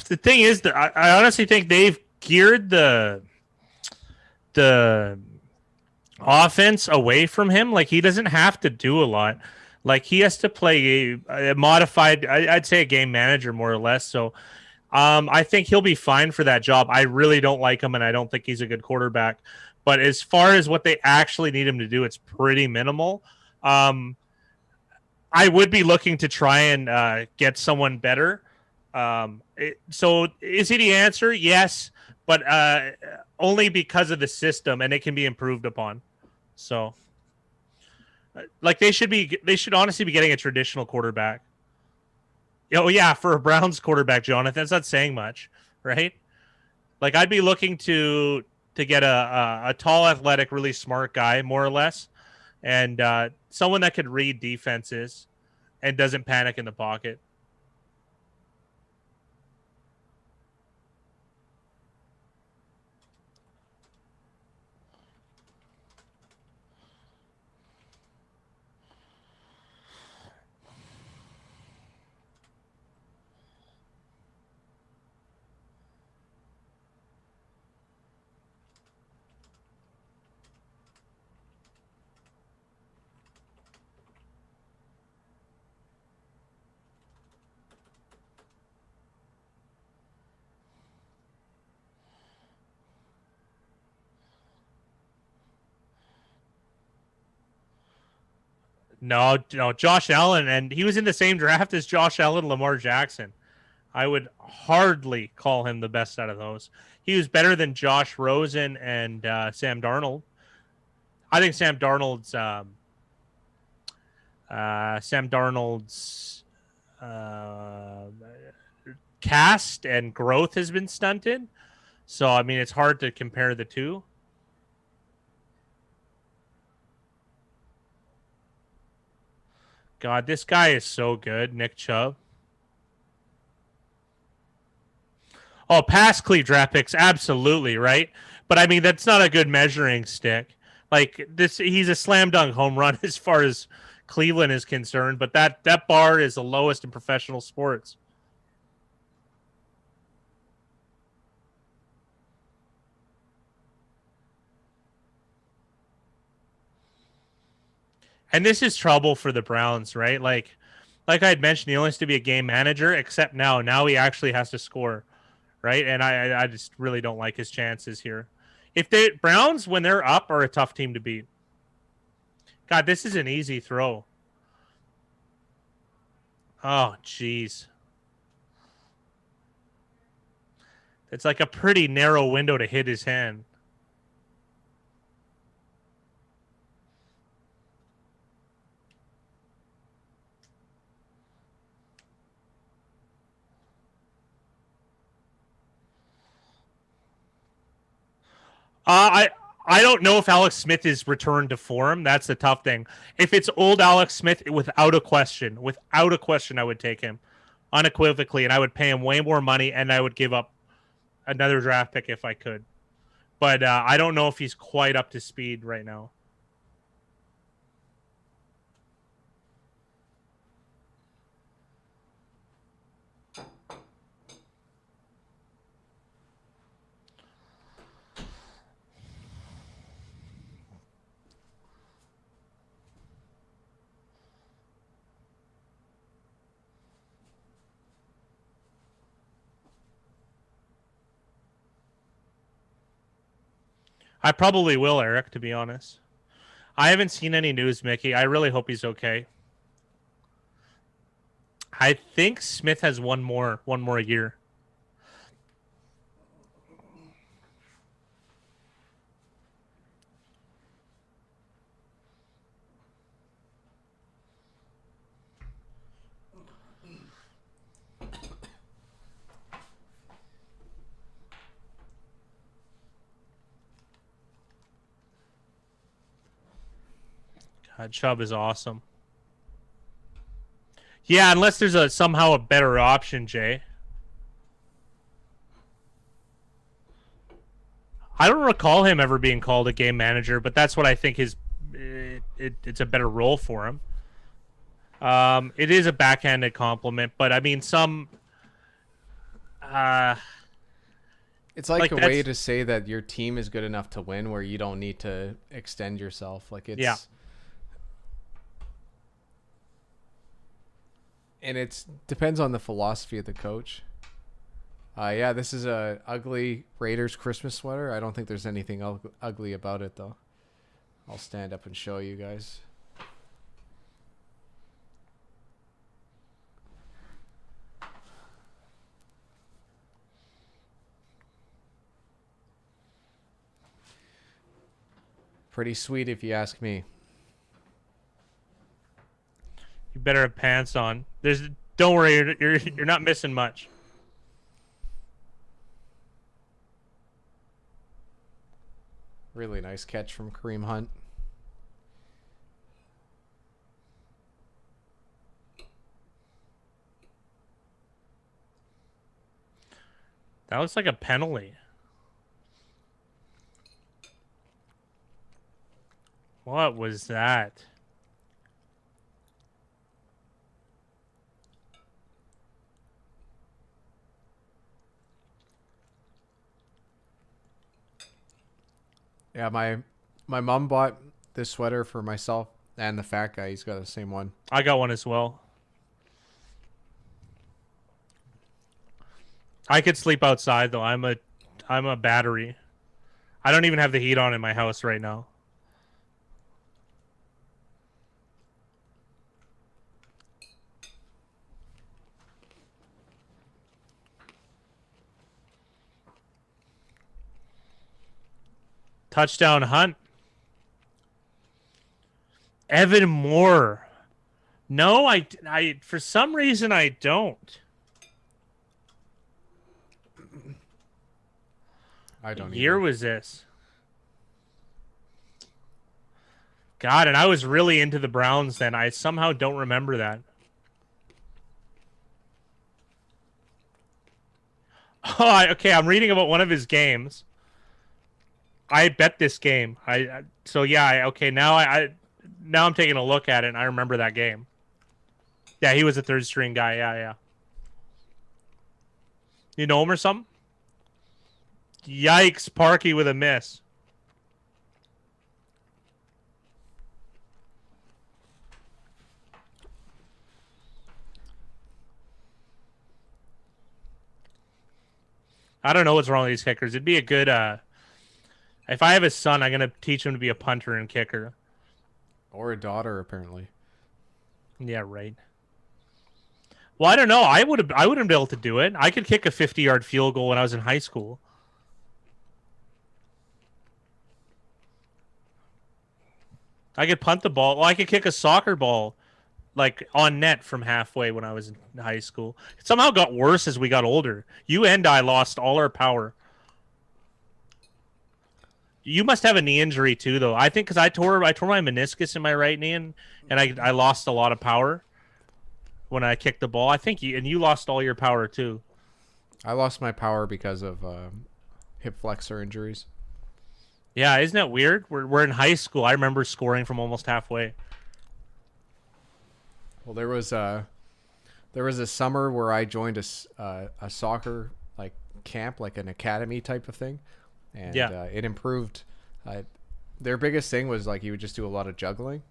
The thing is that I honestly think they've geared the offense away from him. Like he doesn't have to do a lot. Like he has to play a modified, I'd say a game manager more or less. So I think he'll be fine for that job. I really don't like him, and I don't think he's a good quarterback. But as far as what they actually need him to do, it's pretty minimal. I would be looking to try and get someone better. So is he the answer? Yes, but only because of the system, and it can be improved upon. So, like they should honestly be getting a traditional quarterback. Oh yeah, for a Browns quarterback, Jonathan, that's not saying much, right? Like I'd be looking to get a tall, athletic, really smart guy, more or less, and someone that could read defenses and doesn't panic in the pocket. No, Josh Allen, and he was in the same draft as Josh Allen, Lamar Jackson. I would hardly call him the best out of those. He was better than Josh Rosen and Sam Darnold. I think Sam Darnold's uh, cast and growth has been stunted. So I mean, it's hard to compare the two. God, this guy is so good, Nick Chubb. Oh, past Cleve draft picks, absolutely, right? But I mean, that's not a good measuring stick. Like this, he's a slam dunk home run as far as Cleveland is concerned. But that bar is the lowest in professional sports. And this is trouble for the Browns, right? Like I had mentioned, he only has to be a game manager, except now he actually has to score, right? And I just really don't like his chances here. If the Browns, when they're up, are a tough team to beat. God, this is an easy throw. Oh, jeez. It's like a pretty narrow window to hit his hand. I don't know if Alex Smith is returned to form. That's the tough thing. If it's old Alex Smith, without a question, I would take him unequivocally, and I would pay him way more money, and I would give up another draft pick if I could. But I don't know if he's quite up to speed right now. I probably will, Eric, to be honest. I haven't seen any news, Mickey. I really hope he's okay. I think Smith has one more year. God, Chubb is awesome. Yeah, unless there's somehow a better option, Jay. I don't recall him ever being called a game manager, but that's what I think it's a better role for him. It is a backhanded compliment, but I mean it's like a way to say that your team is good enough to win where you don't need to extend yourself. Like it's and it depends on the philosophy of the coach. Yeah, this is a ugly Raiders Christmas sweater. I don't think there's anything ugly about it, though. I'll stand up and show you guys. Pretty sweet, if you ask me. You better have pants on. Don't worry, you're not missing much. Really nice catch from Kareem Hunt. That looks like a penalty. What was that? Yeah, my mom bought this sweater for myself and the fat guy. He's got the same one. I got one as well. I could sleep outside though. I'm a battery. I don't even have the heat on in my house right now. Touchdown Hunt. Evan Moore. No, I for some reason I don't. I don't What year either. was this? God, and I was really into the Browns then. I somehow don't remember that. Oh, okay. I'm reading about one of his games. I bet this game. So yeah. Okay, now now I'm taking a look at it, and I remember that game. Yeah, he was a third string guy. Yeah. You know him or something? Yikes! Parkey with a miss. I don't know what's wrong with these kickers. It'd be a good. If I have a son, I'm gonna teach him to be a punter and kicker. Or a daughter, apparently. Yeah, right. Well, I don't know. I wouldn't be able to do it. I could kick a 50-yard field goal when I was in high school. I could punt the ball. Well, I could kick a soccer ball like on net from halfway when I was in high school. It somehow got worse as we got older. You and I lost all our power. You must have a knee injury too, though. I think because I tore my meniscus in my right knee, and I lost a lot of power when I kicked the ball. I think you lost all your power too. I lost my power because of hip flexor injuries. Yeah, isn't that weird? We're in high school. I remember scoring from almost halfway. Well, there was a summer where I joined a soccer like camp, like an academy type of thing, and it improved. Their biggest thing was like you would just do a lot of juggling,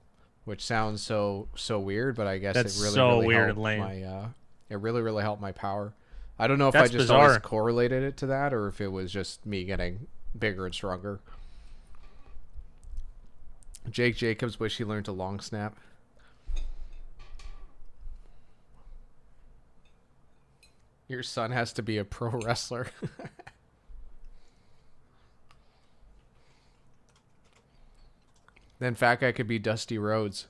which sounds so weird, but I guess That's it really so really weird helped and lame. it really helped my power. I don't know if That's I just bizarre. always correlated it to that or if it was just me getting bigger and stronger. Jake Jacobs wish he learned a long snap. Your son has to be a pro wrestler. Then fat guy could be Dusty Rhodes.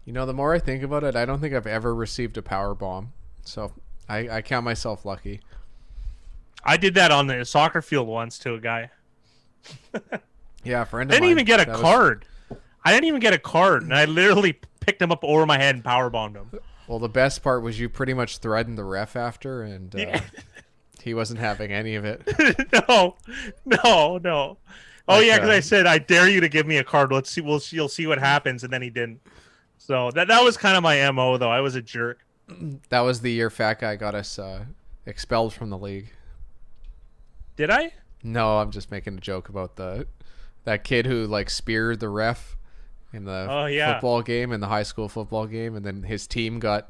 You know, the more I think about it, I don't think I've ever received a power bomb. So I count myself lucky. I did that on the soccer field once to a guy. Yeah, a friend I of didn't mine. even get a that was- card. I didn't even get a card, and I literally picked him up over my head and power bombed him. Well, the best part was you pretty much threatened the ref after, and Yeah. he wasn't having any of it. No. Oh Like, yeah, because I said I dare you to give me a card. Let's see. You'll see what happens, and then he didn't. So that was kind of my MO, though. I was a jerk. That was the year fat guy got us expelled from the league. Did I? No, I'm just making a joke about that kid who like speared the ref in the football game, in the high school football game, and then his team got.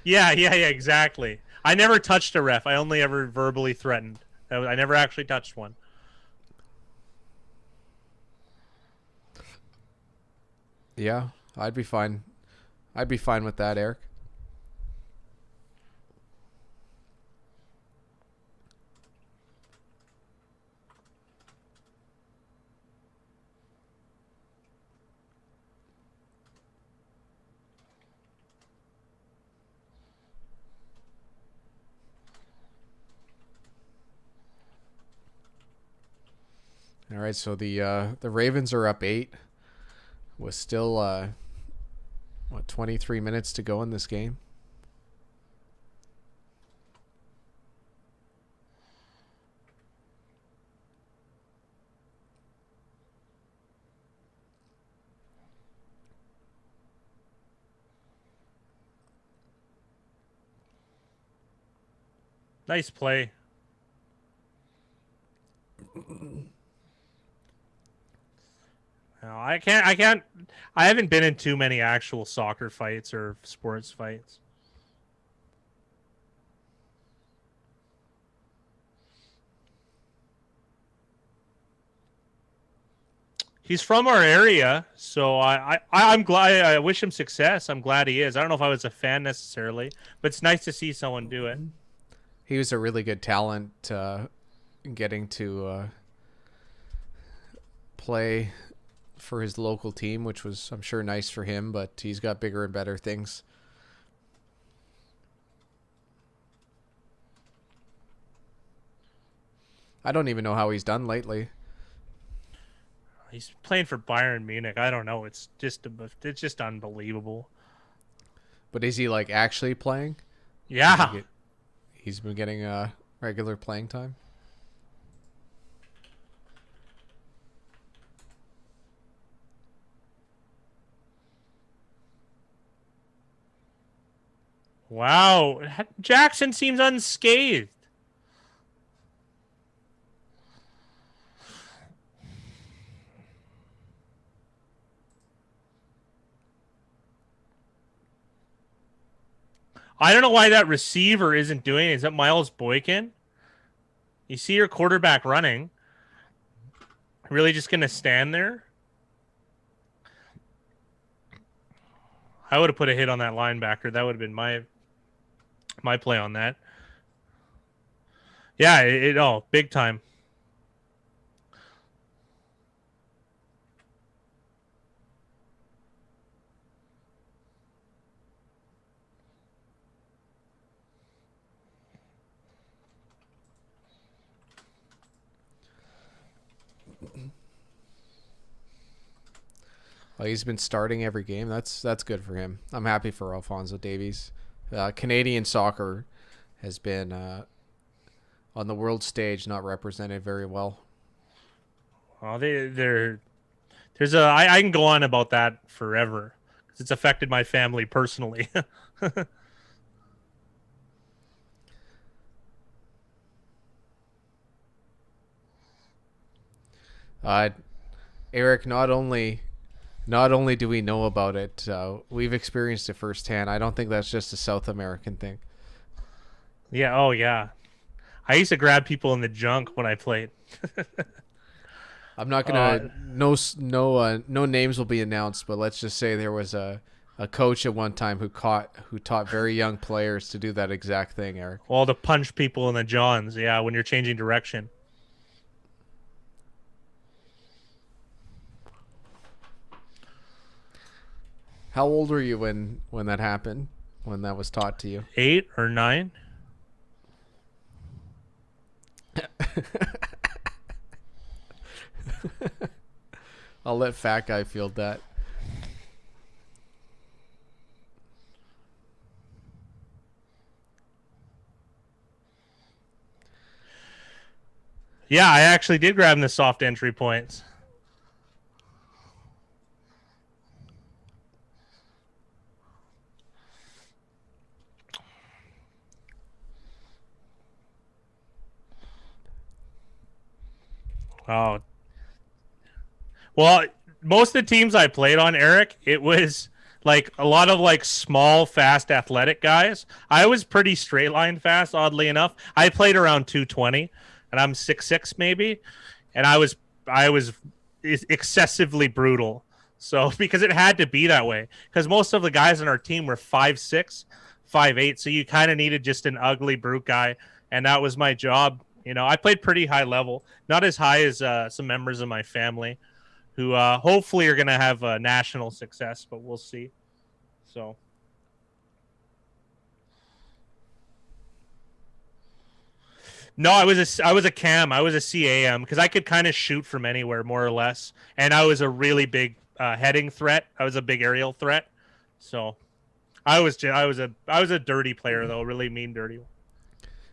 Yeah, exactly. I never touched a ref. I only ever verbally threatened. I never actually touched one. Yeah, I'd be fine. I'd be fine with that, Eric. All right, so the Ravens are up 8 with still 23 minutes to go in this game. Nice play. No, I can't. I haven't been in too many actual soccer fights or sports fights. He's from our area, so I'm glad. I wish him success. I'm glad he is. I don't know if I was a fan necessarily, but it's nice to see someone do it. He was a really good talent, getting to play for his local team, which was, I'm sure, nice for him, but he's got bigger and better things. I don't even know how he's done lately. He's playing for Bayern Munich. I don't know. It's just unbelievable. But is he like actually playing? Yeah. He's been getting regular playing time. Wow. Jackson seems unscathed. I don't know why that receiver isn't doing it. Is that Miles Boykin? You see your quarterback running. Really just going to stand there? I would have put a hit on that linebacker. That would have been my play on that. Yeah, big time. He's been starting every game. That's good for him. I'm happy for Alphonso Davies. Canadian soccer has been on the world stage not represented very well. Oh, I can go on about that forever because it's affected my family personally. Uh, Eric, not only do we know about it, we've experienced it firsthand. I don't think that's just a South American thing. Yeah. Oh, yeah. I used to grab people in the junk when I played. I'm not Uh, gonna no names will be announced, but let's just say there was a coach at one time who taught very young players to do that exact thing, Eric. well, to punch people in the johns. Yeah, when you're changing direction. How old were you when that happened? When that was taught to you? 8 or 9. I'll let Fat Guy field that. Yeah, I actually did grab him the soft entry points. Oh, well, most of the teams I played on, Eric, it was like a lot of like small, fast, athletic guys. I was pretty straight line fast, oddly enough. I played around 220, and I'm 6'6" maybe, and I was excessively brutal. So because it had to be that way, because most of the guys on our team were 5'6", 5'8", so you kind of needed just an ugly brute guy, and that was my job. I played pretty high level, not as high as some members of my family who hopefully are going to have national success, but we'll see. So, no, I was a cam. I was a CAM because I could kind of shoot from anywhere more or less, and I was a really big heading threat. I was a big aerial threat. So, I was a dirty player though, really mean dirty.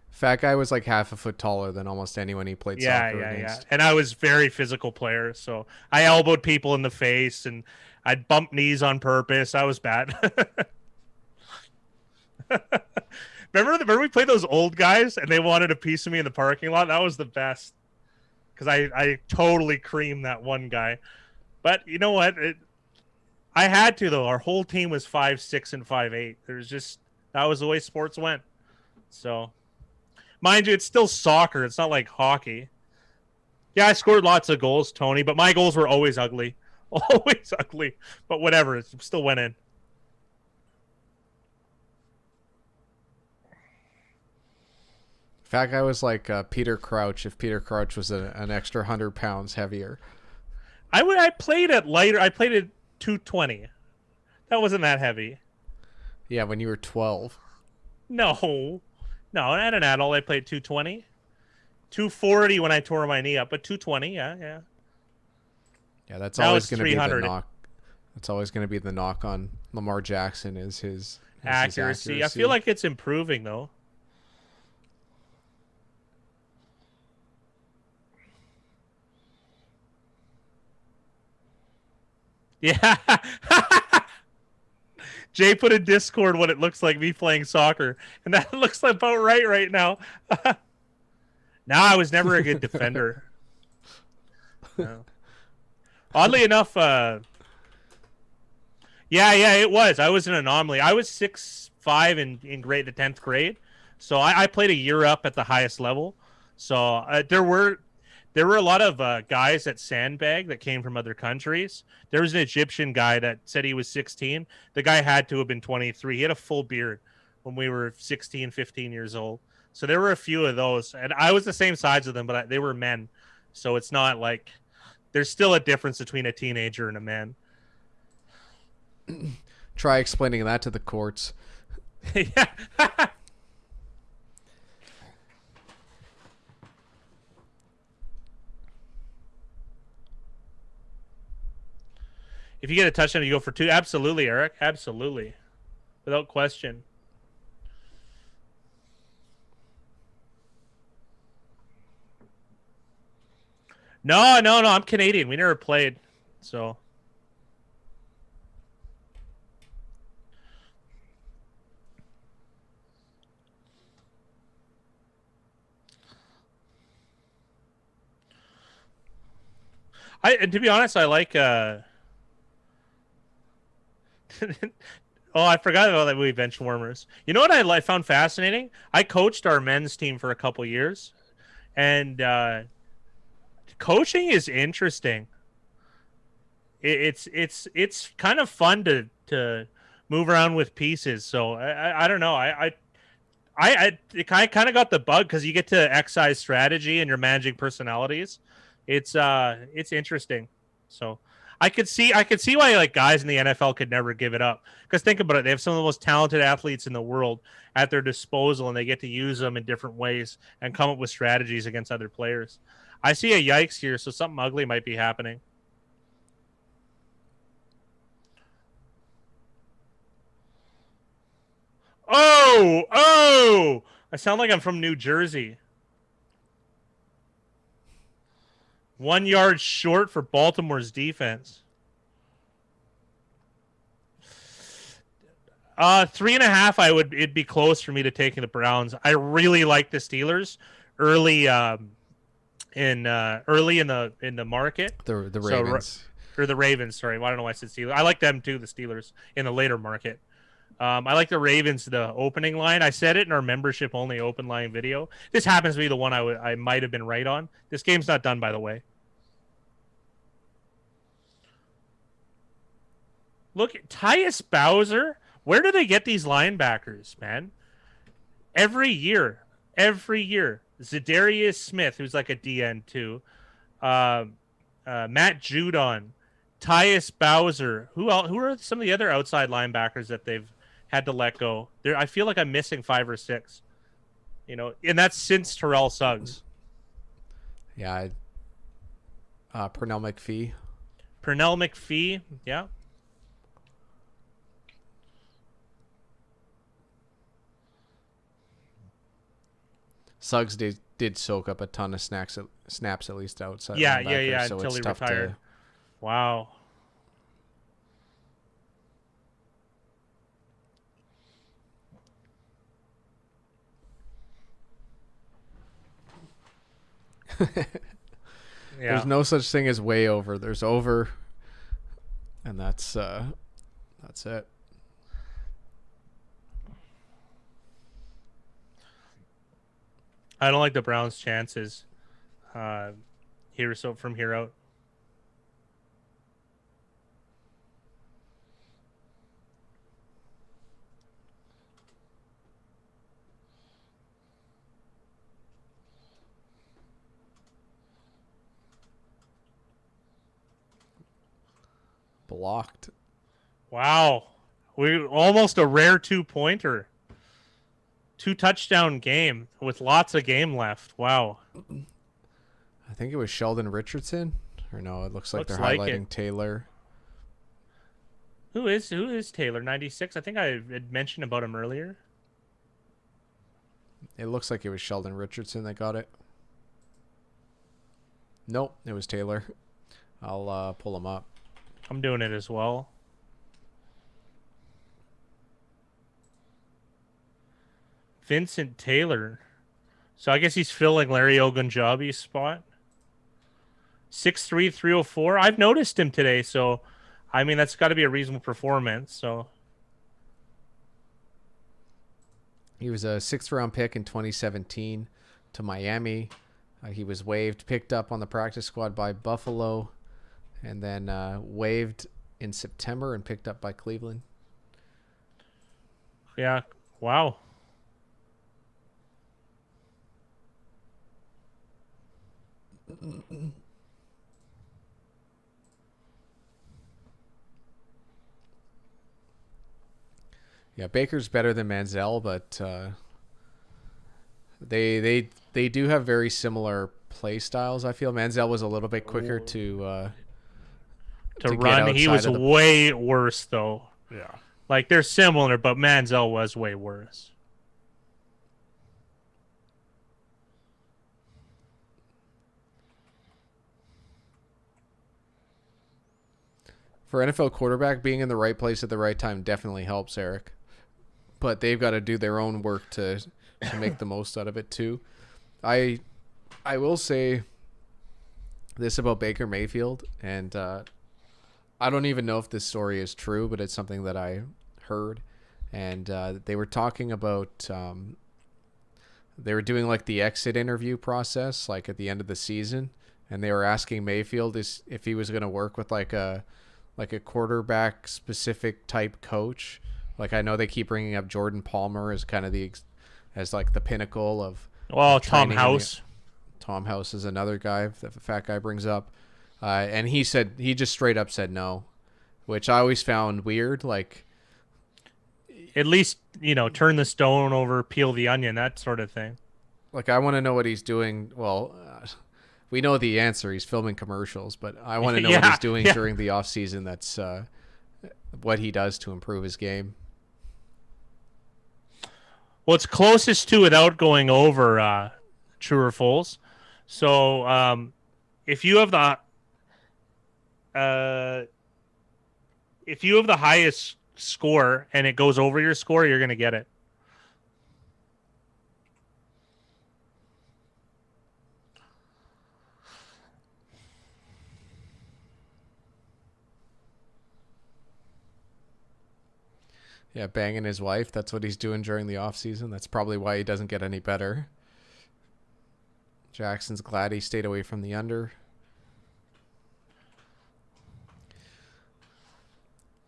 Fat Guy was like half a foot taller than almost anyone he played Yeah, soccer yeah, yeah. against. And I was very physical player, so I elbowed people in the face and I'd bump knees on purpose. I was bad. Remember we played those old guys and they wanted a piece of me in the parking lot? That was the best. Because I totally creamed that one guy. But you know what? I had to though. Our whole team was 5'6" and 5'8". There's just that was the way sports went. So mind you, it's still soccer. It's not like hockey. Yeah, I scored lots of goals, Tony, but my goals were always ugly. Always ugly. But whatever, it still went in. Fat Guy was like Peter Crouch if Peter Crouch was an extra 100 pounds heavier. I played at lighter. I played at 220. That wasn't that heavy. Yeah, when you were 12. No. No, at an adult, I played 220. 240 when I tore my knee up, but 220, yeah, yeah. Yeah, that's Now always it's going to be the 300. knock. That's always going to be the knock on Lamar Jackson is his Accuracy. I feel like it's improving, though. Yeah. Jay put in Discord what it looks like me playing soccer, and that looks about right now. No, I was never a good defender. No. Oddly enough, yeah, it was. I was an anomaly. I was 6'5" in the 10th grade, so I played a year up at the highest level. So there were a lot of guys at Sandbag that came from other countries. There was an Egyptian guy that said he was 16. The guy had to have been 23. He had a full beard when we were 16, 15 years old. So there were a few of those, and I was the same size as them, but they were men. So it's not like there's still a difference between a teenager and a man. Try explaining that to the courts. Yeah. If you get a touchdown, you go for 2. Absolutely, Eric. Absolutely. Without question. No. I'm Canadian. We never played. So. And to be honest, I like oh, I forgot about that movie, Bench Warmers. You know what I found fascinating? I coached our men's team for a couple years, and coaching is interesting. It's kind of fun to move around with pieces. So I don't know. I kind of got the bug because you get to excise strategy and you're managing personalities. It's interesting. So I could see why like guys in the NFL could never give it up. Because think about it, they have some of the most talented athletes in the world at their disposal, and they get to use them in different ways and come up with strategies against other players. I see a yikes here, so something ugly might be happening. Oh! I sound like I'm from New Jersey. 1 yard short for Baltimore's defense. 3.5. It'd be close for me to taking the Browns. I really like the Steelers early in the market. The Ravens. Or the Ravens, sorry. I don't know why I said Steelers. I like them too, the Steelers, in the later market. I like the Ravens, the opening line. I said it in our membership only open line video. This happens to be the one I might have been right on. This game's not done, by the way. Look, Tyus Bowser. Where do they get these linebackers, man? Every year. Zadarius Smith, who's like a DN too. Matt Judon. Tyus Bowser. Who are some of the other outside linebackers that they've had to let go? I feel like I'm missing 5 or 6. And that's since Terrell Suggs. Yeah. Pernell McPhee, yeah. Suggs did soak up a ton of snaps at least outside. Yeah. So until it's he tough retired. Wow. There's no such thing as way over. There's over, and that's it. I don't like the Browns' chances. From here out. Blocked. Wow. We almost a rare 2-pointer. 2 touchdown game with lots of game left. Wow. I think it was Sheldon Richardson. Or no, it looks like they're like highlighting Taylor. Who is Taylor? 96? I think I had mentioned about him earlier. It looks like it was Sheldon Richardson that got it. Nope, it was Taylor. I'll pull him up. I'm doing it as well. Vincent Taylor. So I guess he's filling Larry Ogunjobi's spot. 6'3", 304. I've noticed him today, so I mean that's got to be a reasonable performance. So he was a 6th round pick in 2017 to Miami. He was waived, picked up on the practice squad by Buffalo, and then waived in September and picked up by Cleveland. Yeah. Wow. Yeah, Baker's better than Manziel, but they do have very similar play styles. I feel Manziel was a little bit quicker to to get run. He outside was of the way worse though. yeah. Like they're similar, but Manziel was way worse. For NFL quarterback, being in the right place at the right time definitely helps, Eric. But they've got to do their own work to make the most out of it too. I will say this about Baker Mayfield, and I don't even know if this story is true, but it's something that I heard, and they were talking about they were doing like the exit interview process, like at the end of the season, and they were asking Mayfield if he was going to work with like a quarterback specific type coach. Like I know they keep bringing up Jordan Palmer as kind of as like the pinnacle of Tom House. Tom House is another guy that the fat guy brings up, and he just straight up said no, which I always found weird. Like at least turn the stone over, peel the onion, that sort of thing. Like I want to know what he's doing. Well, we know the answer. He's filming commercials, but I want to know what he's doing during the off season. That's what he does to improve his game. Well, it's closest to without going over true or false. So if you have the highest score and it goes over your score, you're going to get it. Yeah, banging his wife. That's what he's doing during the off season. That's probably why he doesn't get any better. Jackson's glad he stayed away from the under.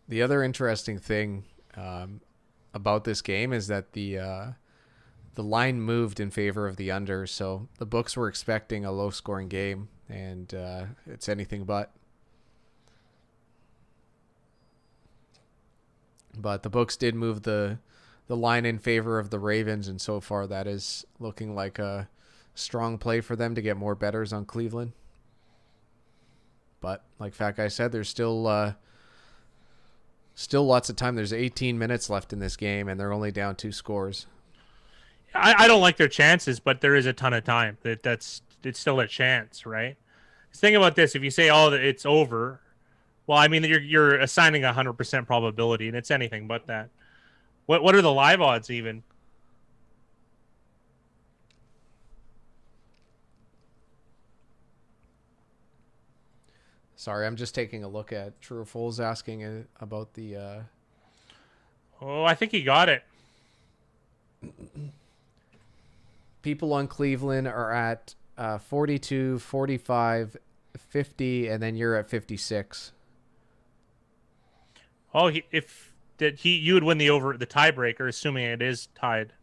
The other interesting thing about this game is that the line moved in favor of the under, so the books were expecting a low-scoring game, and it's anything but. But the books did move the line in favor of the Ravens, and so far that is looking like a strong play for them to get more bettors on Cleveland. But like Fat Guy said, there's still lots of time. There's 18 minutes left in this game, and they're only down 2 scores. I don't like their chances, but there is a ton of time. It's still a chance, right? Think about this: if you say, "Oh, it's over," well, I mean, you're assigning 100% probability, and it's anything but that. What are the live odds even? Sorry, I'm just taking a look at True or False asking about the. Oh, I think he got it. People on Cleveland are at 42, 45, 50, and then you're at 56. Oh, you would win the tiebreaker, assuming it is tied.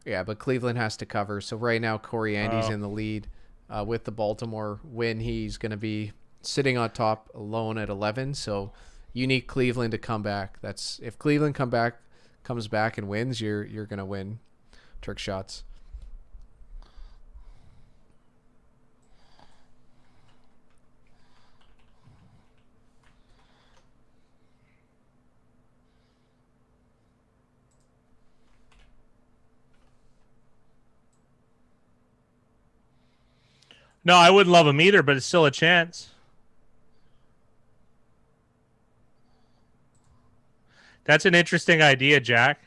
Yeah, but Cleveland has to cover. So right now, Corey Andy's in the lead. With the Baltimore win, he's going to be sitting on top alone at 11. So you need Cleveland to come back. If Cleveland comes back and wins, you're going to win trick shots. No, I wouldn't love him either, but it's still a chance. That's an interesting idea, Jack.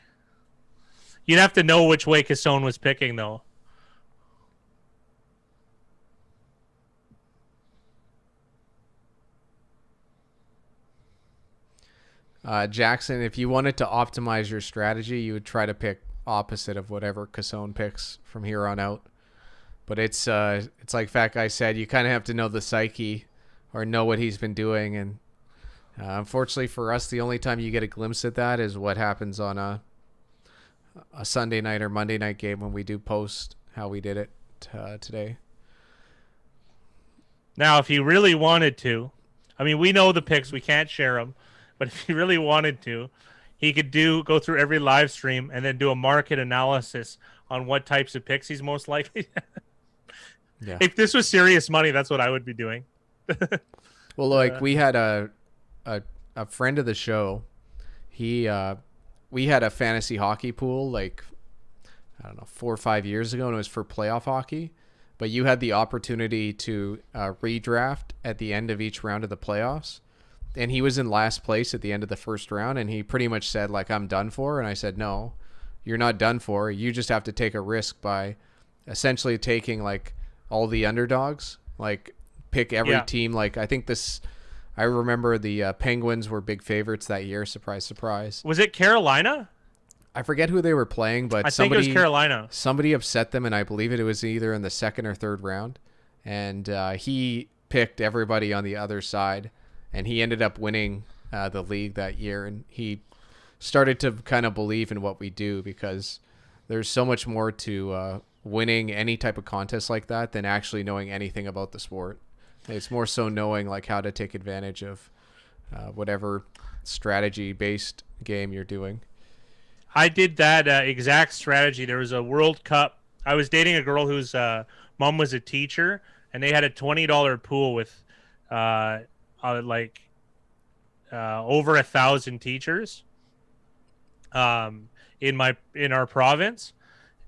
You'd have to know which way Cassone was picking, though. Jackson, if you wanted to optimize your strategy, you would try to pick opposite of whatever Cassone picks from here on out. But it's like Fat Guy said, you kind of have to know the psyche or know what he's been doing. And unfortunately for us, the only time you get a glimpse at that is what happens on a Sunday night or Monday night game when we do post how we did it today. Now, if he really wanted to, I mean, we know the picks, we can't share them, but if he really wanted to, he could go through every live stream and then do a market analysis on what types of picks he's most likely. Yeah. If this was serious money, that's what I would be doing. Well, like we had a a friend of the show. He we had a fantasy hockey pool like I don't know 4 or 5 years ago, and it was for playoff hockey. But you had the opportunity to redraft at the end of each round of the playoffs. And he was in last place at the end of the first round, and he pretty much said, like, I'm done for. And I said, no, you're not done for. You just have to take a risk by essentially taking, like, all the underdogs. Like, pick every team. Like, I remember the Penguins were big favorites that year. Surprise, surprise. Was it Carolina? I forget who they were playing, but I think it was Carolina. Somebody upset them, and I believe it was either in the second or third round. And he picked everybody on the other side. And he ended up winning the league that year. And he started to kind of believe in what we do, because there's so much more to winning any type of contest like that than actually knowing anything about the sport. It's more so knowing like how to take advantage of whatever strategy-based game you're doing. I did that exact strategy. There was a World Cup. I was dating a girl whose mom was a teacher, and they had a $20 pool with over 1,000 teachers in our province,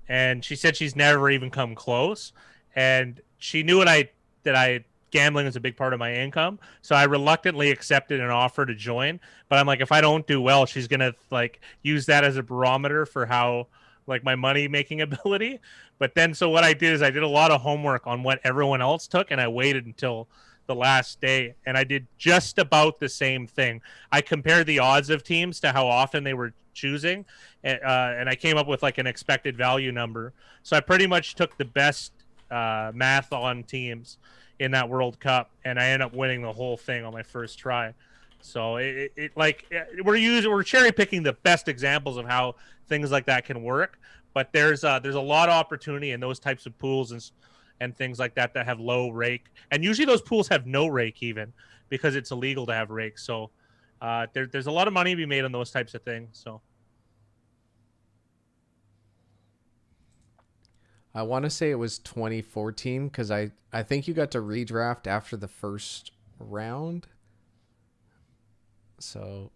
and she said she's never even come close. And she knew that gambling was a big part of my income, so I reluctantly accepted an offer to join. But I'm like, if I don't do well, she's gonna like use that as a barometer for how like my money making ability. But then, so what I did is I did a lot of homework on what everyone else took, and I waited until the last day, and I did just about the same thing. I compared the odds of teams to how often they were choosing, and I came up with like an expected value number. So I pretty much took the best math on teams in that World Cup, and I ended up winning the whole thing on my first try. So we're cherry picking the best examples of how things like that can work, but there's a lot of opportunity in those types of pools and things like that have low rake, and usually those pools have no rake even, because it's illegal to have rake. So there's a lot of money to be made on those types of things. So I want to say it was 2014, because I think you got to redraft after the first round. So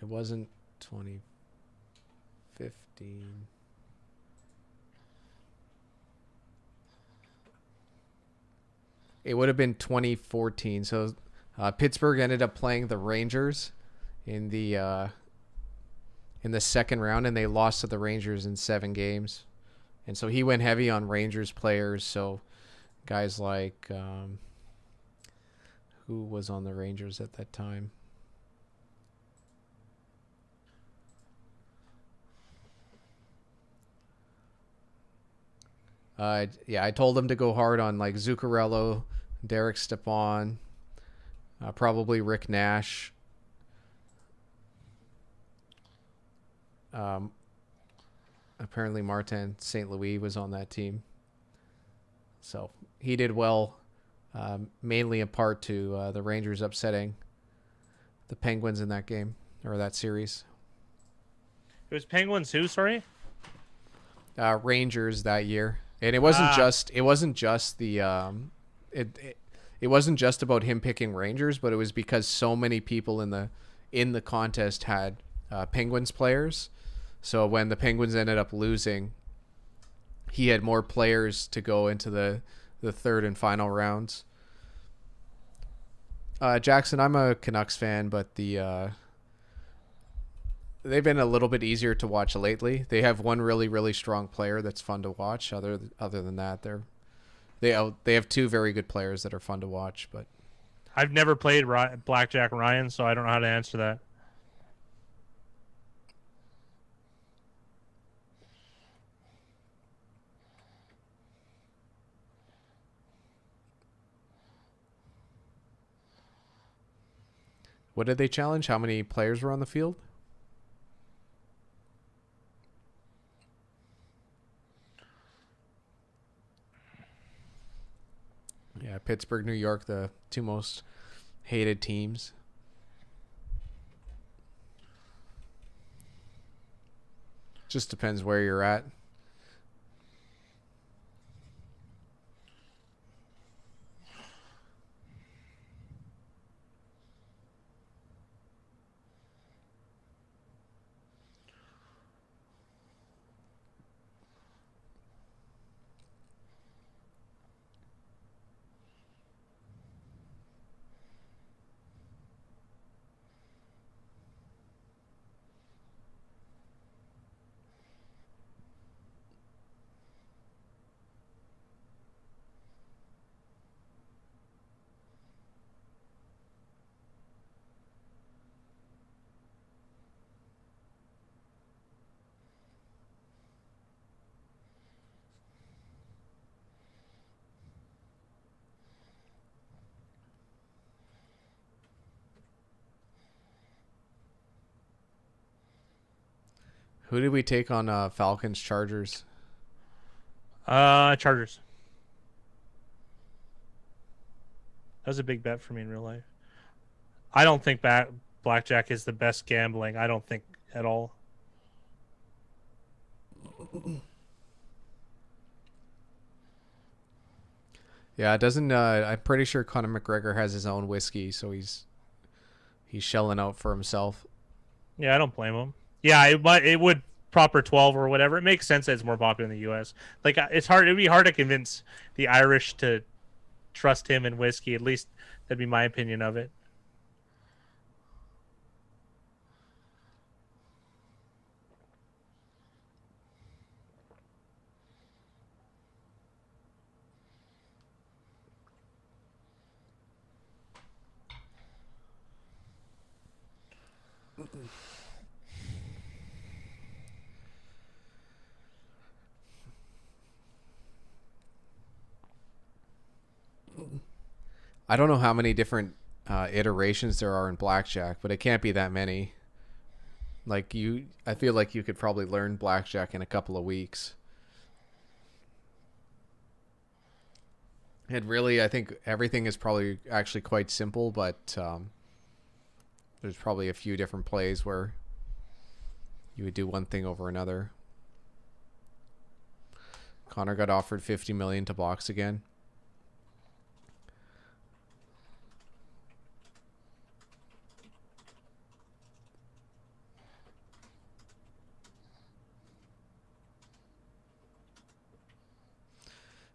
it wasn't 2015. It would have been 2014. So Pittsburgh ended up playing the Rangers in the second round, and they lost to the Rangers in 7 games. And so he went heavy on Rangers players. So guys like who was on the Rangers at that time? I told him to go hard on like Zuccarello, Derek Stepan, probably Rick Nash. Apparently Martin St. Louis was on that team. So he did well, mainly in part to the Rangers upsetting the Penguins in that game, or that series. it was Penguins who, sorry? Rangers that year. And it wasn't just the it wasn't just about him picking Rangers, but it was because so many people in the contest had Penguins players. So when the Penguins ended up losing, he had more players to go into the third and final rounds. Jackson, I'm a Canucks fan, but they've been a little bit easier to watch lately. They have one really, really strong player that's fun to watch. Other than that, they're They have two very good players that are fun to watch, but I've never played Blackjack Ryan, so I don't know how to answer that. what did they challenge? How many players were on the field? Yeah, Pittsburgh, New York, the two most hated teams. Just depends where you're at. Who did we take on Falcons Chargers? Chargers. That was a big bet for me in real life. I don't think blackjack is the best gambling. I don't think at all. Yeah, it doesn't. I'm pretty sure Conor McGregor has his own whiskey, so he's shelling out for himself. Yeah, I don't blame him. Yeah, it would proper 12 or whatever. It makes sense that it's more popular in the U.S. Like it's hard. It'd be hard to convince the Irish to trust him in whiskey. At least that'd be my opinion of it. I don't know how many different iterations there are in blackjack, but it can't be that many. I feel like you could probably learn blackjack in a couple of weeks. And really, I think everything is probably actually quite simple, but there's probably a few different plays where you would do one thing over another. Connor got offered $50 million to box again.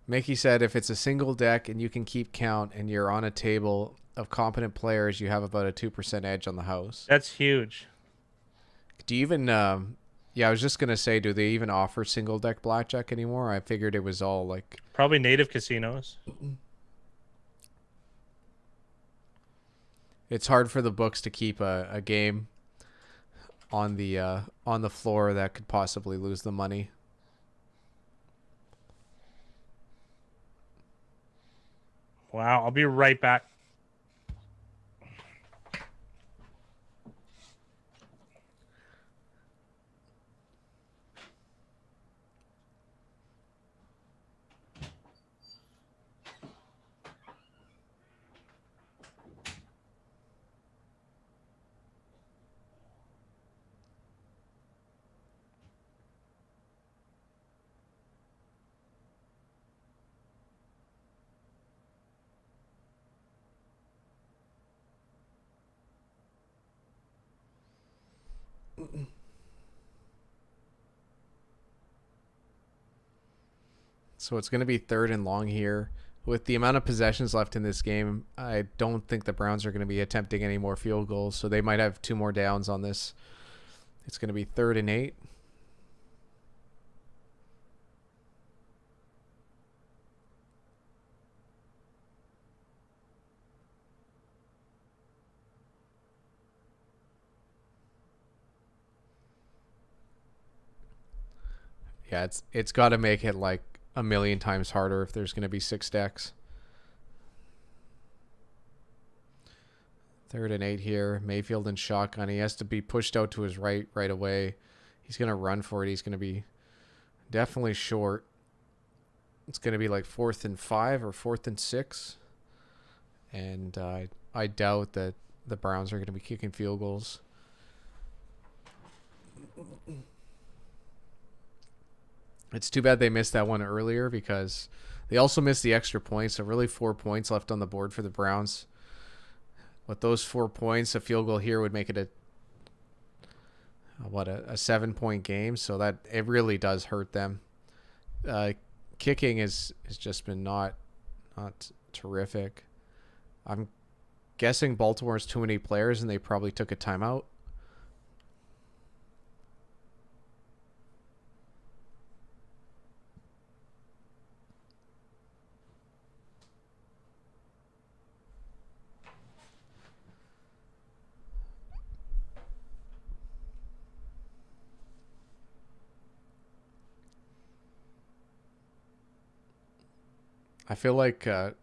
Mickey said if it's a single deck and you can keep count and you're on a table of competent players, you have about a 2% edge on the house. That's huge. Do you even yeah, I was just going to say, do they even offer single deck blackjack anymore? I figured it was all like Probably native casinos. it's hard for the books to keep a game on the floor that could possibly lose the money. Wow, I'll be right back. So it's going to be third and long here. With the amount of possessions left in this game, I don't think the Browns are going to be attempting any more field goals, so they might have two more downs on this. It's going to be 3rd and 8. Yeah, it's got to make it like a million times harder if there's going to be 6 decks. 3rd and 8 here. Mayfield and shotgun. He has to be pushed out to his right away. He's going to run for it. He's going to be definitely short. It's going to be like 4th and 5 or 4th and 6. And I doubt that the Browns are going to be kicking field goals. It's too bad they missed that one earlier because they also missed the extra point. So really 4 points left on the board for the Browns. With those 4 points, a field goal here would make it a 7-point game. So that it really does hurt them. Kicking has just been not terrific. I'm guessing Baltimore's too many players and they probably took a timeout. I feel like I'm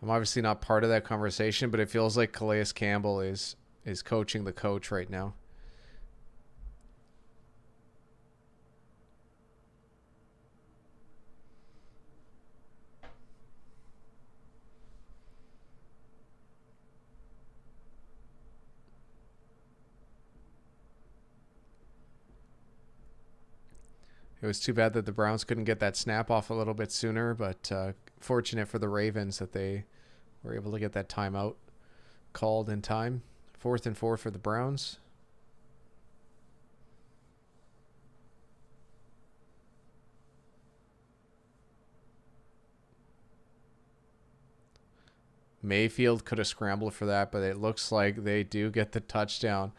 obviously not part of that conversation, but it feels like Calais Campbell is coaching the coach right now. It was too bad that the Browns couldn't get that snap off a little bit sooner, but fortunate for the Ravens that they were able to get that timeout called in time. 4th and 4 for the Browns. Mayfield could have scrambled for that, but it looks like they do get the touchdown.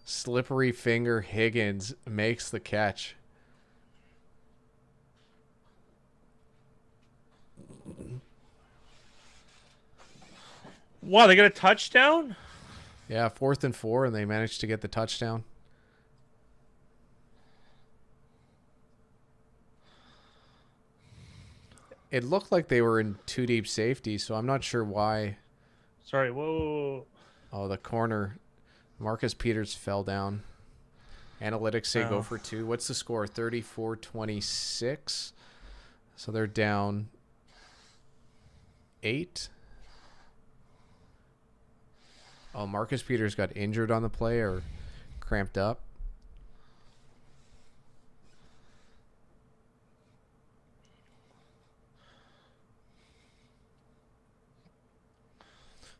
Slippery finger Higgins makes the catch. Wow, they got a touchdown? Yeah, 4th and 4, and they managed to get the touchdown. It looked like they were in 2 deep safety, so I'm not sure why. Sorry, whoa. Oh, the corner. Marcus Peters fell down. Analytics say go for 2. What's the score? 34-26. So they're down 8. Oh, Marcus Peters got injured on the play or cramped up.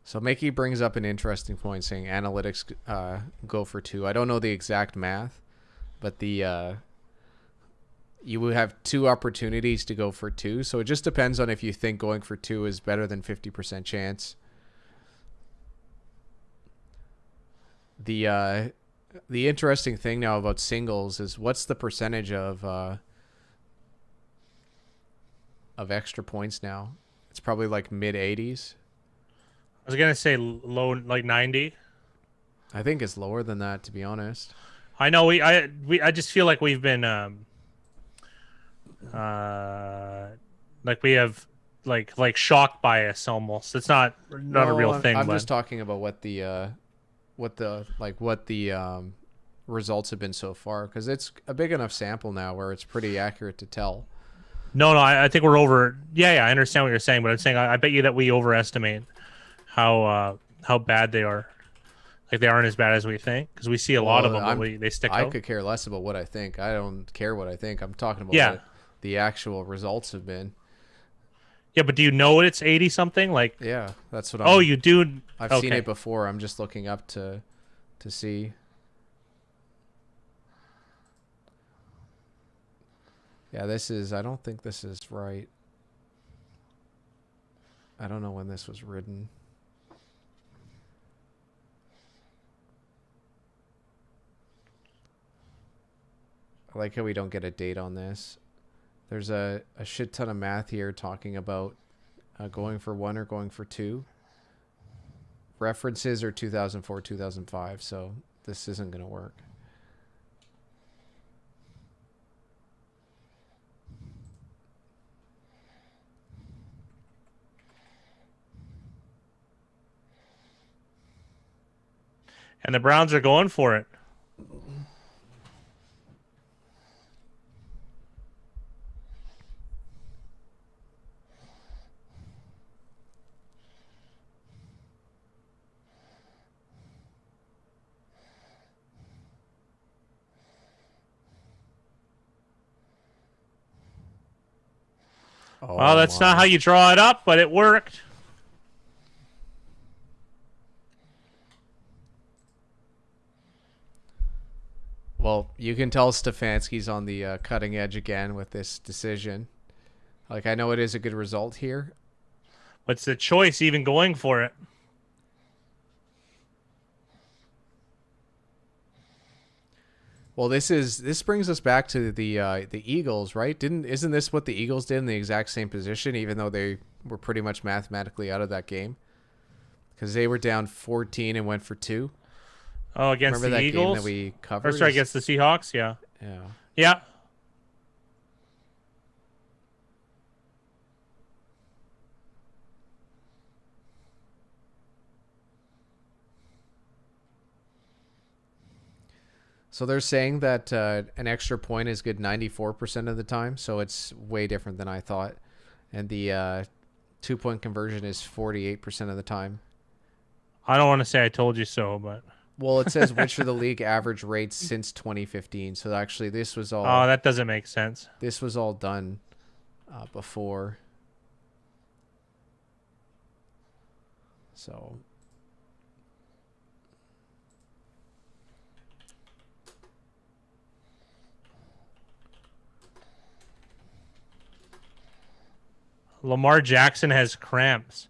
So Mickey brings up an interesting point saying analytics go for 2. I don't know the exact math, but you would have 2 opportunities to go for 2. So it just depends on if you think going for 2 is better than 50% chance. The interesting thing now about singles is what's the percentage of extra points now? It's probably like mid 80s. I was gonna say low, like 90. I think it's lower than that, to be honest. I know I just feel like we've been like we have like shock bias almost. It's not a real thing. I'm but just talking about what the results have been so far, because it's a big enough sample now where it's pretty accurate to tell. No, I think we're over. Yeah, I understand what you're saying, but I'm saying I bet you that we overestimate how bad they are. Like they aren't as bad as we think, because we see a lot of them, but they stick out. I could care less about what I think. I don't care what I think. I'm talking about what the actual results have been. Yeah, but do you know it's 80 something? Like yeah, that's what. You do. I've seen it before. I'm just looking up to see. Yeah, I don't think this is right. I don't know when this was written. I like how we don't get a date on this. There's a shit ton of math here talking about going for 1 or going for 2. References are 2004, 2005, so this isn't going to work. And the Browns are going for it. Well, Oh that's not how my. you draw it up, but it worked. Well, you can tell Stefanski's on the cutting edge again with this decision. Like, I know it is a good result here. But it's the choice even going for it. Well, this brings us back to the Eagles, right? Isn't this what the Eagles did in the exact same position, even though they were pretty much mathematically out of that game? Because they were down 14 and went for 2. Oh, against Remember the that game that Eagles? we Or covered? sorry, against the Seahawks? Yeah. Yeah. Yeah. So they're saying that an extra point is good 94% of the time. So it's way different than I thought. And the 2-point conversion is 48% of the time. I don't want to say I told you so, but Well, it says which are the league average rates since 2015. So actually, this was oh, all that doesn't make sense. done before. So Lamar Jackson has cramps.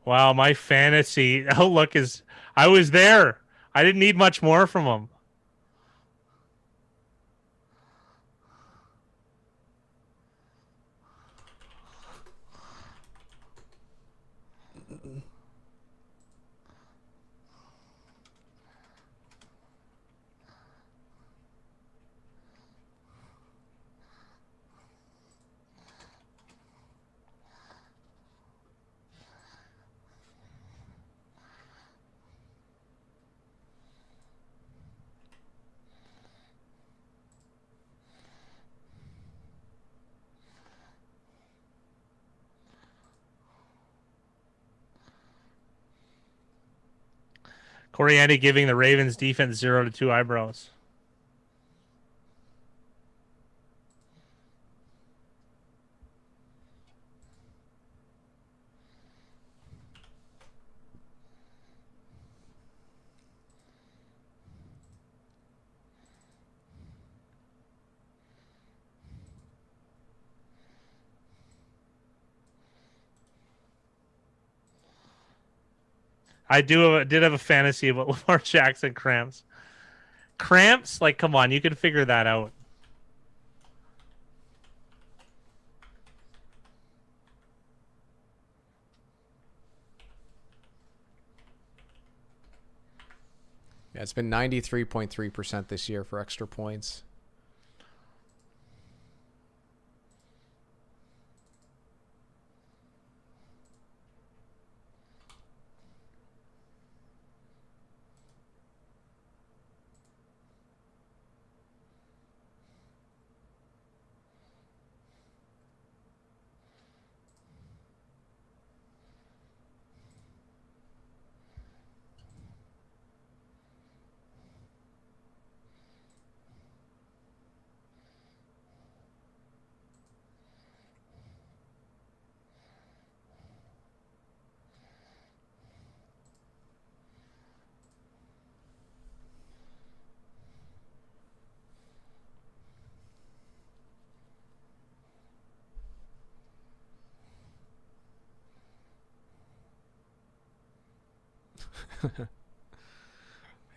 Wow, my fantasy outlook is I was there. I didn't need much more from him. Coriandy giving the Ravens defense 0 to 2 eyebrows. Did have a fantasy about Lamar Jackson cramps. Cramps? Like, come on, you can figure that out. yeah, it's been 93.3% this year for extra points.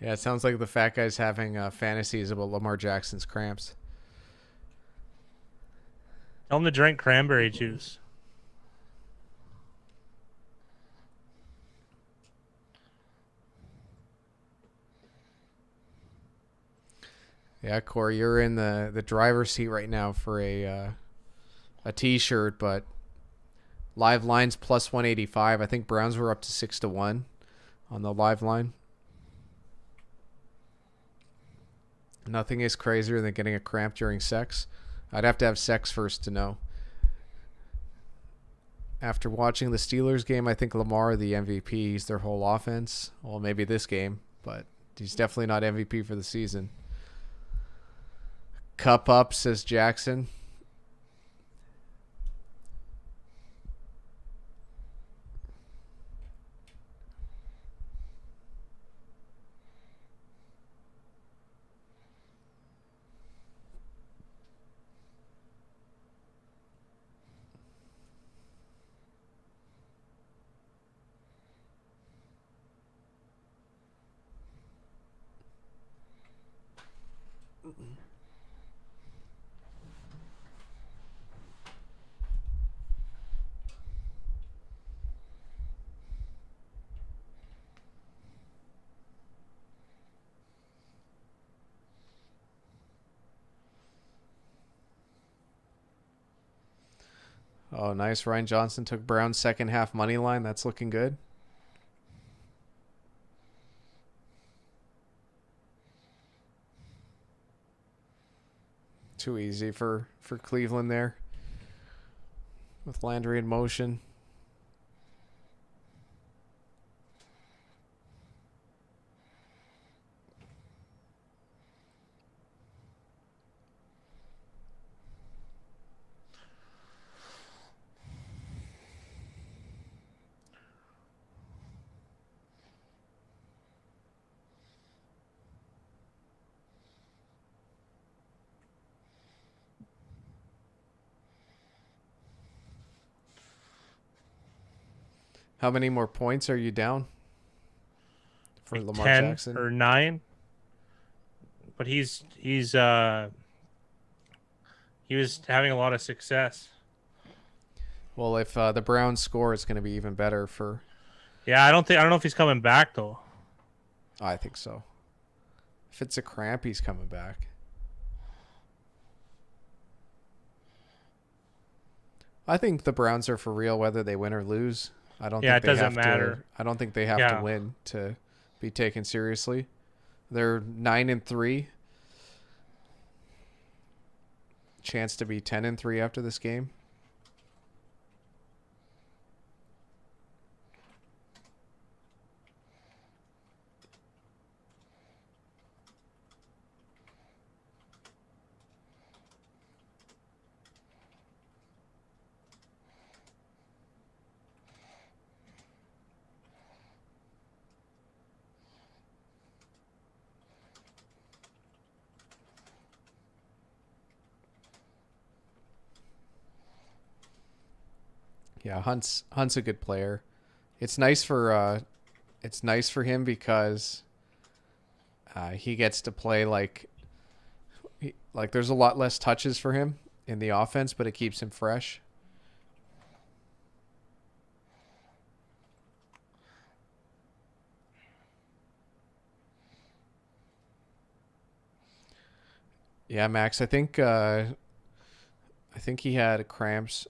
Yeah, it sounds like the fat guy's having fantasies about Lamar Jackson's cramps. Tell him to drink cranberry juice. Yeah, Corey, you're in the driver's seat right now for a T-shirt, but live lines plus 185. I think Browns were up to 6-1 on the live line. Nothing is crazier than getting a cramp during sex. I'd have to have sex first to know. After watching the Steelers game, I think Lamar the MVP. He's their whole offense. Well, maybe this game, but he's definitely not MVP for the season. Cup up, says Jackson. Oh, nice. Ryan Johnson took Brown's second half money line. That's looking good. Too easy for Cleveland there with Landry in motion. How many more points are you down for Like Lamar 10 Jackson? or 9. But he was having a lot of success. Well, if the Browns score, it's going to be even better for. Yeah, I don't know if he's coming back though. I think so. If it's a cramp, he's coming back. I think the Browns are for real whether they win or lose. I don't think It they doesn't have matter. I don't think they have to win to be taken seriously. They're 9-3. Chance to be 10-3 after this game. Yeah, Hunt's a good player. It's nice for him because he gets to play like there's a lot less touches for him in the offense, but it keeps him fresh. Yeah, Max, I think he had cramps.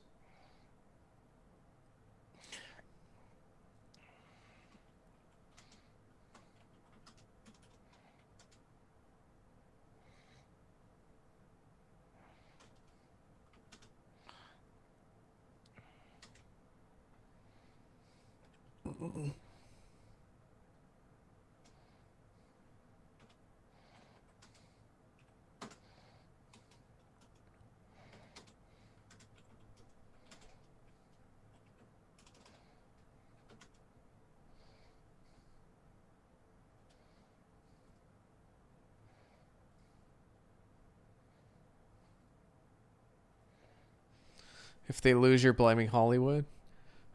If they lose, you're blaming Hollywood.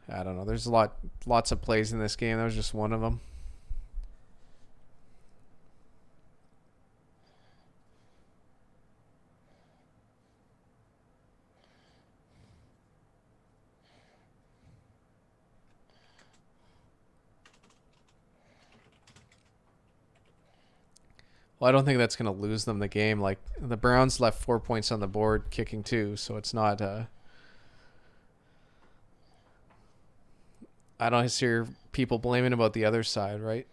I don't know. There's lots of plays in this game. That was just one of them. Well, I don't think that's going to lose them the game. Like the Browns left 4 points on the board, kicking 2, so it's not. I don't hear people blaming about the other side, right?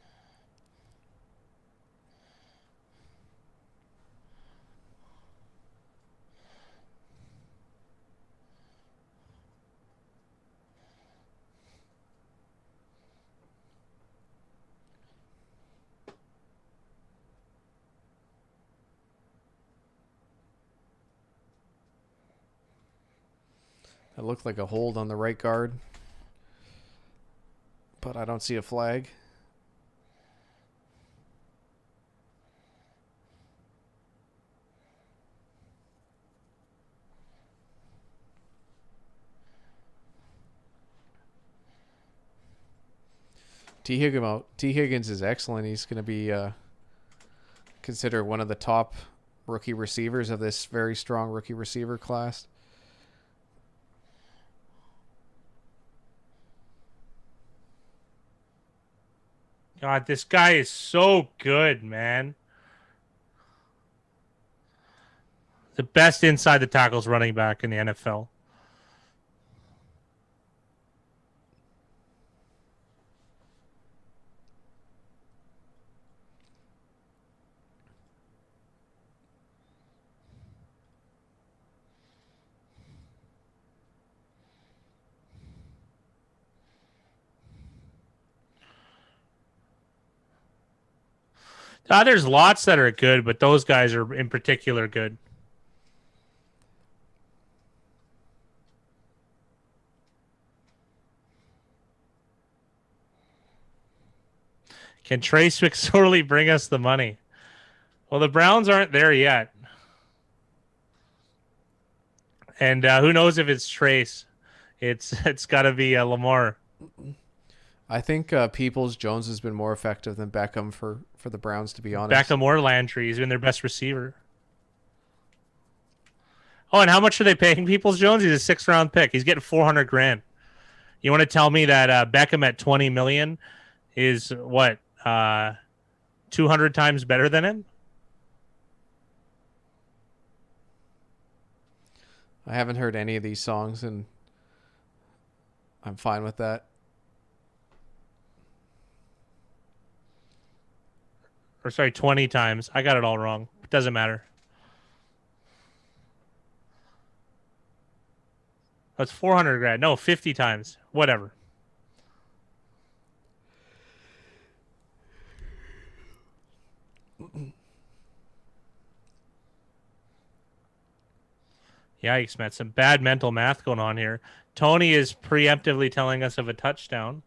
It looked like a hold on the right guard, but I don't see a flag. T. Higgins is excellent. He's going to be considered one of the top rookie receivers of this very strong rookie receiver class. God, this guy is so good, man. The best inside the tackles running back in the NFL. There's lots that are good, but those guys are in particular good. Can Trace McSorley bring us the money? Well, the Browns aren't there yet. And who knows if it's Trace? It's got to be Lamar. I think Peoples-Jones has been more effective than Beckham for the Browns, to be honest. Beckham or Landry has been their best receiver. Oh, and how much are they paying Peoples-Jones? He's a 6th round pick. He's getting $400,000. You want to tell me that Beckham at $20 million is what 200 times better than him? I haven't heard any of these songs, and I'm fine with that. Or sorry, 20 times. I got it all wrong. It doesn't matter. That's $400,000. No, 50 times. Whatever. Yikes, man. Some bad mental math going on here. Tony is preemptively telling us of a touchdown.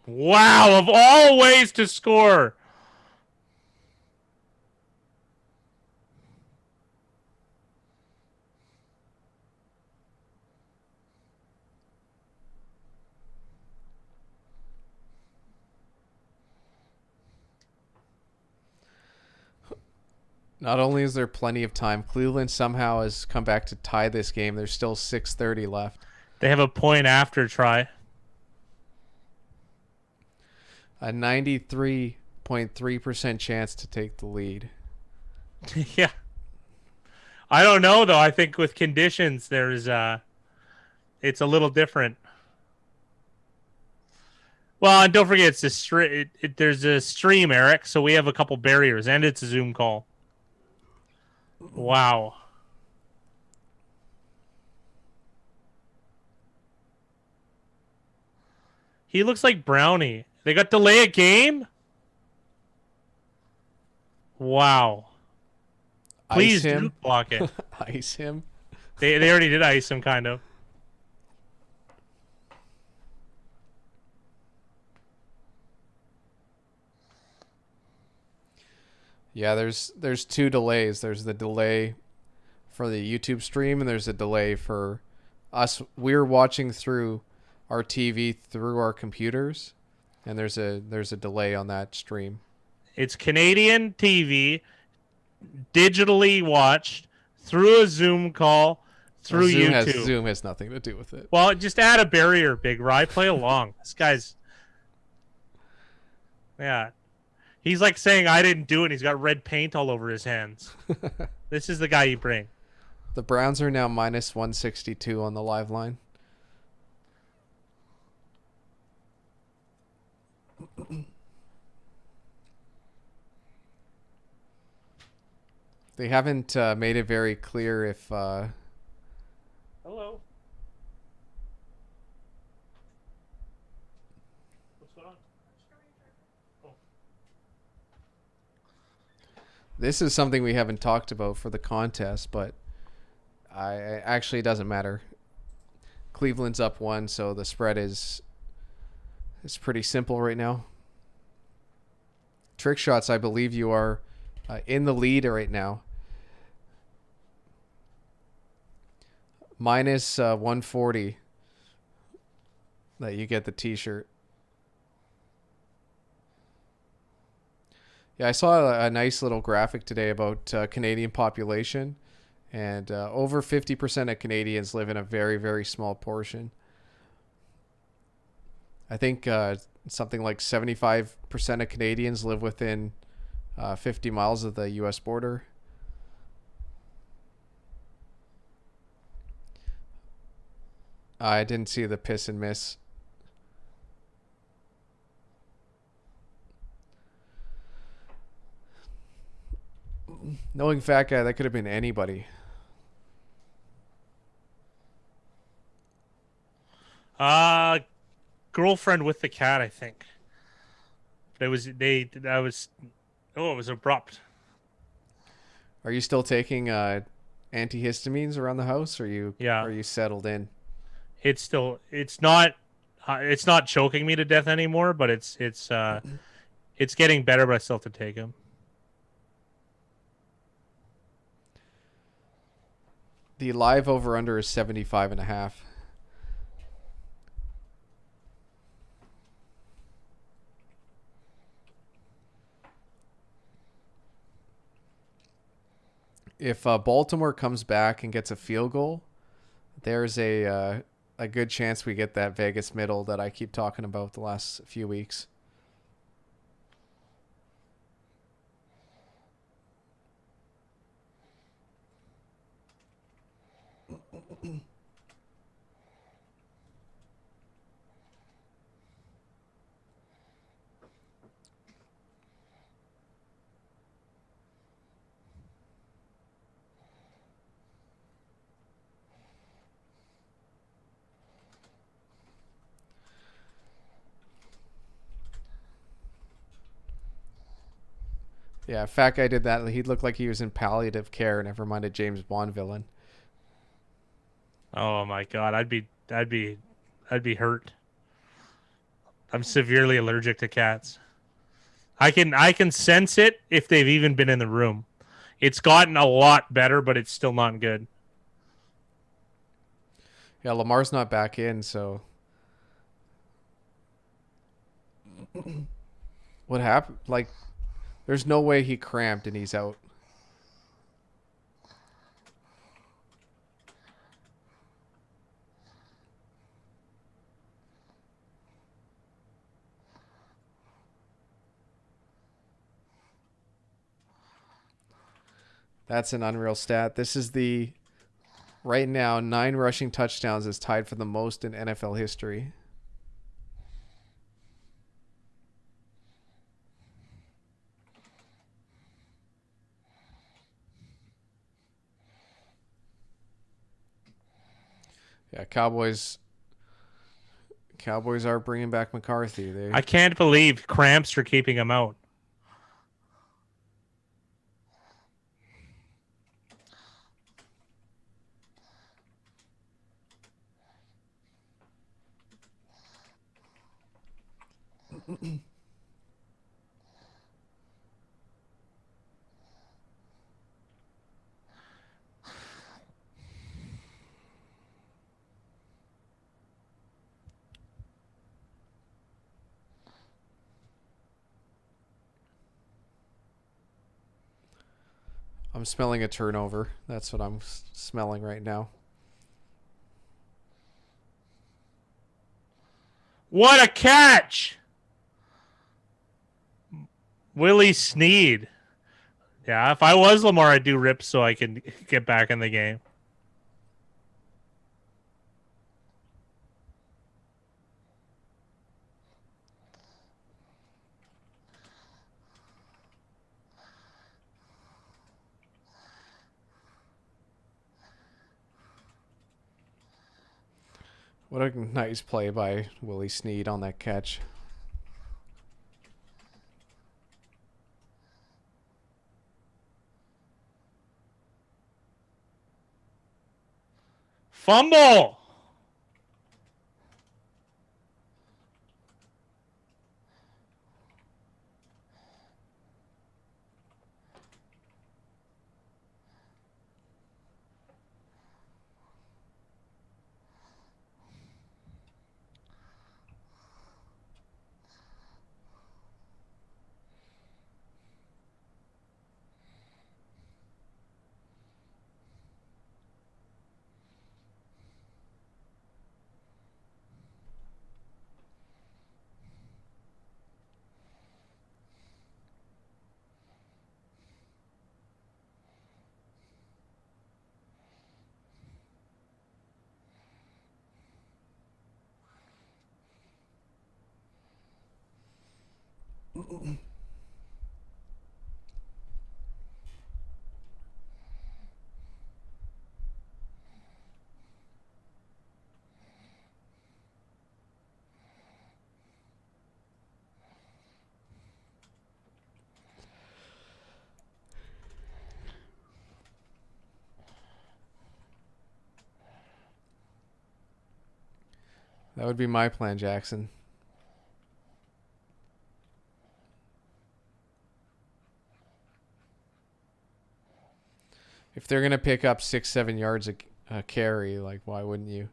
Wow, of all ways to score. Not only is there plenty of time, Cleveland somehow has come back to tie this game. There's still 6:30 left. They have a point after try. A 93.3% chance to take the lead. Yeah. I don't know, though. I think with conditions, there's it's a little different. Well, and don't forget, there's a stream, Eric, so we have a couple barriers, and it's a Zoom call. Wow. He looks like Brownie. They got delay a game? Wow. Please Ice him. do block it. Ice him. They already did ice him, kind of. Yeah, there's 2 delays. There's the delay for the YouTube stream, and there's a delay for us. We're watching through our TV through our computers, and there's a delay on that stream. It's Canadian TV, digitally watched through a Zoom call through YouTube. Zoom has nothing to do with it. Well, just add a barrier, Big Rye. Play along. This guy's... Yeah. He's like saying, I didn't do it, and he's got red paint all over his hands. This is the guy you bring. The Browns are now minus 162 on the live line. They haven't made it very clear if... Hello. What's going on? This is something we haven't talked about for the contest, but actually it doesn't matter. Cleveland's up 1, so the spread is pretty simple right now. Trick shots, I believe you are in the lead right now. Minus 140 that you get the t-shirt. Yeah, I saw a nice little graphic today about Canadian population, and over 50% of Canadians live in a very, very small portion. I think something like 75% of Canadians live within 50 miles of the U.S. border. I didn't see the piss and miss. Knowing Fat Guy, that could have been anybody. Girlfriend with the cat, I think. It was it was abrupt. Are you still taking antihistamines around the house, or are you settled in? It's not choking me to death anymore, but it's getting better, but I still have to take them. The live over under is 75.5. If Baltimore comes back and gets a field goal, there's a good chance we get that Vegas middle that I keep talking about the last few weeks. Yeah, Fat Guy did that. He looked like he was in palliative care. Never mind a James Bond villain. Oh my god, I'd be hurt. I'm severely allergic to cats. I can sense it if they've even been in the room. It's gotten a lot better, but it's still not good. Yeah, Lamar's not back in, so what happened? Like, there's no way he cramped and he's out. That's an unreal stat. This is right now, 9 rushing touchdowns is tied for the most in NFL history. Yeah, Cowboys are bringing back McCarthy. I can't believe cramps are keeping him out. I'm smelling a turnover. That's what I'm smelling right now. What a catch! Willie Snead. Yeah, if I was Lamar, I'd do rips so I can get back in the game. What a nice play by Willie Snead on that catch. Fumble. That would be my plan, Jackson. If they're going to pick up 6-7 yards a carry, like, why wouldn't you?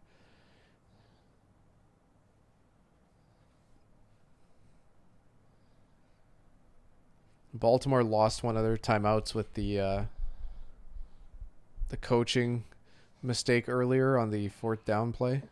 Baltimore lost one of their timeouts with the coaching mistake earlier on the 4th down play.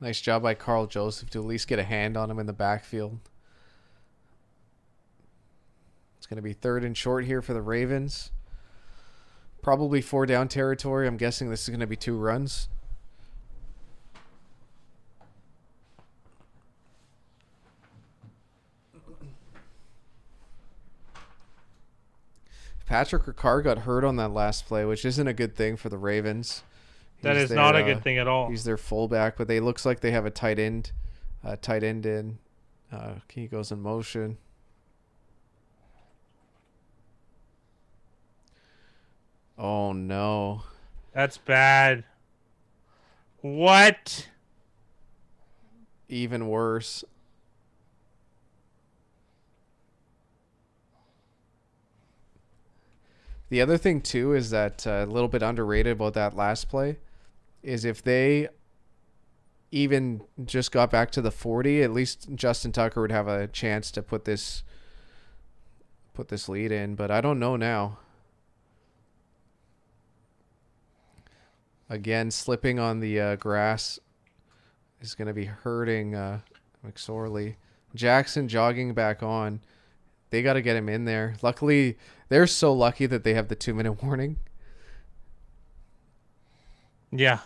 Nice job by Carl Joseph to at least get a hand on him in the backfield. It's going to be 3rd and short here for the Ravens. Probably 4 down territory. I'm guessing this is going to be 2 runs. Patrick Ricard got hurt on that last play, which isn't a good thing for the Ravens. That is not a good thing at all. He's their fullback, but they looks like they have a tight end in. He goes in motion. Oh no, That's bad. What? Even worse. The other thing too is that a little bit underrated about that last play is if they even just got back to the 40, at least Justin Tucker would have a chance to put this lead in, but I don't know now. Again, slipping on the grass is going to be hurting McSorley. Jackson jogging back on. They got to get him in there. Luckily, they're so lucky that they have the 2-minute warning. Yeah.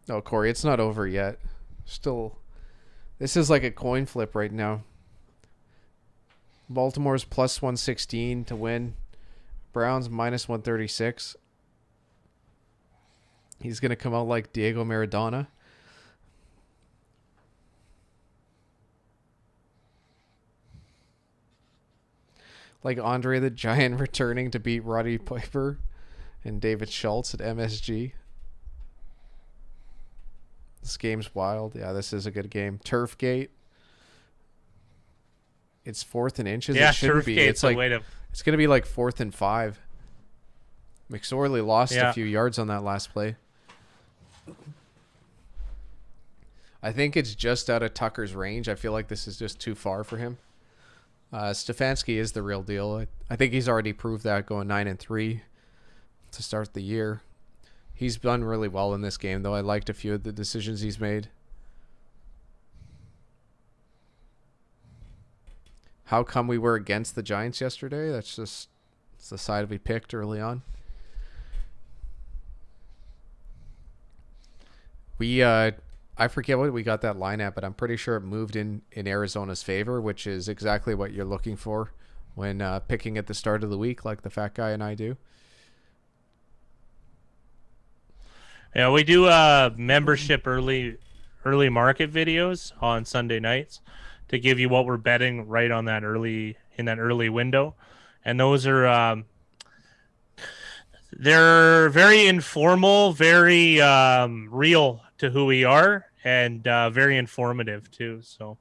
Oh, Corey, it's not over yet. Still, this is like a coin flip right now. Baltimore's plus 116 to win. Browns minus 136. He's going to come out like Diego Maradona. Like Andre the Giant returning to beat Roddy Piper and David Schultz at MSG. This game's wild. Yeah, this is a good game. Turfgate. It's 4th and inches. Yeah, it shouldn't be. It's like it's going to be like 4th and 5. McSorley lost a few yards on that last play. I think it's just out of Tucker's range. I feel like this is just too far for him. Stefanski is the real deal. I think he's already proved that going 9-3 to start the year. He's done really well in this game, though. I liked a few of the decisions he's made. How come we were against the Giants yesterday? It's the side we picked early on. I forget what we got that line at, but I'm pretty sure it moved in Arizona's favor, which is exactly what you're looking for when picking at the start of the week, like the fat guy and I do. Yeah, we do membership early market videos on Sunday nights to give you what we're betting right on that early window, and those are they're very informal, very real to who we are, and very informative too. So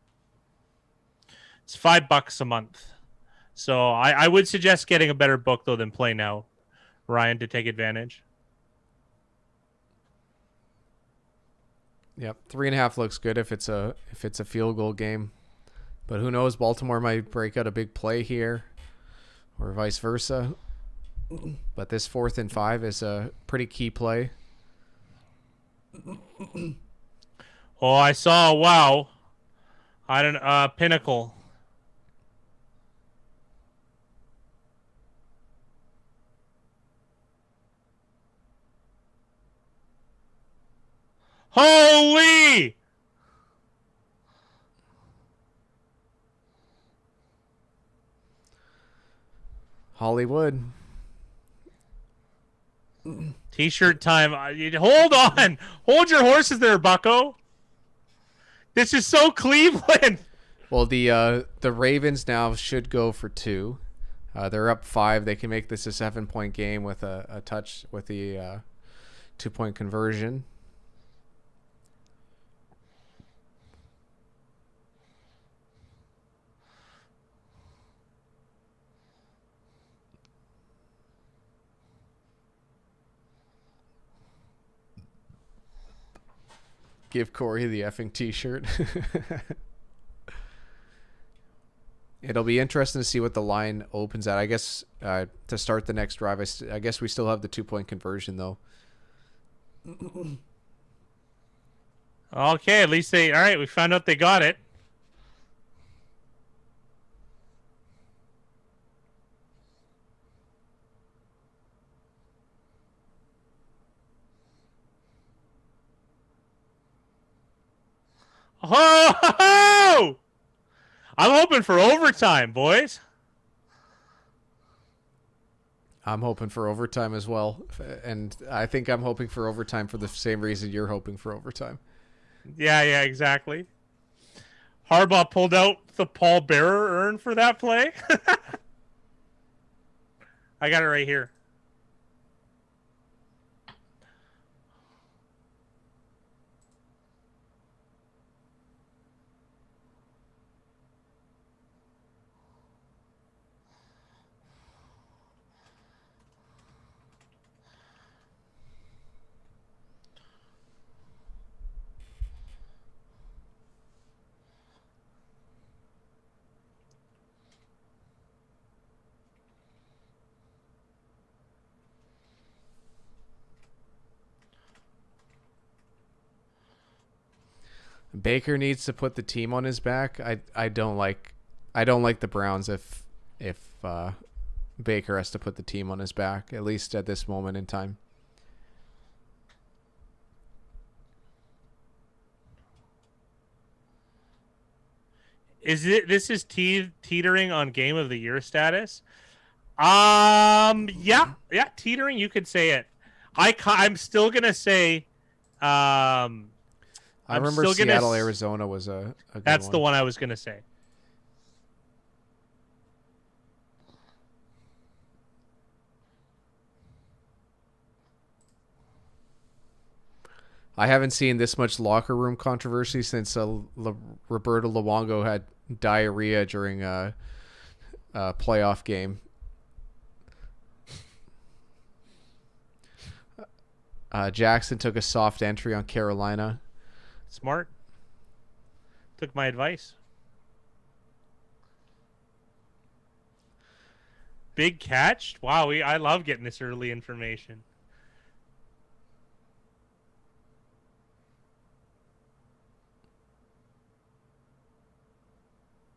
it's $5 a month. So I would suggest getting a better book though than Play Now, Ryan, to take advantage. Yep, 3.5 looks good if it's a field goal game, but who knows? Baltimore might break out a big play here, or vice versa. But this 4th and 5 is a pretty key play. Oh, I saw. Wow, I don't. Pinnacle. Holy! Hollywood. T-shirt time. Hold on. Hold your horses there, bucko. This is so Cleveland. Well, the Ravens now should go for 2. They're up 5. They can make this a 7-point game with a touch with the 2-point conversion. Give Corey the effing T-shirt. It'll be interesting to see what the line opens at. I guess to start the next drive, I guess we still have the 2-point conversion, though. Okay, at least all right, we found out they got it. Oh! I'm hoping for overtime, boys. I'm hoping for overtime as well. And I think I'm hoping for overtime for the same reason you're hoping for overtime. Yeah, exactly. Harbaugh pulled out the Paul Bearer urn for that play. I got it right here. Baker needs to put the team on his back. I don't like the Browns if Baker has to put the team on his back, at least at this moment in time. This is teetering on game of the year status? Yeah, teetering. You could say it. I'm still gonna say. I remember Seattle, Arizona was a good That's one. the one I was gonna say. I haven't seen this much locker room controversy since Roberto Luongo had diarrhea during a playoff game. Jackson took a soft entry on Carolina. Smart. Took my advice. Big catch. Wow, I love getting this early information.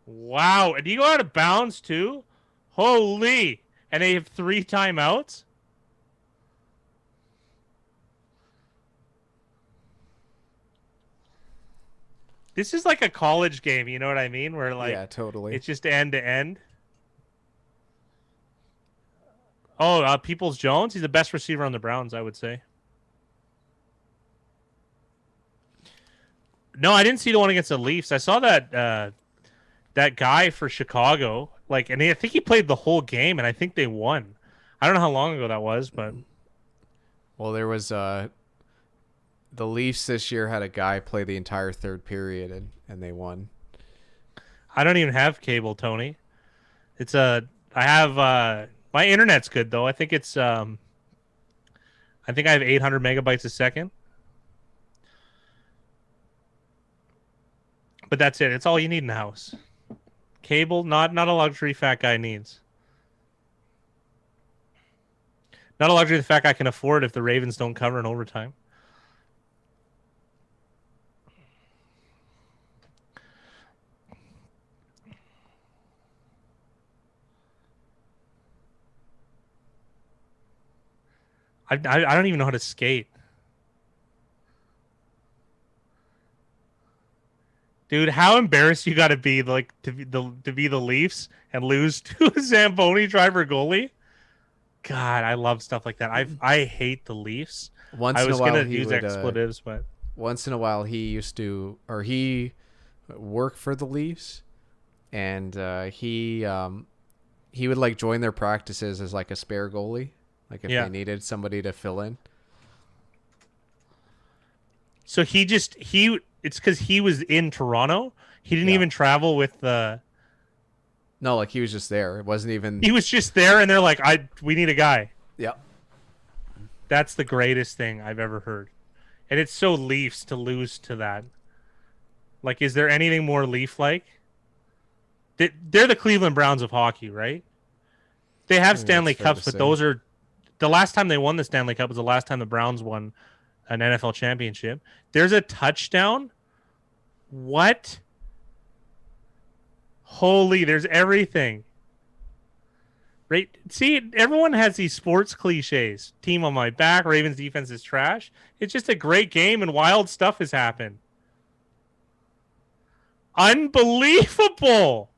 Wow, and you go out of bounds too? Holy! And they have 3 timeouts? This is like a college game, you know what I mean? Where like yeah, totally. it's just end to end. Oh, Peoples Jones. He's the best receiver on the Browns, I would say. No, I didn't see the one against the Leafs. I saw that guy for Chicago. Like, and I think he played the whole game, and I think they won. I don't know how long ago that was, but Well, there was the Leafs this year had a guy play the entire third period and they won. I don't even have cable, Tony. It's I have my internet's good though. I think I think I have 800 megabytes a second. But that's it. It's all you need in the house. Cable, not a luxury fat guy needs. Not a luxury the fat guy can afford if the Ravens don't cover in overtime. I don't even know how to skate. Dude, how embarrassed you got to be like to be the Leafs and lose to a Zamboni driver goalie? God, I love stuff like that. I hate the Leafs. Once I in a was while gonna he use would expletives, but once in a while he used to, or he worked for the Leafs, and he would like join their practices as like a spare goalie, like if yeah. they needed somebody to fill in. So it's because he was in Toronto. He didn't Yeah. even travel with the. No, like he was just there. It wasn't even. He was just there, and they're like, we need a guy." Yeah. That's the greatest thing I've ever heard, and it's so Leafs to lose to that. Like, is there anything more Leaf-like? They're the Cleveland Browns of hockey, right? They have Stanley that's fair Cups, to but say. those are the last time they won the Stanley Cup was the last time the Browns won an NFL championship. There's a touchdown. What? Holy, there's everything. Right? See, everyone has these sports cliches. Team on my back, Ravens defense is trash. It's just a great game and wild stuff has happened. Unbelievable.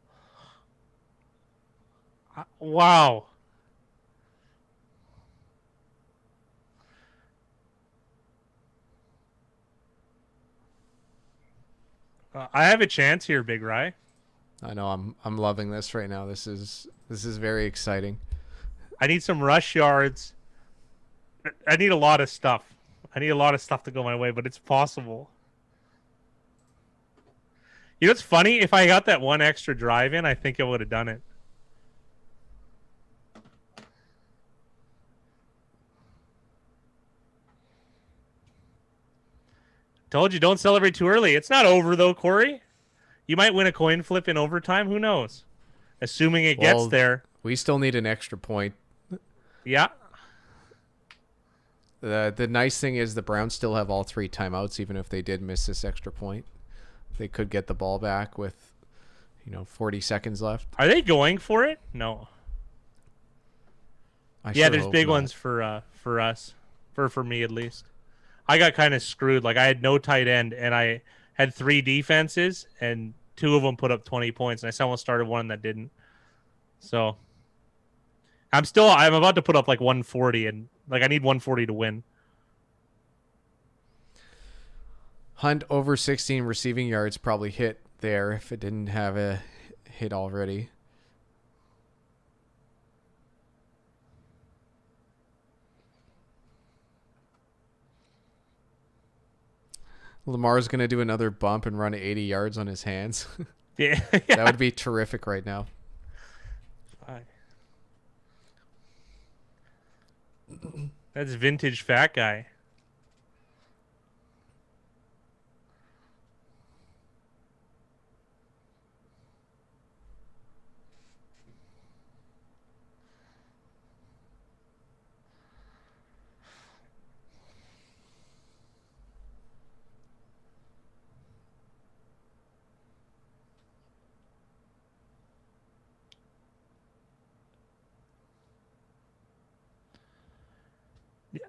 Wow. I have a chance here, Big Rye. I know I'm loving this right now. This is very exciting. I need some rush yards. I need a lot of stuff. I need a lot of stuff to go my way, but it's possible. You know what's funny? If I got that one extra drive in, I think I would have done it. Told you, don't celebrate too early. It's not over, though, Corey. You might win a coin flip in overtime. Who knows? Assuming it gets there. We still need an extra point. Yeah. The nice thing is the Browns still have all 3 timeouts, even if they did miss this extra point. They could get the ball back with, 40 seconds left. Are they going for it? No. Sure there's hope big not. ones for us, for me at least. I got kind of screwed. Like I had no tight end, and I had 3 defenses, and 2 of them put up 20 points, and I almost started one that didn't. So I'm about to put up like 140, and like I need 140 to win. Hunt over 16 receiving yards probably hit there if it didn't have a hit already. Lamar's going to do another bump and run 80 yards on his hands. Yeah. That would be terrific right now. That's vintage fat guy.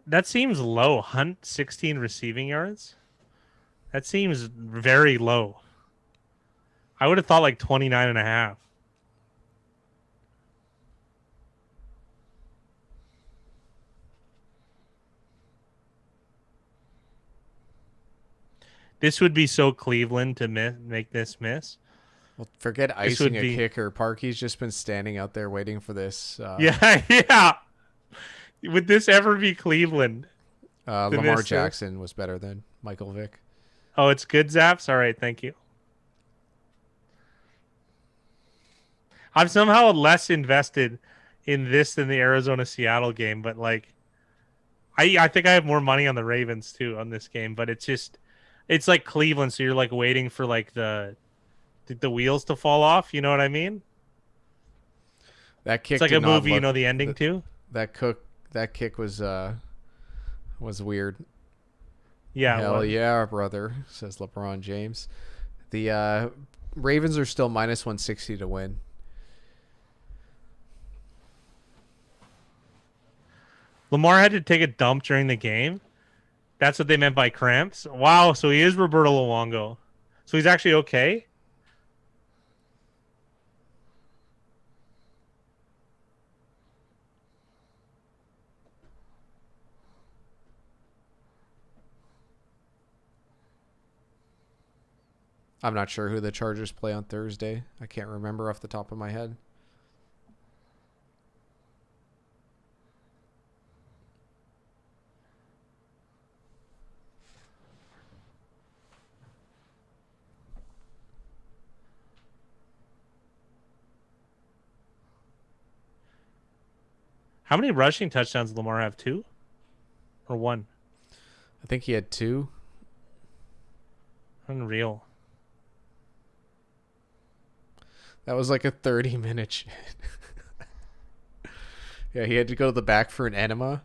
That seems low. Hunt 16 receiving yards. That seems very low. I would have thought like 29 and a half. This would be so Cleveland to make this miss. Well, forget This icing would a be kicker. Parkey's just been standing out there waiting for this. yeah, yeah. Would this ever be Cleveland to Lamar miss this? Jackson was better than Michael Vick. Oh, it's good zaps. All right, thank you. I'm somehow less invested in this than the Arizona Seattle game, but like I think I have more money on the Ravens too on this game, but it's like Cleveland, so you're like waiting for like the wheels to fall off, you know what I mean? That It's kick like did a not movie, you look. know the ending too? That kick was weird. Yeah, it Hell was. yeah, brother, says LeBron James. The Ravens are still minus 160 to win. Lamar had to take a dump during the game. That's what they meant by cramps. Wow, so he is Roberto Luongo. So he's actually okay? I'm not sure who the Chargers play on Thursday. I can't remember off the top of my head. How many rushing touchdowns did Lamar have? 2 or 1? I think he had 2. Unreal. That was like a 30-minute shit. Yeah, he had to go to the back for an enema.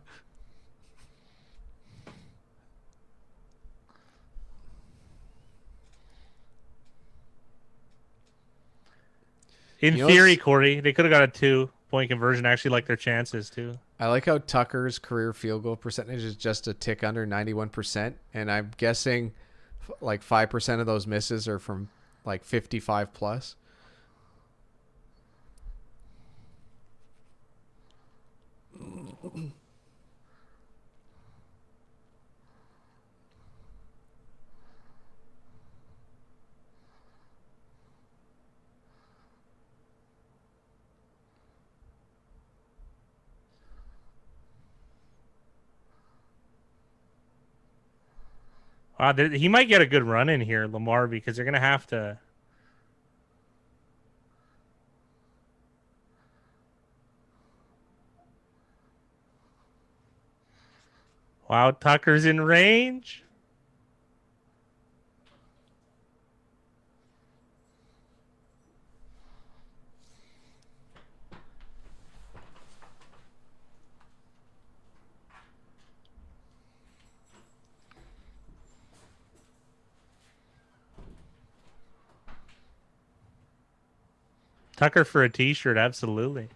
In You know theory, what's- Corey, they could have got a 2-point conversion. Actually, like their chances too. I like how Tucker's career field goal percentage is just a tick under 91%, and I'm guessing like 5% of those misses are from like 55 plus. Wow, he might get a good run in here, Lamar, because they're gonna have to. Wow, Tucker's in range. Tucker for a T-shirt, absolutely.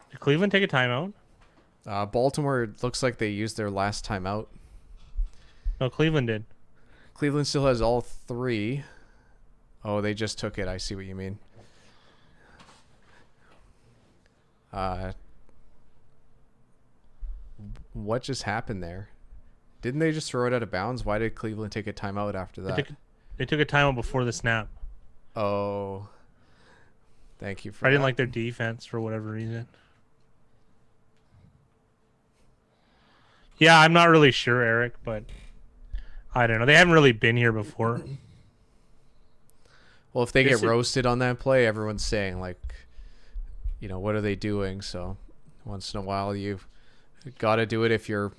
Did Cleveland take a timeout? Baltimore looks like they used their last timeout. No, Cleveland did. Cleveland still has all 3. Oh, they just took it. I see what you mean. What just happened there? Didn't they just throw it out of bounds? Why did Cleveland take a timeout after that? They took a timeout before the snap. Oh, thank you for I didn't that. like their defense for whatever reason. Yeah, I'm not really sure, Eric, but I don't know. They haven't really been here before. Well, if they This get is- roasted on that play, everyone's saying, like, you know, what are they doing? So once in a while, you've got to do it if you're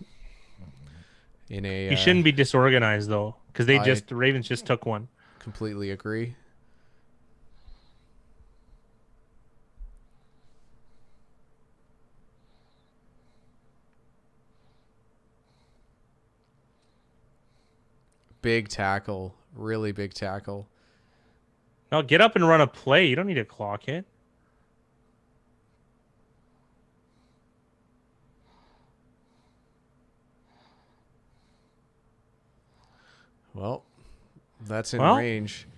in a... You shouldn't be disorganized, though, because the Ravens just took one. Completely agree. big tackle, really big tackle. No, get up and run a play. You don't need a clock hit. Well, that's in Well, range.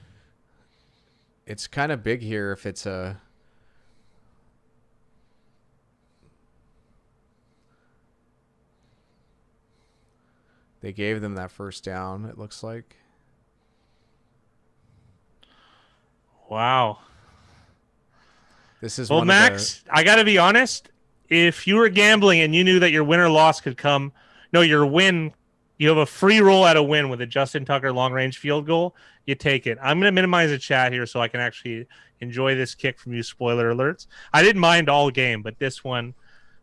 It's kind of big here if it's a... They gave them that first down, it looks like. wow. This is Well, one of the... Max, I got to be honest. If you were gambling and you knew that your win or loss could come, no, your win, you have a free roll at a win with a Justin Tucker long range field goal, you take it. I'm going to minimize the chat here so I can actually enjoy this kick from you, spoiler alerts. I didn't mind all game, but this one,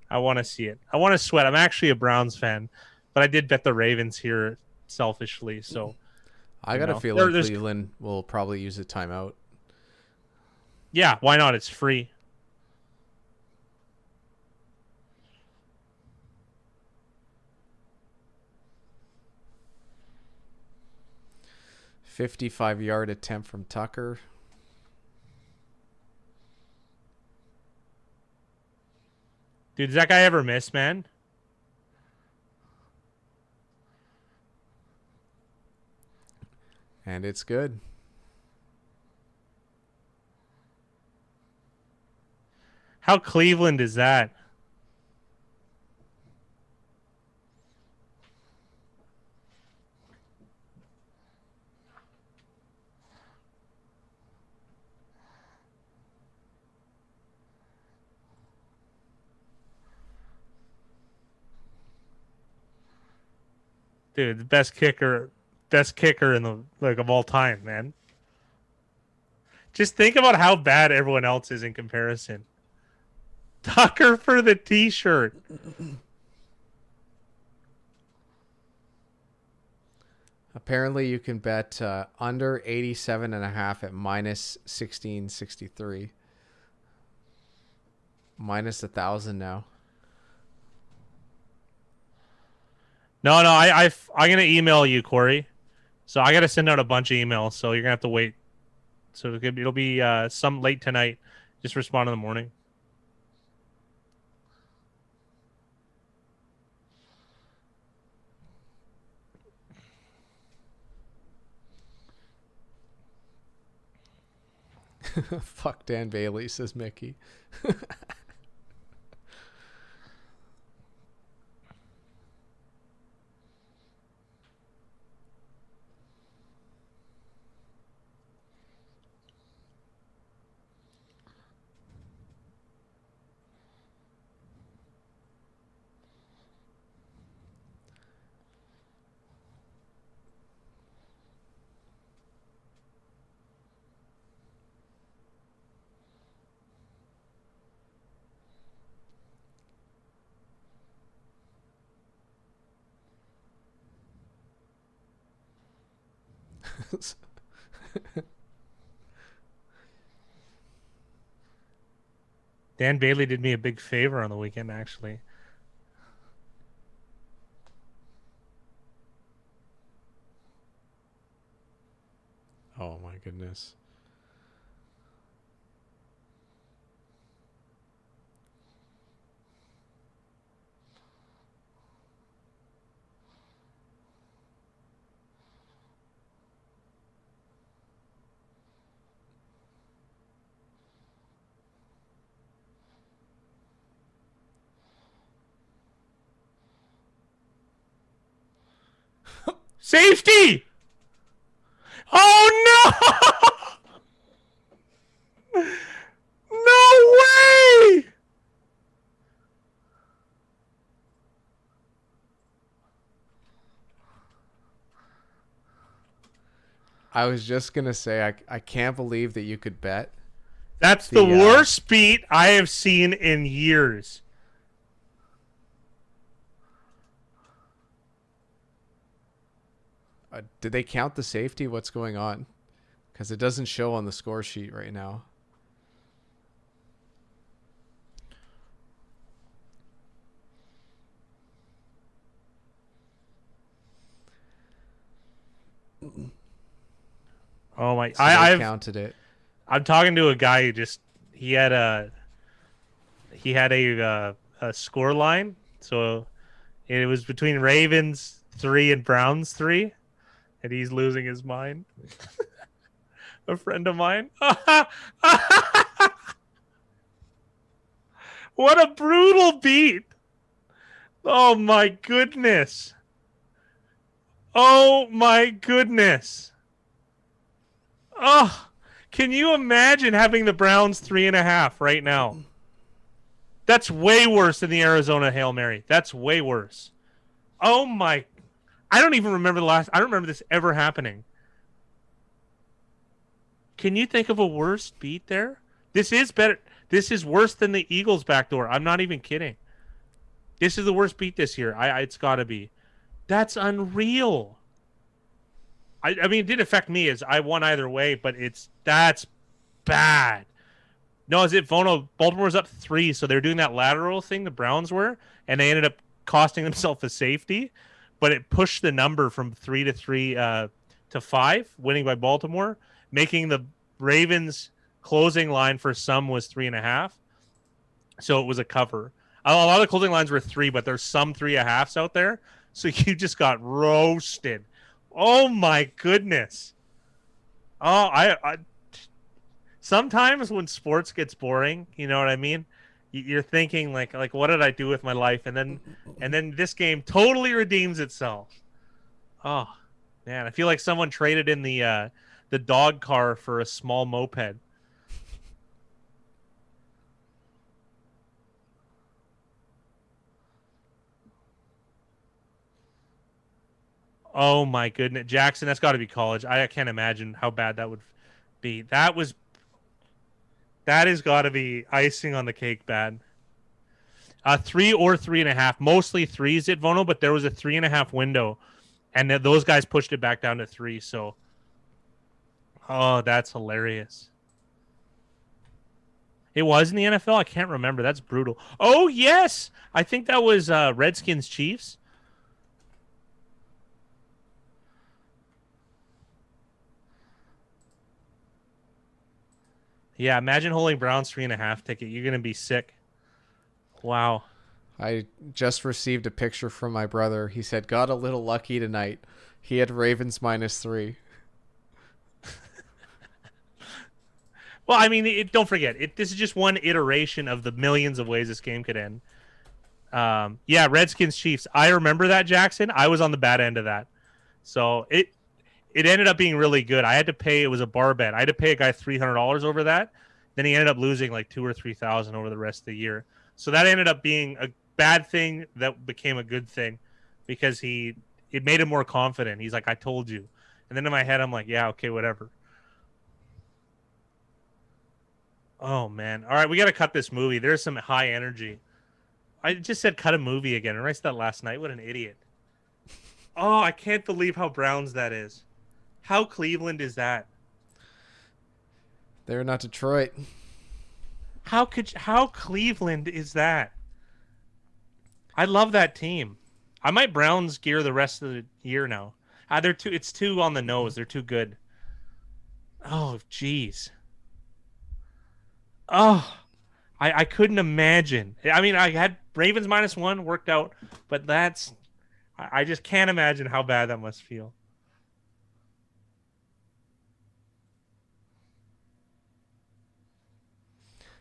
I want to see it. I want to sweat. I'm actually a Browns fan, but I did bet the Ravens here selfishly. So I got a feeling Cleveland will probably use a timeout. Yeah, why not? It's free. .55-yard attempt from Tucker. Dude, does that guy ever miss, man? And it's good. How Cleveland is that? Dude, the best kicker in the of all time, man. Just think about how bad everyone else is in comparison. Tucker for the t-shirt. Apparently you can bet under 87.5 at minus 1663. Minus 1,000 now. No, I'm gonna email you, Corey. So I gotta send out a bunch of emails. So you're gonna have to wait. So it'll be some late tonight. Just respond in the morning. Fuck Dan Bailey, says Mickey. Dan Bailey did me a big favor on the weekend, actually. Oh my goodness. Safety! Oh no! No way! I was just going to say, I can't believe that you could bet. That's the worst beat I have seen in years. Did they count the safety? What's going on? Because it doesn't show on the score sheet right now. Oh my! So they counted it. I'm talking to a guy who just he had a score line, so it was between Ravens 3 and Browns 3, and he's losing his mind. A friend of mine. What a brutal beat! Oh my goodness! Oh my goodness! Oh, can you imagine having the Browns 3.5 right now? That's way worse than the Arizona Hail Mary. That's way worse. Oh my! I don't even remember I don't remember this ever happening. Can you think of a worse beat there? This is better. This is worse than the Eagles' backdoor. I'm not even kidding. This is the worst beat this year. It's got to be. That's unreal. I mean, it did affect me as I won either way, but that's bad. No, is it Vono? Baltimore's up 3, so they're doing that lateral thing the Browns were, and they ended up costing themselves a safety, but it pushed the number from 3 to 5, winning by Baltimore, making the Ravens closing line for some was 3.5, so it was a cover. A lot of the closing lines were 3, but there's some 3.5s out there, so you just got roasted. Oh my goodness! Oh, I sometimes when sports gets boring, you know what I mean? You're thinking like what did I do with my life? And then this game totally redeems itself. Oh man, I feel like someone traded in the dog car for a small moped. Oh my goodness, Jackson, that's got to be college. I can't imagine how bad that would be. That has got to be icing on the cake bad. 3 or 3.5, mostly 3s at Vono, but there was a 3.5 window, and those guys pushed it back down to 3. So, oh, that's hilarious. It was in the NFL. I can't remember. That's brutal. Oh yes, I think that was Redskins Chiefs. Yeah, imagine holding Browns 3.5 ticket. You're gonna be sick. Wow. I just received a picture from my brother. He said, got a little lucky tonight. He had Ravens -3. Well, I mean, don't forget, this is just one iteration of the millions of ways this game could end. Yeah, Redskins Chiefs. I remember that, Jackson. I was on the bad end of that. So it ended up being really good. I had to pay, it was a bar bet. I had to pay a guy $300 over that. Then he ended up losing like 2,000 or 3,000 over the rest of the year. So that ended up being a bad thing that became a good thing because it made him more confident. He's like, I told you. And then in my head, I'm like, yeah, okay, whatever. Oh, man. All right, we got to cut this movie. There's some high energy. I just said cut a movie again. I said that last night. What an idiot. Oh, I can't believe how Browns that is. How Cleveland is that? They're not Detroit. How Cleveland is that? I love that team. I might Browns gear the rest of the year now. It's too on the nose. They're too good. Oh, jeez. Oh, I couldn't imagine. I mean, I had Ravens -1 worked out, but I just can't imagine how bad that must feel.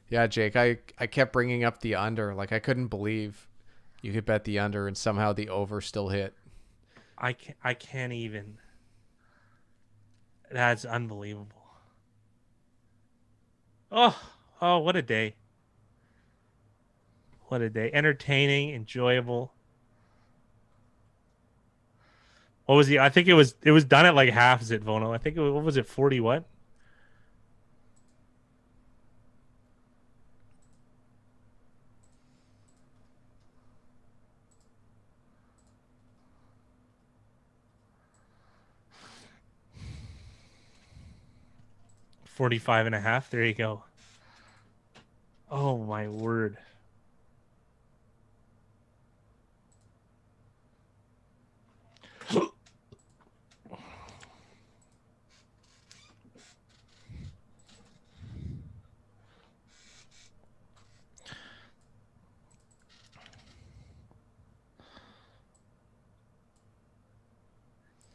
Yeah, Jake, I kept bringing up the under. Like, I couldn't believe you could bet the under and somehow the over still hit. I can't even. That's unbelievable. Oh, what a day. What a day. Entertaining, enjoyable. What was I think it was done at like half Zitvono. I think what was it, 40 what? $45.5. There you go. Oh my word.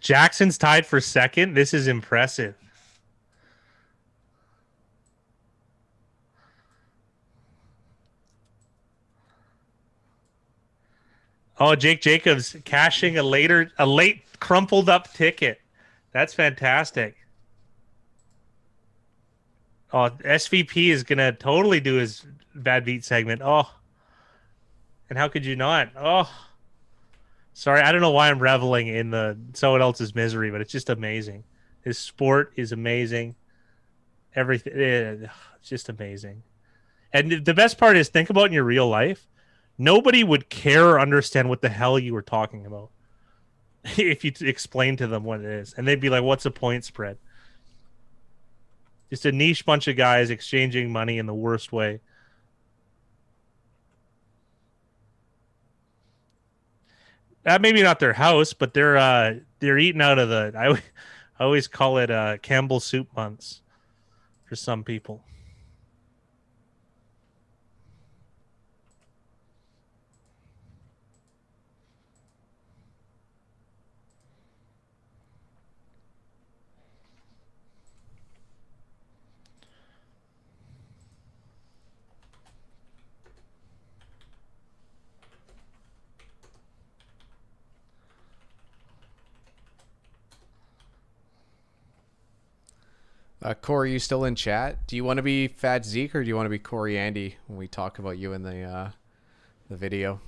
Jackson's tied for second. This is impressive. Oh, Jake Jacobs cashing a late crumpled up ticket. That's fantastic. Oh, SVP is gonna totally do his bad beat segment. Oh, and how could you not? Oh, sorry, I don't know why I'm reveling in someone else's misery, but it's just amazing. His sport is amazing. Everything, it's just amazing. And the best part is, think about in your real life, nobody would care or understand what the hell you were talking about if you explain to them what it is, and they'd be like, "What's a point spread?" Just a niche bunch of guys exchanging money in the worst way. Maybe not their house, but they're eating out of I always call it Campbell soup months for some people. Corey, you still in chat? Do you want to be Fat Zeke or do you want to be Corey Andy when we talk about you in the video?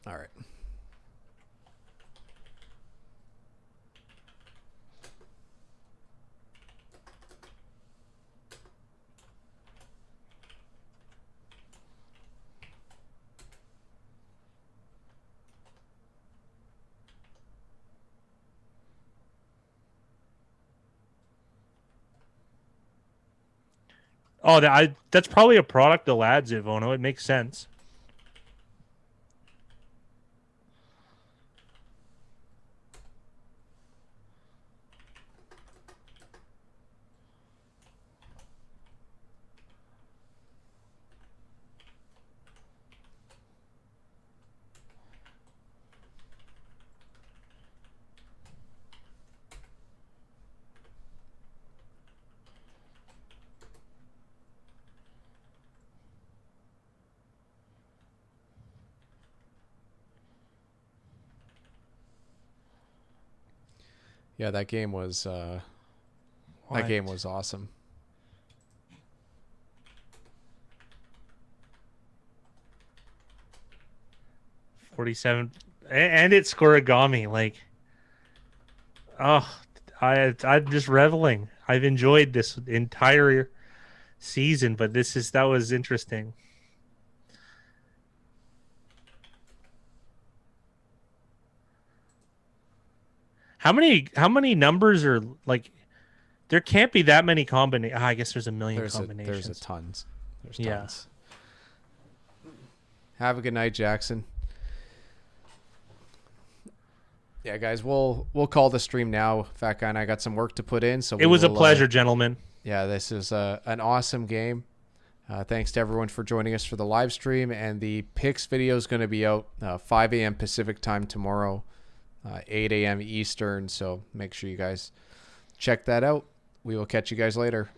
All right. Oh, that's probably a product of lads, Ivono. It makes sense. Yeah, that game was awesome. $47, and it's Scorigami. Like, oh, I'm just reveling. I've enjoyed this entire season, but that was interesting. How many numbers are like? There can't be that many combinations. I guess there's a million combinations. There's tons. There's Yeah. tons. Have a good night, Jackson. Yeah, guys, we'll call the stream now. Fat Guy and I got some work to put in, so It was a pleasure, gentlemen. Yeah, this is an awesome game. Thanks to everyone for joining us for the live stream, and the picks video is going to be out 5 a.m. Pacific time tomorrow, 8 a.m. Eastern. So make sure you guys check that out. We will catch you guys later.